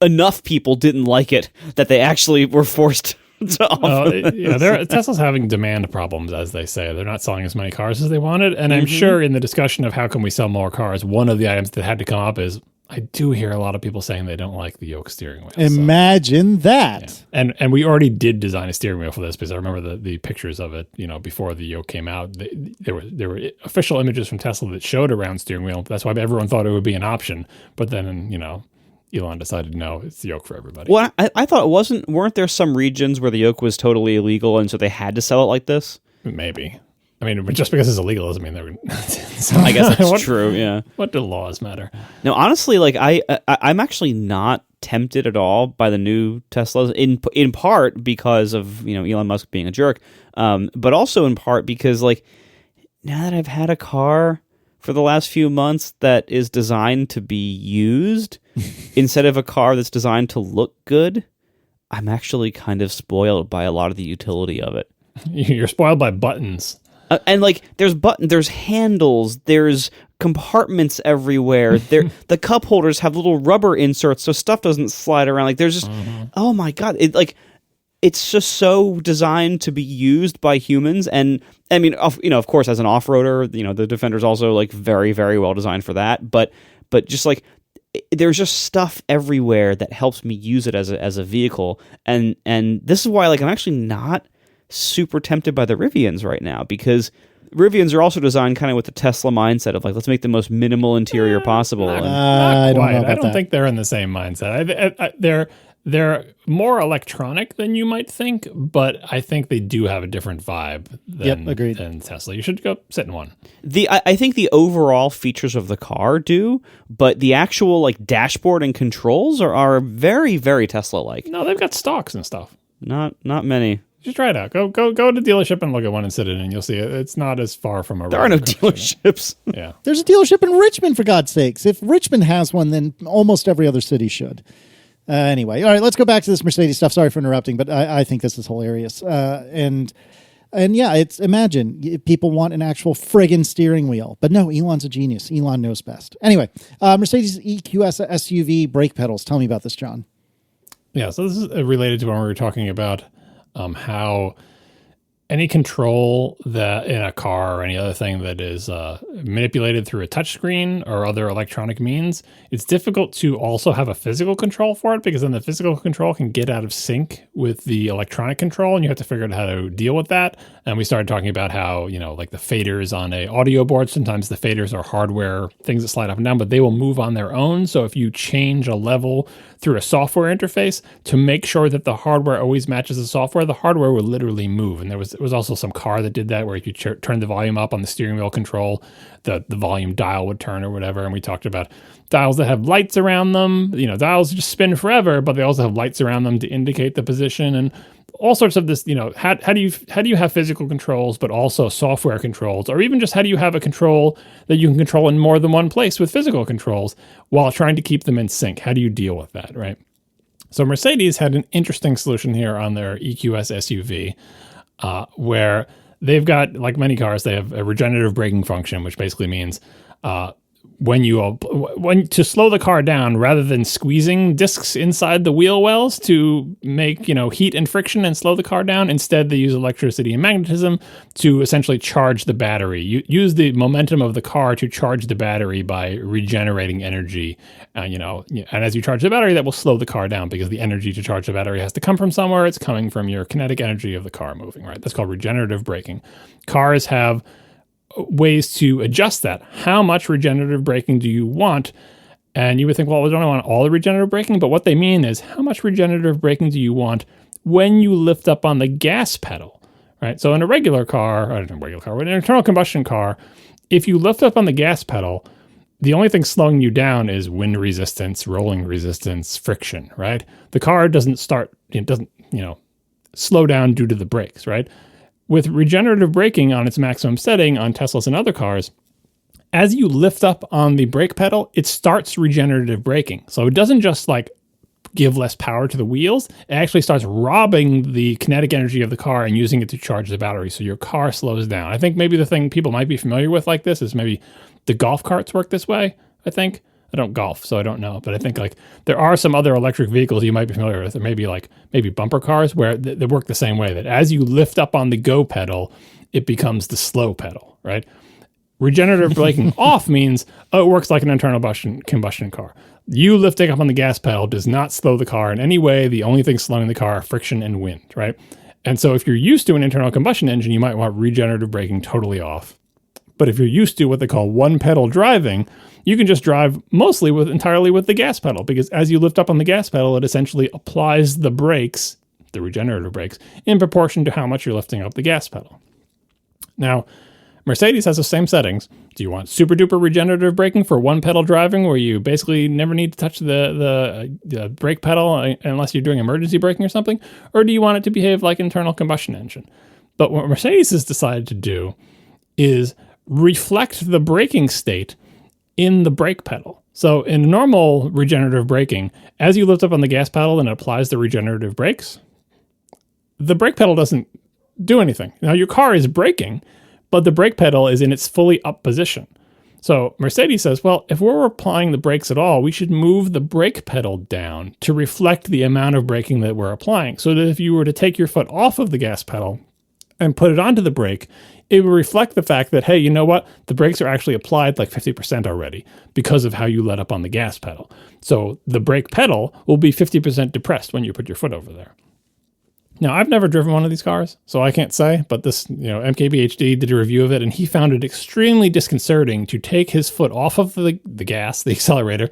Enough people didn't like it that they actually were forced to offer this. Tesla's having demand problems, as they say. They're not selling as many cars as they wanted, and I'm sure in the discussion of how can we sell more cars, one of the items that had to come up is I do hear a lot of people saying they don't like the yoke steering wheel. Imagine that. Yeah. And we already did design a steering wheel for this because I remember the pictures of it, before the yoke came out. There were official images from Tesla that showed a round steering wheel. That's why everyone thought it would be an option. But then, Elon decided, no, it's the yoke for everybody. Well, I thought weren't there some regions where the yoke was totally illegal and so they had to sell it like this? Maybe. I mean, just because it's illegal doesn't mean they're. I guess that's true. Yeah. What do laws matter? No, honestly, I'm actually not tempted at all by the new Teslas. In part because of Elon Musk being a jerk, but also in part because now that I've had a car for the last few months that is designed to be used instead of a car that's designed to look good, I'm actually kind of spoiled by a lot of the utility of it. You're spoiled by buttons. And there's handles, there's compartments everywhere. The cup holders have little rubber inserts so stuff doesn't slide around. There's just oh my God, it's just so designed to be used by humans. And I mean, of course, as an off-roader, the Defender's also very, very well designed for that. But just there's just stuff everywhere that helps me use it as a vehicle. And this is why I'm actually not super tempted by the Rivians right now, because Rivians are also designed kind of with the Tesla mindset of let's make the most minimal interior possible. I don't know about I don't that. think they're in the same mindset. They're more electronic than you might think, but I think they do have a different vibe than Tesla. You should go sit in one. I think the overall features of the car do, but the actual dashboard and controls are very, very Tesla-like. No, they've got stalks and stuff. Not many. Just try it out. Go to the dealership and look at one and sit in it, and you'll see it. It's not as far from a. There are no dealerships. Yeah, there's a dealership in Richmond, for God's sakes. If Richmond has one, then almost every other city should. Anyway, all right, let's go back to this Mercedes stuff. Sorry for interrupting, but I think this is hilarious. And yeah, imagine people want an actual friggin' steering wheel, but no, Elon's a genius. Elon knows best. Anyway, Mercedes EQS SUV brake pedals. Tell me about this, John. Yeah, so this is related to when we were talking about how any control that in a car or any other thing that is manipulated through a touchscreen or other electronic means, it's difficult to also have a physical control for it, because then the physical control can get out of sync with the electronic control, and you have to figure out how to deal with that. And we started talking about how, the faders on a audio board, sometimes the faders are hardware things that slide up and down, but they will move on their own. So if you change a level through a software interface to make sure that the hardware always matches the software, the hardware will literally move. And there was also some car that did that, where if you turn the volume up on the steering wheel control, the volume dial would turn or whatever. And we talked about dials that have lights around them. Dials just spin forever, but they also have lights around them to indicate the position and all sorts of this. How do you have physical controls, but also software controls, or even just how do you have a control that you can control in more than one place with physical controls while trying to keep them in sync? How do you deal with that, right? So Mercedes had an interesting solution here on their EQS SUV, where they've got, like many cars, they have a regenerative braking function, which basically means when to slow the car down, rather than squeezing discs inside the wheel wells to make heat and friction and slow the car down, instead they use electricity and magnetism to essentially charge the battery. You use the momentum of the car to charge the battery by regenerating energy, and as you charge the battery, that will slow the car down because the energy to charge the battery has to come from somewhere. It's coming from your kinetic energy of the car moving, right? That's called regenerative braking. Cars have ways to adjust that. How much regenerative braking do you want? And you would think, well, we don't want all the regenerative braking, but what they mean is how much regenerative braking do you want when you lift up on the gas pedal, right? So in a regular car, an internal combustion car, if you lift up on the gas pedal, the only thing slowing you down is wind resistance, rolling resistance, friction, right? The car doesn't slow down due to the brakes, right? With regenerative braking on its maximum setting on Teslas and other cars, as you lift up on the brake pedal, it starts regenerative braking. So it doesn't just give less power to the wheels. It actually starts robbing the kinetic energy of the car and using it to charge the battery. So your car slows down. I think maybe the thing people might be familiar with like this is maybe the golf carts work this way, I think. I don't golf, so I don't know. But I think there are some other electric vehicles you might be familiar with, or maybe bumper cars where they work the same way, that as you lift up on the go pedal, it becomes the slow pedal, right? Regenerative braking off means, it works like an internal combustion car. You lifting up on the gas pedal does not slow the car in any way. The only thing slowing the car are friction and wind, right? And so if you're used to an internal combustion engine, you might want regenerative braking totally off. But if you're used to what they call one pedal driving, you can just drive entirely with the gas pedal, because as you lift up on the gas pedal, it essentially applies the brakes, the regenerative brakes, in proportion to how much you're lifting up the gas pedal. Now, Mercedes has the same settings. Do you want super duper regenerative braking for one pedal driving, where you basically never need to touch the brake pedal unless you're doing emergency braking or something? Or do you want it to behave like an internal combustion engine? But what Mercedes has decided to do is reflect the braking state in the brake pedal. So in normal regenerative braking, as you lift up on the gas pedal and it applies the regenerative brakes, the brake pedal doesn't do anything. Now your car is braking, but the brake pedal is in its fully up position. So Mercedes says, well, if we're applying the brakes at all, we should move the brake pedal down to reflect the amount of braking that we're applying. So that if you were to take your foot off of the gas pedal and put it onto the brake, it will reflect the fact that, hey, you know what? The brakes are actually applied like 50% already because of how you let up on the gas pedal. So the brake pedal will be 50% depressed when you put your foot over there. Now, I've never driven one of these cars, so I can't say, but this, MKBHD did a review of it, and he found it extremely disconcerting to take his foot off of the gas, the accelerator,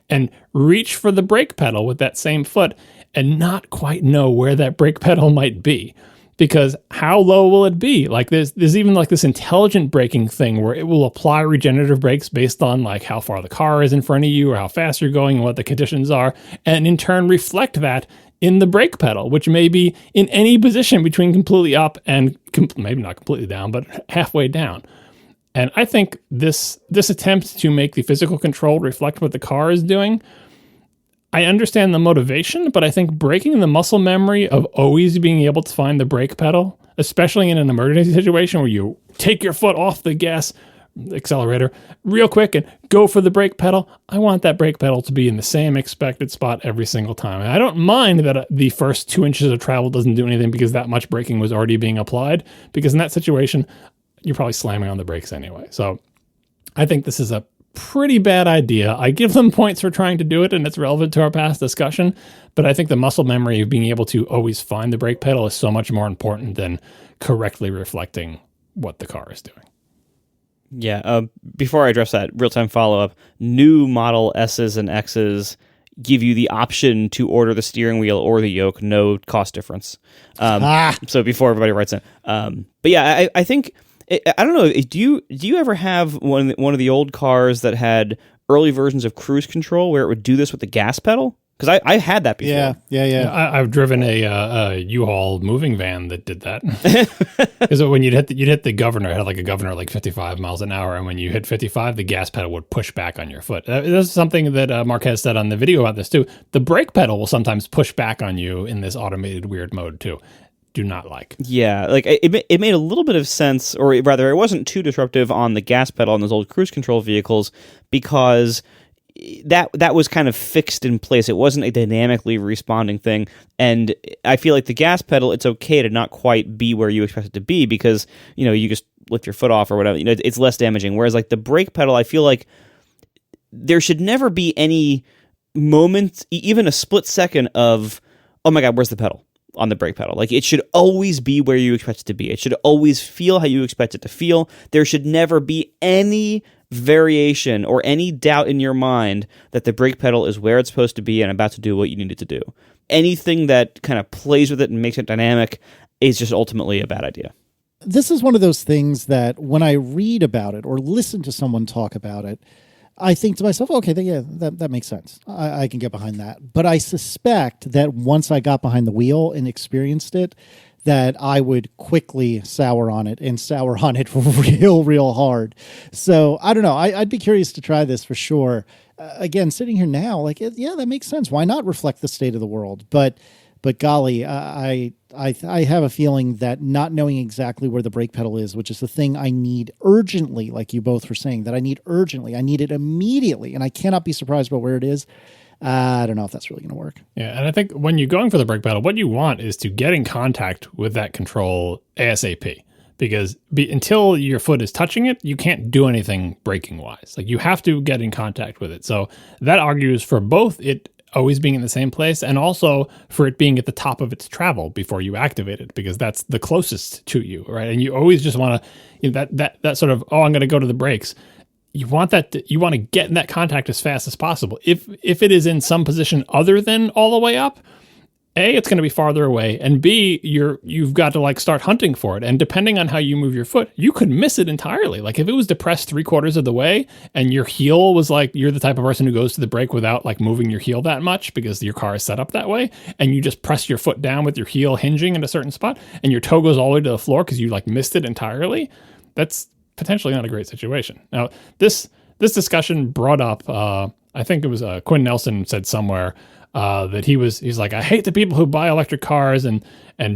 and reach for the brake pedal with that same foot and not quite know where that brake pedal might be. Because how low will it be? There's even this intelligent braking thing where it will apply regenerative brakes based on how far the car is in front of you or how fast you're going and what the conditions are, and in turn reflect that in the brake pedal, which may be in any position between completely up and maybe not completely down, but halfway down. And I think this attempt to make the physical control reflect what the car is doing, I understand the motivation, but I think breaking the muscle memory of always being able to find the brake pedal, especially in an emergency situation where you take your foot off the gas accelerator real quick and go for the brake pedal, I want that brake pedal to be in the same expected spot every single time. And I don't mind that the first 2 inches of travel doesn't do anything because that much braking was already being applied, because in that situation, you're probably slamming on the brakes anyway. So I think this is a pretty bad idea. I give them points for trying to do it, and it's relevant to our past discussion, but I think the muscle memory of being able to always find the brake pedal is so much more important than correctly reflecting what the car is doing. Yeah, before I address that, real-time follow-up, new Model S's and X's give you the option to order the steering wheel or the yoke, no cost difference. So before everybody writes in. But yeah, I think... I don't know. Do you ever have one of the old cars that had early versions of cruise control where it would do this with the gas pedal? Because I had that before. Yeah. I've driven a U-Haul moving van that did that. Because when you'd hit the governor, it had like a governor like 55 miles an hour, and when you hit 55, the gas pedal would push back on your foot. This is something that Marquez said on the video about this too. The brake pedal will sometimes push back on you in this automated weird mode too. Do not like. Yeah, like it made a little bit of sense, or rather, it wasn't too disruptive on the gas pedal on those old cruise control vehicles because that was kind of fixed in place. It wasn't a dynamically responding thing, and I feel like the gas pedal, it's okay to not quite be where you expect it to be because you just lift your foot off or whatever. It's less damaging. Whereas like the brake pedal, I feel like there should never be any moment, even a split second of, oh my God, where's the pedal on the brake pedal? Like it should always be where you expect it to be. It should always feel how you expect it to feel. There should never be any variation or any doubt in your mind that the brake pedal is where it's supposed to be and about to do what you need it to do. Anything that kind of plays with it and makes it dynamic is just ultimately a bad idea. This is one of those things that when I read about it or listen to someone talk about it, I think to myself, okay, that makes sense. I can get behind that. But I suspect that once I got behind the wheel and experienced it, that I would quickly sour on it real hard. So I don't know. I'd be curious to try this for sure. Again, sitting here now, like, that makes sense. Why not reflect the state of the world? But golly, I have a feeling that not knowing exactly where the brake pedal is, which is the thing I need urgently, like you both were saying, that I need urgently, I need it immediately, and I cannot be surprised by where it is. I don't know if that's really going to work. Yeah, and I think when you're going for the brake pedal, what you want is to get in contact with that control ASAP. Because until your foot is touching it, you can't do anything braking-wise. Like, you have to get in contact with it. So that argues for both it always being in the same place and also for it being at the top of its travel before you activate it, because that's the closest to you, right? And you always just want to, that sort of, I'm going to go to the brakes. You want you want to get in that contact as fast as possible. If it is in some position other than all the way up, A, it's going to be farther away, and B, you've got to like start hunting for it. And depending on how you move your foot, you could miss it entirely. Like if it was depressed 3/4 of the way and your heel was like, you're the type of person who goes to the brake without like moving your heel that much because your car is set up that way, and you just press your foot down with your heel hinging in a certain spot and your toe goes all the way to the floor because you like missed it entirely, that's potentially not a great situation. Now, this discussion brought up, I think it was Quinn Nelson said somewhere that he's like, I hate the people who buy electric cars and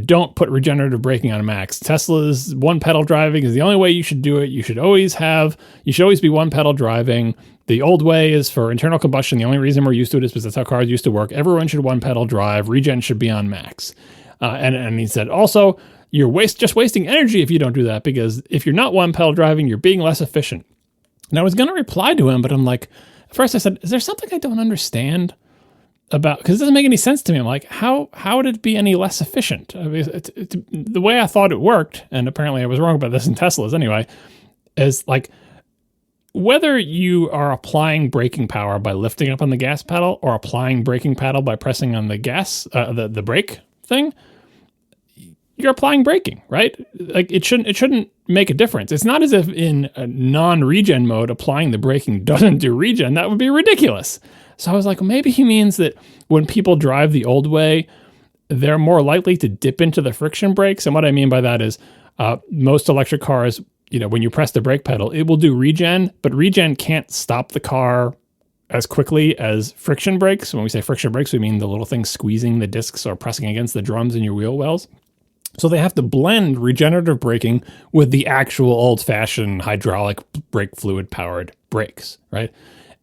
don't put regenerative braking on Macs. Tesla's one pedal driving is the only way you should do it. You should always be one pedal driving. The old way is for internal combustion. The only reason we're used to it is because that's how cars used to work. Everyone should one pedal drive. Regen should be on Macs. And he said also, you're just wasting energy if you don't do that, because if you're not one pedal driving, you're being less efficient. And I was going to reply to him, but I'm like, at first I said, is there something I don't understand about, because it doesn't make any sense to me. I'm like, how would it be any less efficient? I mean, the way I thought it worked, and apparently I was wrong about this in Teslas anyway, is like, whether you are applying braking power by lifting up on the gas pedal or applying braking paddle by pressing on the gas, the brake thing, you're applying braking, right? Like it shouldn't make a difference. It's not as if in a non-regen mode, applying the braking doesn't do regen. That would be ridiculous. So I was like, maybe he means that when people drive the old way, they're more likely to dip into the friction brakes. And what I mean by that is most electric cars, when you press the brake pedal, it will do regen, but regen can't stop the car as quickly as friction brakes. When we say friction brakes, we mean the little things squeezing the discs or pressing against the drums in your wheel wells. So they have to blend regenerative braking with the actual old-fashioned hydraulic brake fluid-powered brakes, right?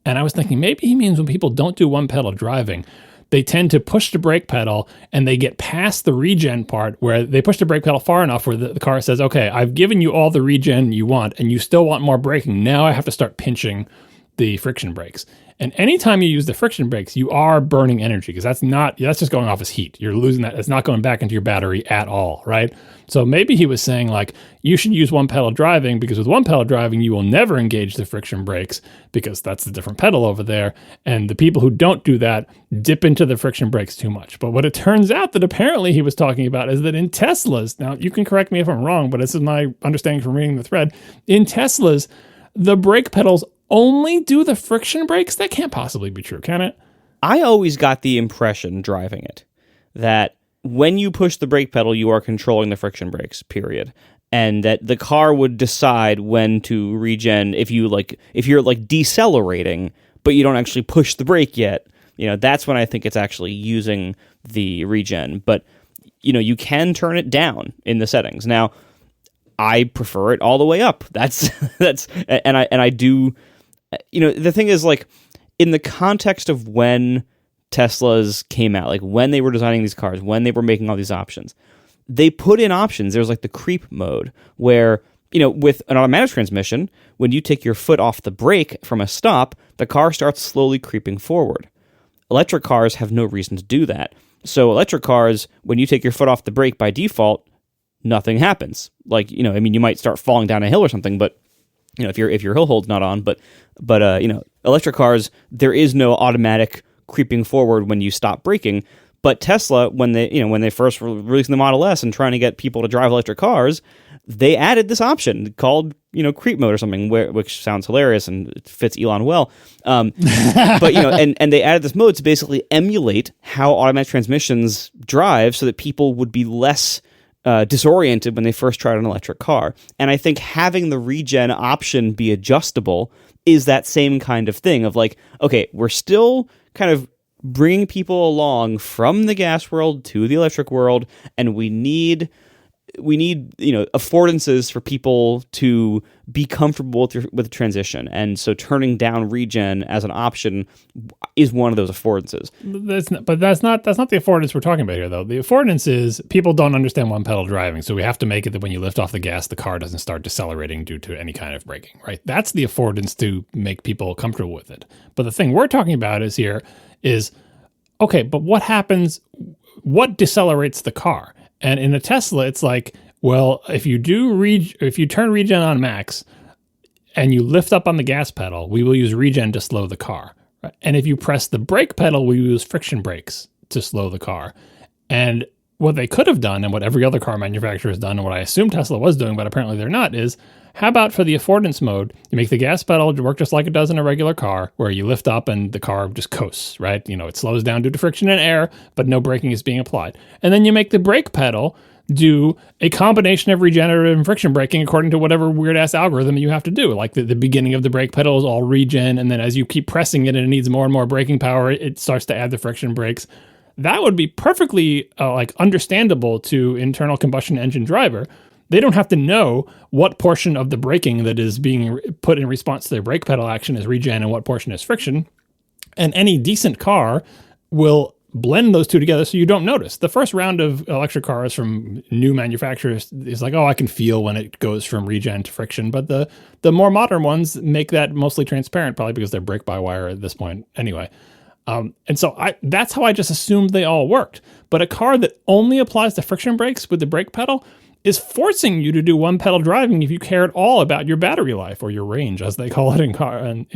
And I was thinking maybe he means when people don't do one-pedal driving, they tend to push the brake pedal and they get past the regen part where they push the brake pedal far enough where the car says, okay, I've given you all the regen you want and you still want more braking. Now I have to start pinching the friction brakes. And anytime you use the friction brakes, you are burning energy because that's just going off as heat. You're losing that. It's not going back into your battery at all, right? So maybe he was saying like, you should use one pedal driving because with one pedal driving, you will never engage the friction brakes because that's the different pedal over there. And the people who don't do that dip into the friction brakes too much. But what it turns out that apparently he was talking about is that in Teslas, now you can correct me if I'm wrong, but this is my understanding from reading the thread. In Teslas, the brake pedals only do the friction brakes? That can't possibly be true, can it? I always got the impression driving it that when you push the brake pedal, you are controlling the friction brakes, period. And that the car would decide when to regen if you're like decelerating, but you don't actually push the brake yet. That's when I think it's actually using the regen. But you can turn it down in the settings. Now, I prefer it all the way up. And I do. The thing is, like, in the context of when Teslas came out, like when they were designing these cars, when they were making all these options, they put in options. There's like the creep mode where, with an automatic transmission, when you take your foot off the brake from a stop, the car starts slowly creeping forward. Electric cars have no reason to do that. So electric cars, when you take your foot off the brake by default, nothing happens. Like, you might start falling down a hill or something, but if your hill hold's not on, but electric cars, there is no automatic creeping forward when you stop braking. But Tesla, when they first were releasing the Model S and trying to get people to drive electric cars, they added this option called creep mode or something, which sounds hilarious and it fits Elon well. But and they added this mode to basically emulate how automatic transmissions drive, so that people would be less disoriented when they first tried an electric car. And I think having the regen option be adjustable is that same kind of thing of like, okay, we're still kind of bringing people along from the gas world to the electric world, and we need affordances for people to be comfortable with the transition. And so turning down regen as an option is one of those affordances. That's not the affordance we're talking about here, though. The affordance is people don't understand one pedal driving, so we have to make it that when you lift off the gas, the car doesn't start decelerating due to any kind of braking, right? That's the affordance to make people comfortable with it. But the thing we're talking about is, okay, but what happens, what decelerates the car? And in a Tesla, it's like, well, if you turn regen on max and you lift up on the gas pedal, we will use regen to slow the car. Right? And if you press the brake pedal, we use friction brakes to slow the car. And what they could have done, and what every other car manufacturer has done, and what I assume Tesla was doing, but apparently they're not, is how about for the affordance mode, you make the gas pedal work just like it does in a regular car, where you lift up and the car just coasts, right? It slows down due to friction and air, but no braking is being applied. And then you make the brake pedal do a combination of regenerative and friction braking according to whatever weird-ass algorithm you have to do. Like the beginning of the brake pedal is all regen, and then as you keep pressing it and it needs more and more braking power, it starts to add the friction brakes. That would be perfectly understandable to internal combustion engine driver. They don't have to know what portion of the braking that is being put in response to their brake pedal action is regen and what portion is friction. And any decent car will blend those two together so you don't notice. The first round of electric cars from new manufacturers is like, oh, I can feel when it goes from regen to friction. But the more modern ones make that mostly transparent, probably because they're brake-by-wire at this point anyway. And so that's how I just assumed they all worked. But a car that only applies the friction brakes with the brake pedal is forcing you to do one pedal driving if you care at all about your battery life, or your range, as they call it in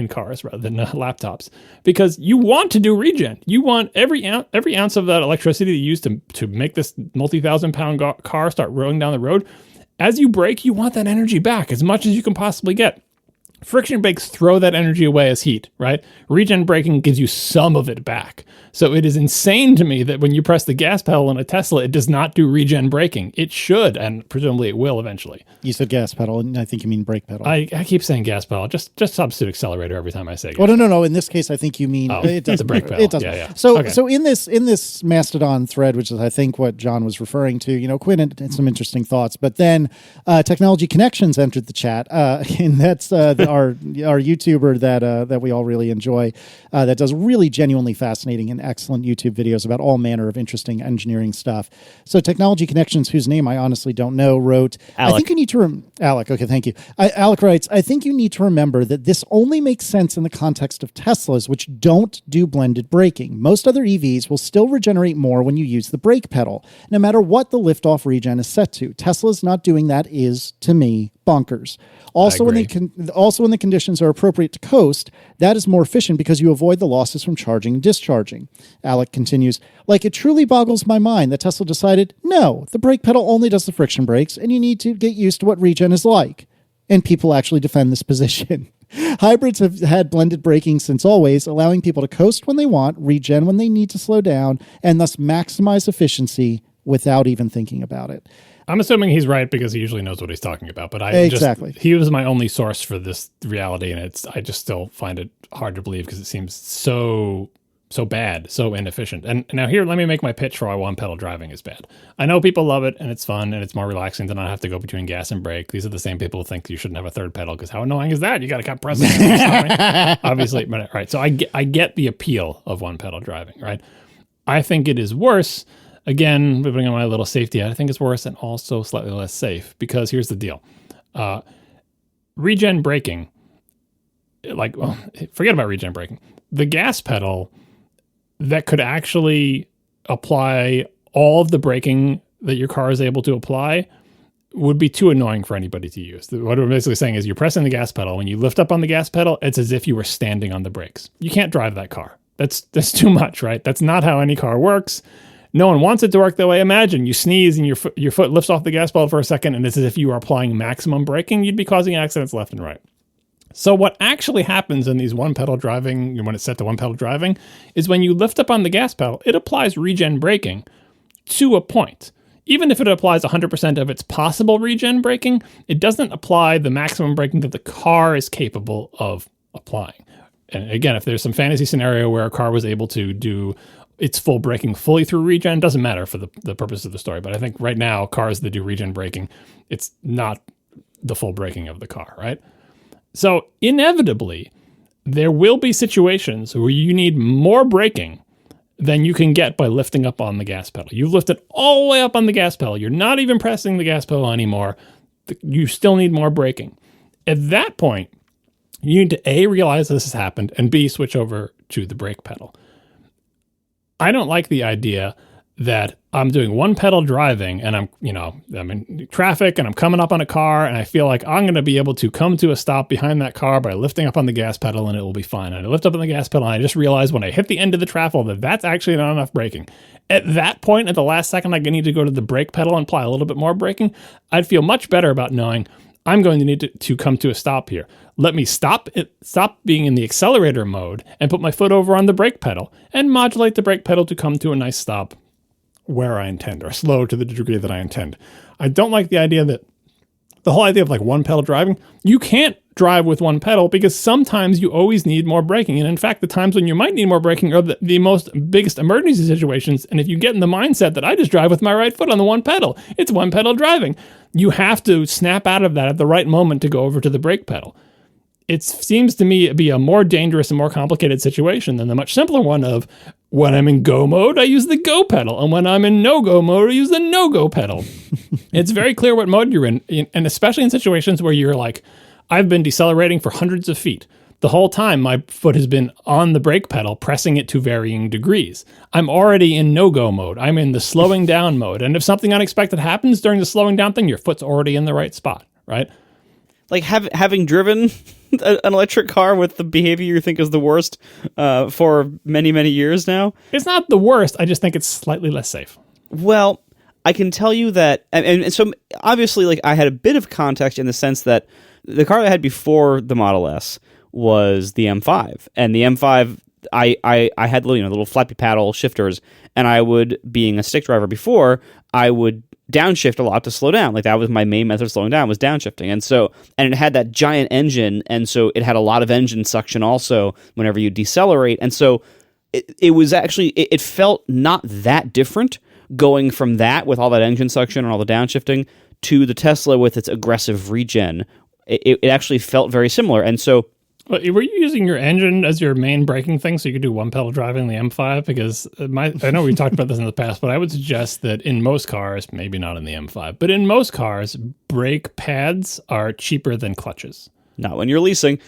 cars rather than laptops, because you want to do regen. You want every ounce of that electricity that you use to make this multi-thousand-pound car start rolling down the road. As you brake, you want that energy back as much as you can possibly get. Friction brakes throw that energy away as heat, right? Regen braking gives you some of it back. So it is insane to me that when you press the gas pedal in a Tesla, it does not do regen braking. It should, and presumably it will eventually. You said gas pedal, and I think you mean brake pedal. I keep saying gas pedal. Just substitute accelerator every time I say gas. Well, no. In this case, I think you mean it does a brake pedal. It does. Yeah. So in this Mastodon thread, which is I think what John was referring to, Quinn had some interesting thoughts, but then Technology Connections entered the chat, and that's our YouTuber that we all really enjoy, that does really genuinely fascinating and excellent YouTube videos about all manner of interesting engineering stuff. So Technology Connections, whose name I honestly don't know, wrote, Alec. I think you need to Alec, okay, thank you. Alec writes, I think you need to remember that this only makes sense in the context of Teslas, which don't do blended braking. Most other EVs will still regenerate more when you use the brake pedal, no matter what the liftoff regen is set to. Tesla's not doing that is, to me, bonkers. Also, when the conditions are appropriate to coast, that is more efficient because you avoid the losses from charging and discharging. Alec continues, like, it truly boggles my mind that Tesla decided, no, the brake pedal only does the friction brakes, and you need to get used to what regen is like. And people actually defend this position. Hybrids have had blended braking since always, allowing people to coast when they want, regen when they need to slow down, and thus maximize efficiency without even thinking about it. I'm assuming he's right because he usually knows what he's talking about. But he was my only source for this reality, and I just still find it hard to believe because it seems so bad, so inefficient. And now here, let me make my pitch for why one-pedal driving is bad. I know people love it, and it's fun, and it's more relaxing to not have to go between gas and brake. These are the same people who think you shouldn't have a third pedal because how annoying is that? You got to keep pressing it. Obviously, but right. So I get the appeal of one-pedal driving, right? I think it is worse. Again, putting on my little safety hat, I think it's worse and also slightly less safe because here's the deal. Regen braking, forget about regen braking. The gas pedal that could actually apply all of the braking that your car is able to apply would be too annoying for anybody to use. What I'm basically saying is you're pressing the gas pedal. When you lift up on the gas pedal, it's as if you were standing on the brakes. You can't drive that car. That's too much, right? That's not how any car works. No one wants it to work that way. Imagine you sneeze and your foot lifts off the gas pedal for a second, and it's as if you were applying maximum braking. You'd be causing accidents left and right. So what actually happens in these one-pedal driving, when it's set to one-pedal driving, is when you lift up on the gas pedal, it applies regen braking to a point. Even if it applies 100% of its possible regen braking, it doesn't apply the maximum braking that the car is capable of applying. And again, if there's some fantasy scenario where a car was able to do its full braking fully through regen, doesn't matter for the purpose of the story. But I think right now, cars that do regen braking, it's not the full braking of the car, right? So inevitably, there will be situations where you need more braking than you can get by lifting up on the gas pedal. You've lifted all the way up on the gas pedal. You're not even pressing the gas pedal anymore. You still need more braking. At that point, you need to A, realize this has happened, and B, switch over to the brake pedal. I don't like the idea that I'm doing one pedal driving and I'm in traffic and I'm coming up on a car and I feel like I'm going to be able to come to a stop behind that car by lifting up on the gas pedal and it will be fine. And I lift up on the gas pedal and I just realize when I hit the end of the traffic that that's actually not enough braking. At that point, at the last second, I need to go to the brake pedal and apply a little bit more braking. I'd feel much better about knowing I'm going to need to come to a stop here. Let me stop being in the accelerator mode and put my foot over on the brake pedal and modulate the brake pedal to come to a nice stop where I intend, or slow to the degree that I intend. I don't like the whole idea of like one pedal driving. You can't drive with one pedal because sometimes you always need more braking. And in fact, the times when you might need more braking are the biggest emergency situations. And if you get in the mindset that I just drive with my right foot on the one pedal, it's one pedal driving. You have to snap out of that at the right moment to go over to the brake pedal. It seems to me to be a more dangerous and more complicated situation than the much simpler one of when I'm in go mode, I use the go pedal. And when I'm in no-go mode, I use the no-go pedal. It's very clear what mode you're in. And especially in situations where you're like, I've been decelerating for hundreds of feet. The whole time, my foot has been on the brake pedal, pressing it to varying degrees. I'm already in no-go mode. I'm in the slowing down mode. And if something unexpected happens during the slowing down thing, your foot's already in the right spot, right? Like having driven an electric car with the behavior you think is the worst for many, many years now. It's not the worst. I just think it's slightly less safe. Well, I can tell you that, and so obviously, like I had a bit of context in the sense that the car I had before the Model S was the M5, and the M5, I had little flappy paddle shifters, and I would, being a stick driver before, I would downshift a lot to slow down. Like that was my main method of slowing down, was downshifting. And it had that giant engine, and so it had a lot of engine suction also whenever you decelerate. And so it was actually, it felt not that different going from that with all that engine suction and all the downshifting to the Tesla with its aggressive regen. It actually felt very similar. And so were you using your engine as your main braking thing so you could do one pedal driving the M5? Because I know we talked about this in the past, but I would suggest that in most cars, maybe not in the M5, but in most cars, brake pads are cheaper than clutches. Not when you're leasing.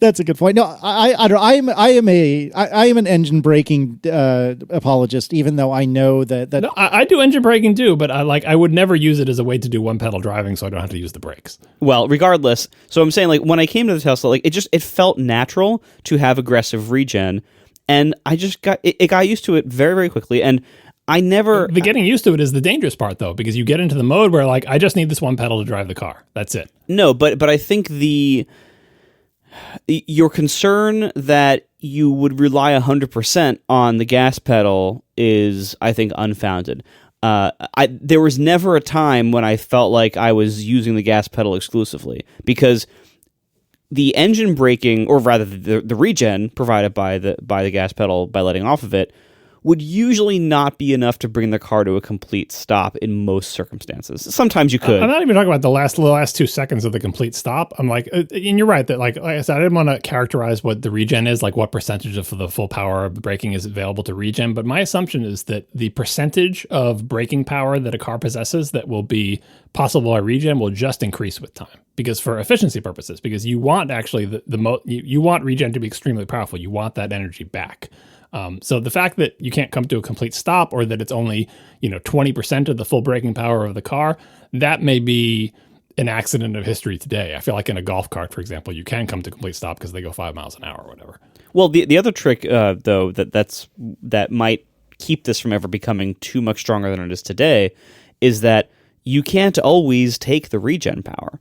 That's a good point. No, I am an engine braking apologist, even though I know that. No, I do engine braking too, but I would never use it as a way to do one pedal driving, so I don't have to use the brakes. Well, regardless, so I'm saying like when I came to the Tesla, like it felt natural to have aggressive regen, and I just got used to it very, very quickly. And I never. The getting used to it is the dangerous part, though, because you get into the mode where, like, I just need this one pedal to drive the car. That's it. No, but I think your concern that you would rely 100% on the gas pedal is, I think, unfounded. There was never a time when I felt like I was using the gas pedal exclusively, because the engine braking, or rather the regen provided by the gas pedal by letting off of it, would usually not be enough to bring the car to a complete stop in most circumstances. Sometimes you could. I'm not even talking about the last 2 seconds of the complete stop. I'm like, and you're right that, like I said, I didn't want to characterize what the regen is, like what percentage of the full power of braking is available to regen. But my assumption is that the percentage of braking power that a car possesses that will be possible by regen will just increase with time, because for efficiency purposes, because you want actually you want regen to be extremely powerful. You want that energy back. So the fact that you can't come to a complete stop, or that it's only 20% of the full braking power of the car, that may be an accident of history today. I feel like in a golf cart, for example, you can come to complete stop because they go 5 miles an hour or whatever. Well, the other trick, though, that might keep this from ever becoming too much stronger than it is today, is that you can't always take the regen power.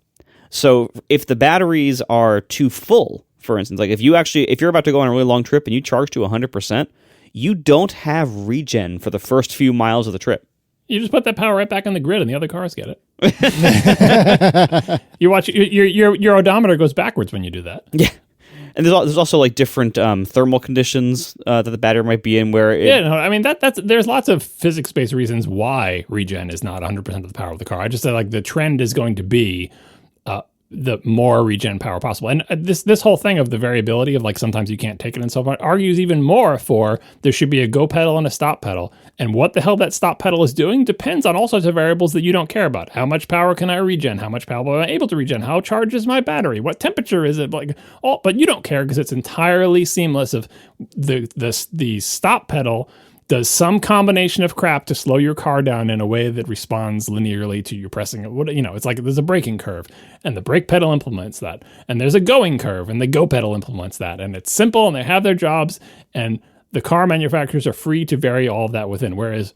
So if the batteries are too full, for instance, like if you're about to go on a really long trip and you charge to 100%, you don't have regen for the first few miles of the trip. You just put that power right back on the grid and the other cars get it. You watch your odometer goes backwards when you do that. Yeah. And there's also like different thermal conditions that the battery might be in where there's lots of physics-based reasons why regen is not 100% of the power of the car. I just said, like, the trend is going to be the more regen power possible. And this whole thing of the variability of, like, sometimes you can't take it and so on argues even more for there should be a go pedal and a stop pedal. And what the hell that stop pedal is doing depends on all sorts of variables that you don't care about. How much power can I regen? How much power am I able to regen? How charged is my battery? What temperature is it? But you don't care because it's entirely seamless. Of the stop pedal does some combination of crap to slow your car down in a way that responds linearly to you pressing it. It's like there's a braking curve, and the brake pedal implements that. And there's a going curve, and the go pedal implements that. And it's simple, and they have their jobs, and the car manufacturers are free to vary all of that within. Whereas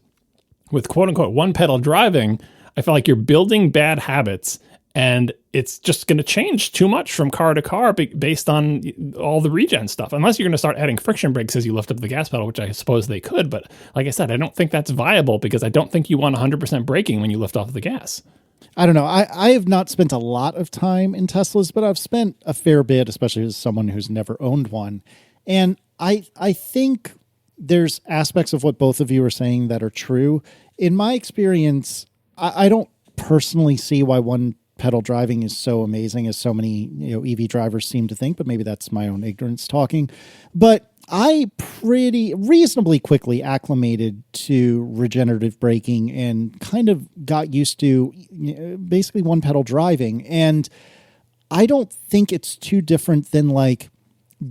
with quote-unquote one-pedal driving, I feel like you're building bad habits, and it's just going to change too much from car to car based on all the regen stuff. Unless you're going to start adding friction brakes as you lift up the gas pedal, which I suppose they could. But like I said, I don't think that's viable, because I don't think you want 100% braking when you lift off the gas. I don't know. I have not spent a lot of time in Teslas, but I've spent a fair bit, especially as someone who's never owned one. And I think there's aspects of what both of you are saying that are true. In my experience, I don't personally see why one pedal driving is so amazing as so many EV drivers seem to think, but maybe that's my own ignorance talking. But I pretty reasonably quickly acclimated to regenerative braking and kind of got used to basically one pedal driving. And I don't think it's too different than like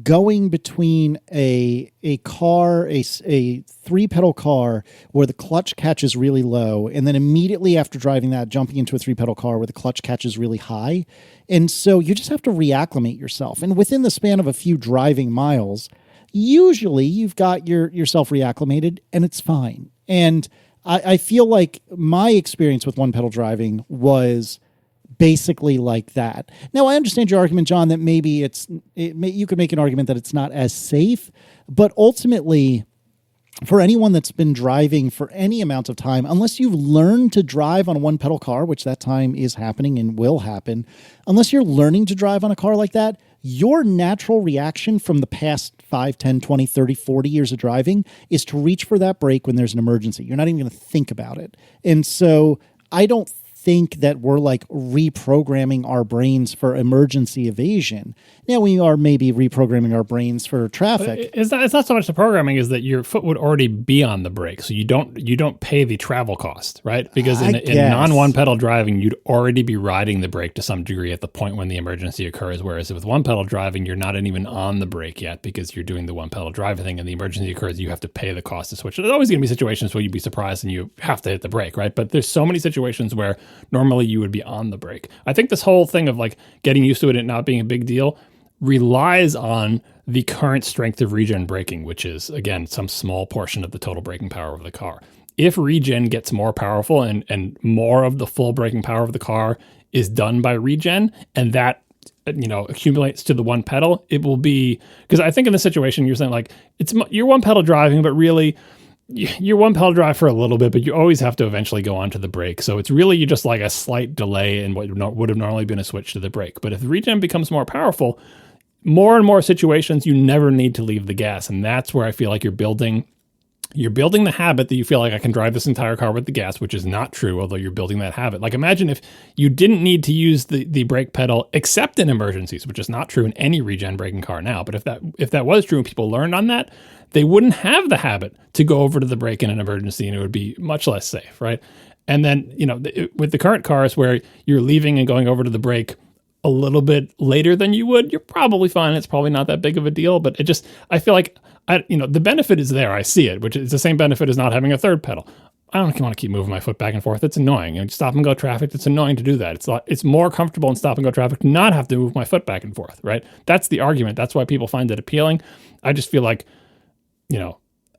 going between a car, a 3-pedal car where the clutch catches really low, and then immediately after driving that, jumping into a 3-pedal car where the clutch catches really high. And so you just have to reacclimate yourself. And within the span of a few driving miles, usually you've got yourself reacclimated and it's fine. And I feel like my experience with one-pedal driving was basically like that. Now, I understand your argument, John, that maybe you could make an argument that it's not as safe, but ultimately, for anyone that's been driving for any amount of time, unless you've learned to drive on a one-pedal car, which that time is happening and will happen, unless you're learning to drive on a car like that, your natural reaction from the past 5, 10, 20, 30, 40 years of driving is to reach for that brake when there's an emergency. You're not even going to think about it. And so I don't think that we're like reprogramming our brains for emergency evasion. Now we are maybe reprogramming our brains for traffic. It's not so much the programming is that your foot would already be on the brake, so you don't pay the travel cost, right? Because in non-one pedal driving, you'd already be riding the brake to some degree at the point when the emergency occurs. Whereas with one pedal driving, you're not even on the brake yet because you're doing the one pedal driving thing, and the emergency occurs, you have to pay the cost to switch. There's always going to be situations where you'd be surprised and you have to hit the brake, right? But there's so many situations where normally you would be on the brake. I think this whole thing of like getting used to it and not being a big deal relies on the current strength of regen braking, which is, again, some small portion of the total braking power of the car. if regen gets more powerful and more of the full braking power of the car is done by regen, and that accumulates to the one pedal, it will be, because I think in this situation you're saying like you're one pedal driving, but really you're one pedal drive for a little bit, but you always have to eventually go onto the brake. So it's really you just like a slight delay in what would have normally been a switch to the brake. But if the regen becomes more powerful, more and more situations you never need to leave the gas, and that's where I feel like you're building the habit that you feel like I can drive this entire car with the gas, which is not true, although you're building that habit. Like imagine if you didn't need to use the brake pedal except in emergencies, which is not true in any regen braking car now. But if that was true and people learned on that, they wouldn't have the habit to go over to the brake in an emergency, and it would be much less safe, right? And then, with the current cars where you're leaving and going over to the brake a little bit later than you would, you're probably fine. It's probably not that big of a deal, but I feel like the benefit is there. I see it, which is the same benefit as not having a third pedal. I don't want to keep moving my foot back and forth. It's annoying. And stop and go traffic, it's annoying to do that. It's more comfortable in stop and go traffic to not have to move my foot back and forth, right? That's the argument. That's why people find it appealing. I just feel like,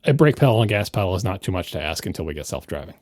a brake pedal and gas pedal is not too much to ask until we get self-driving.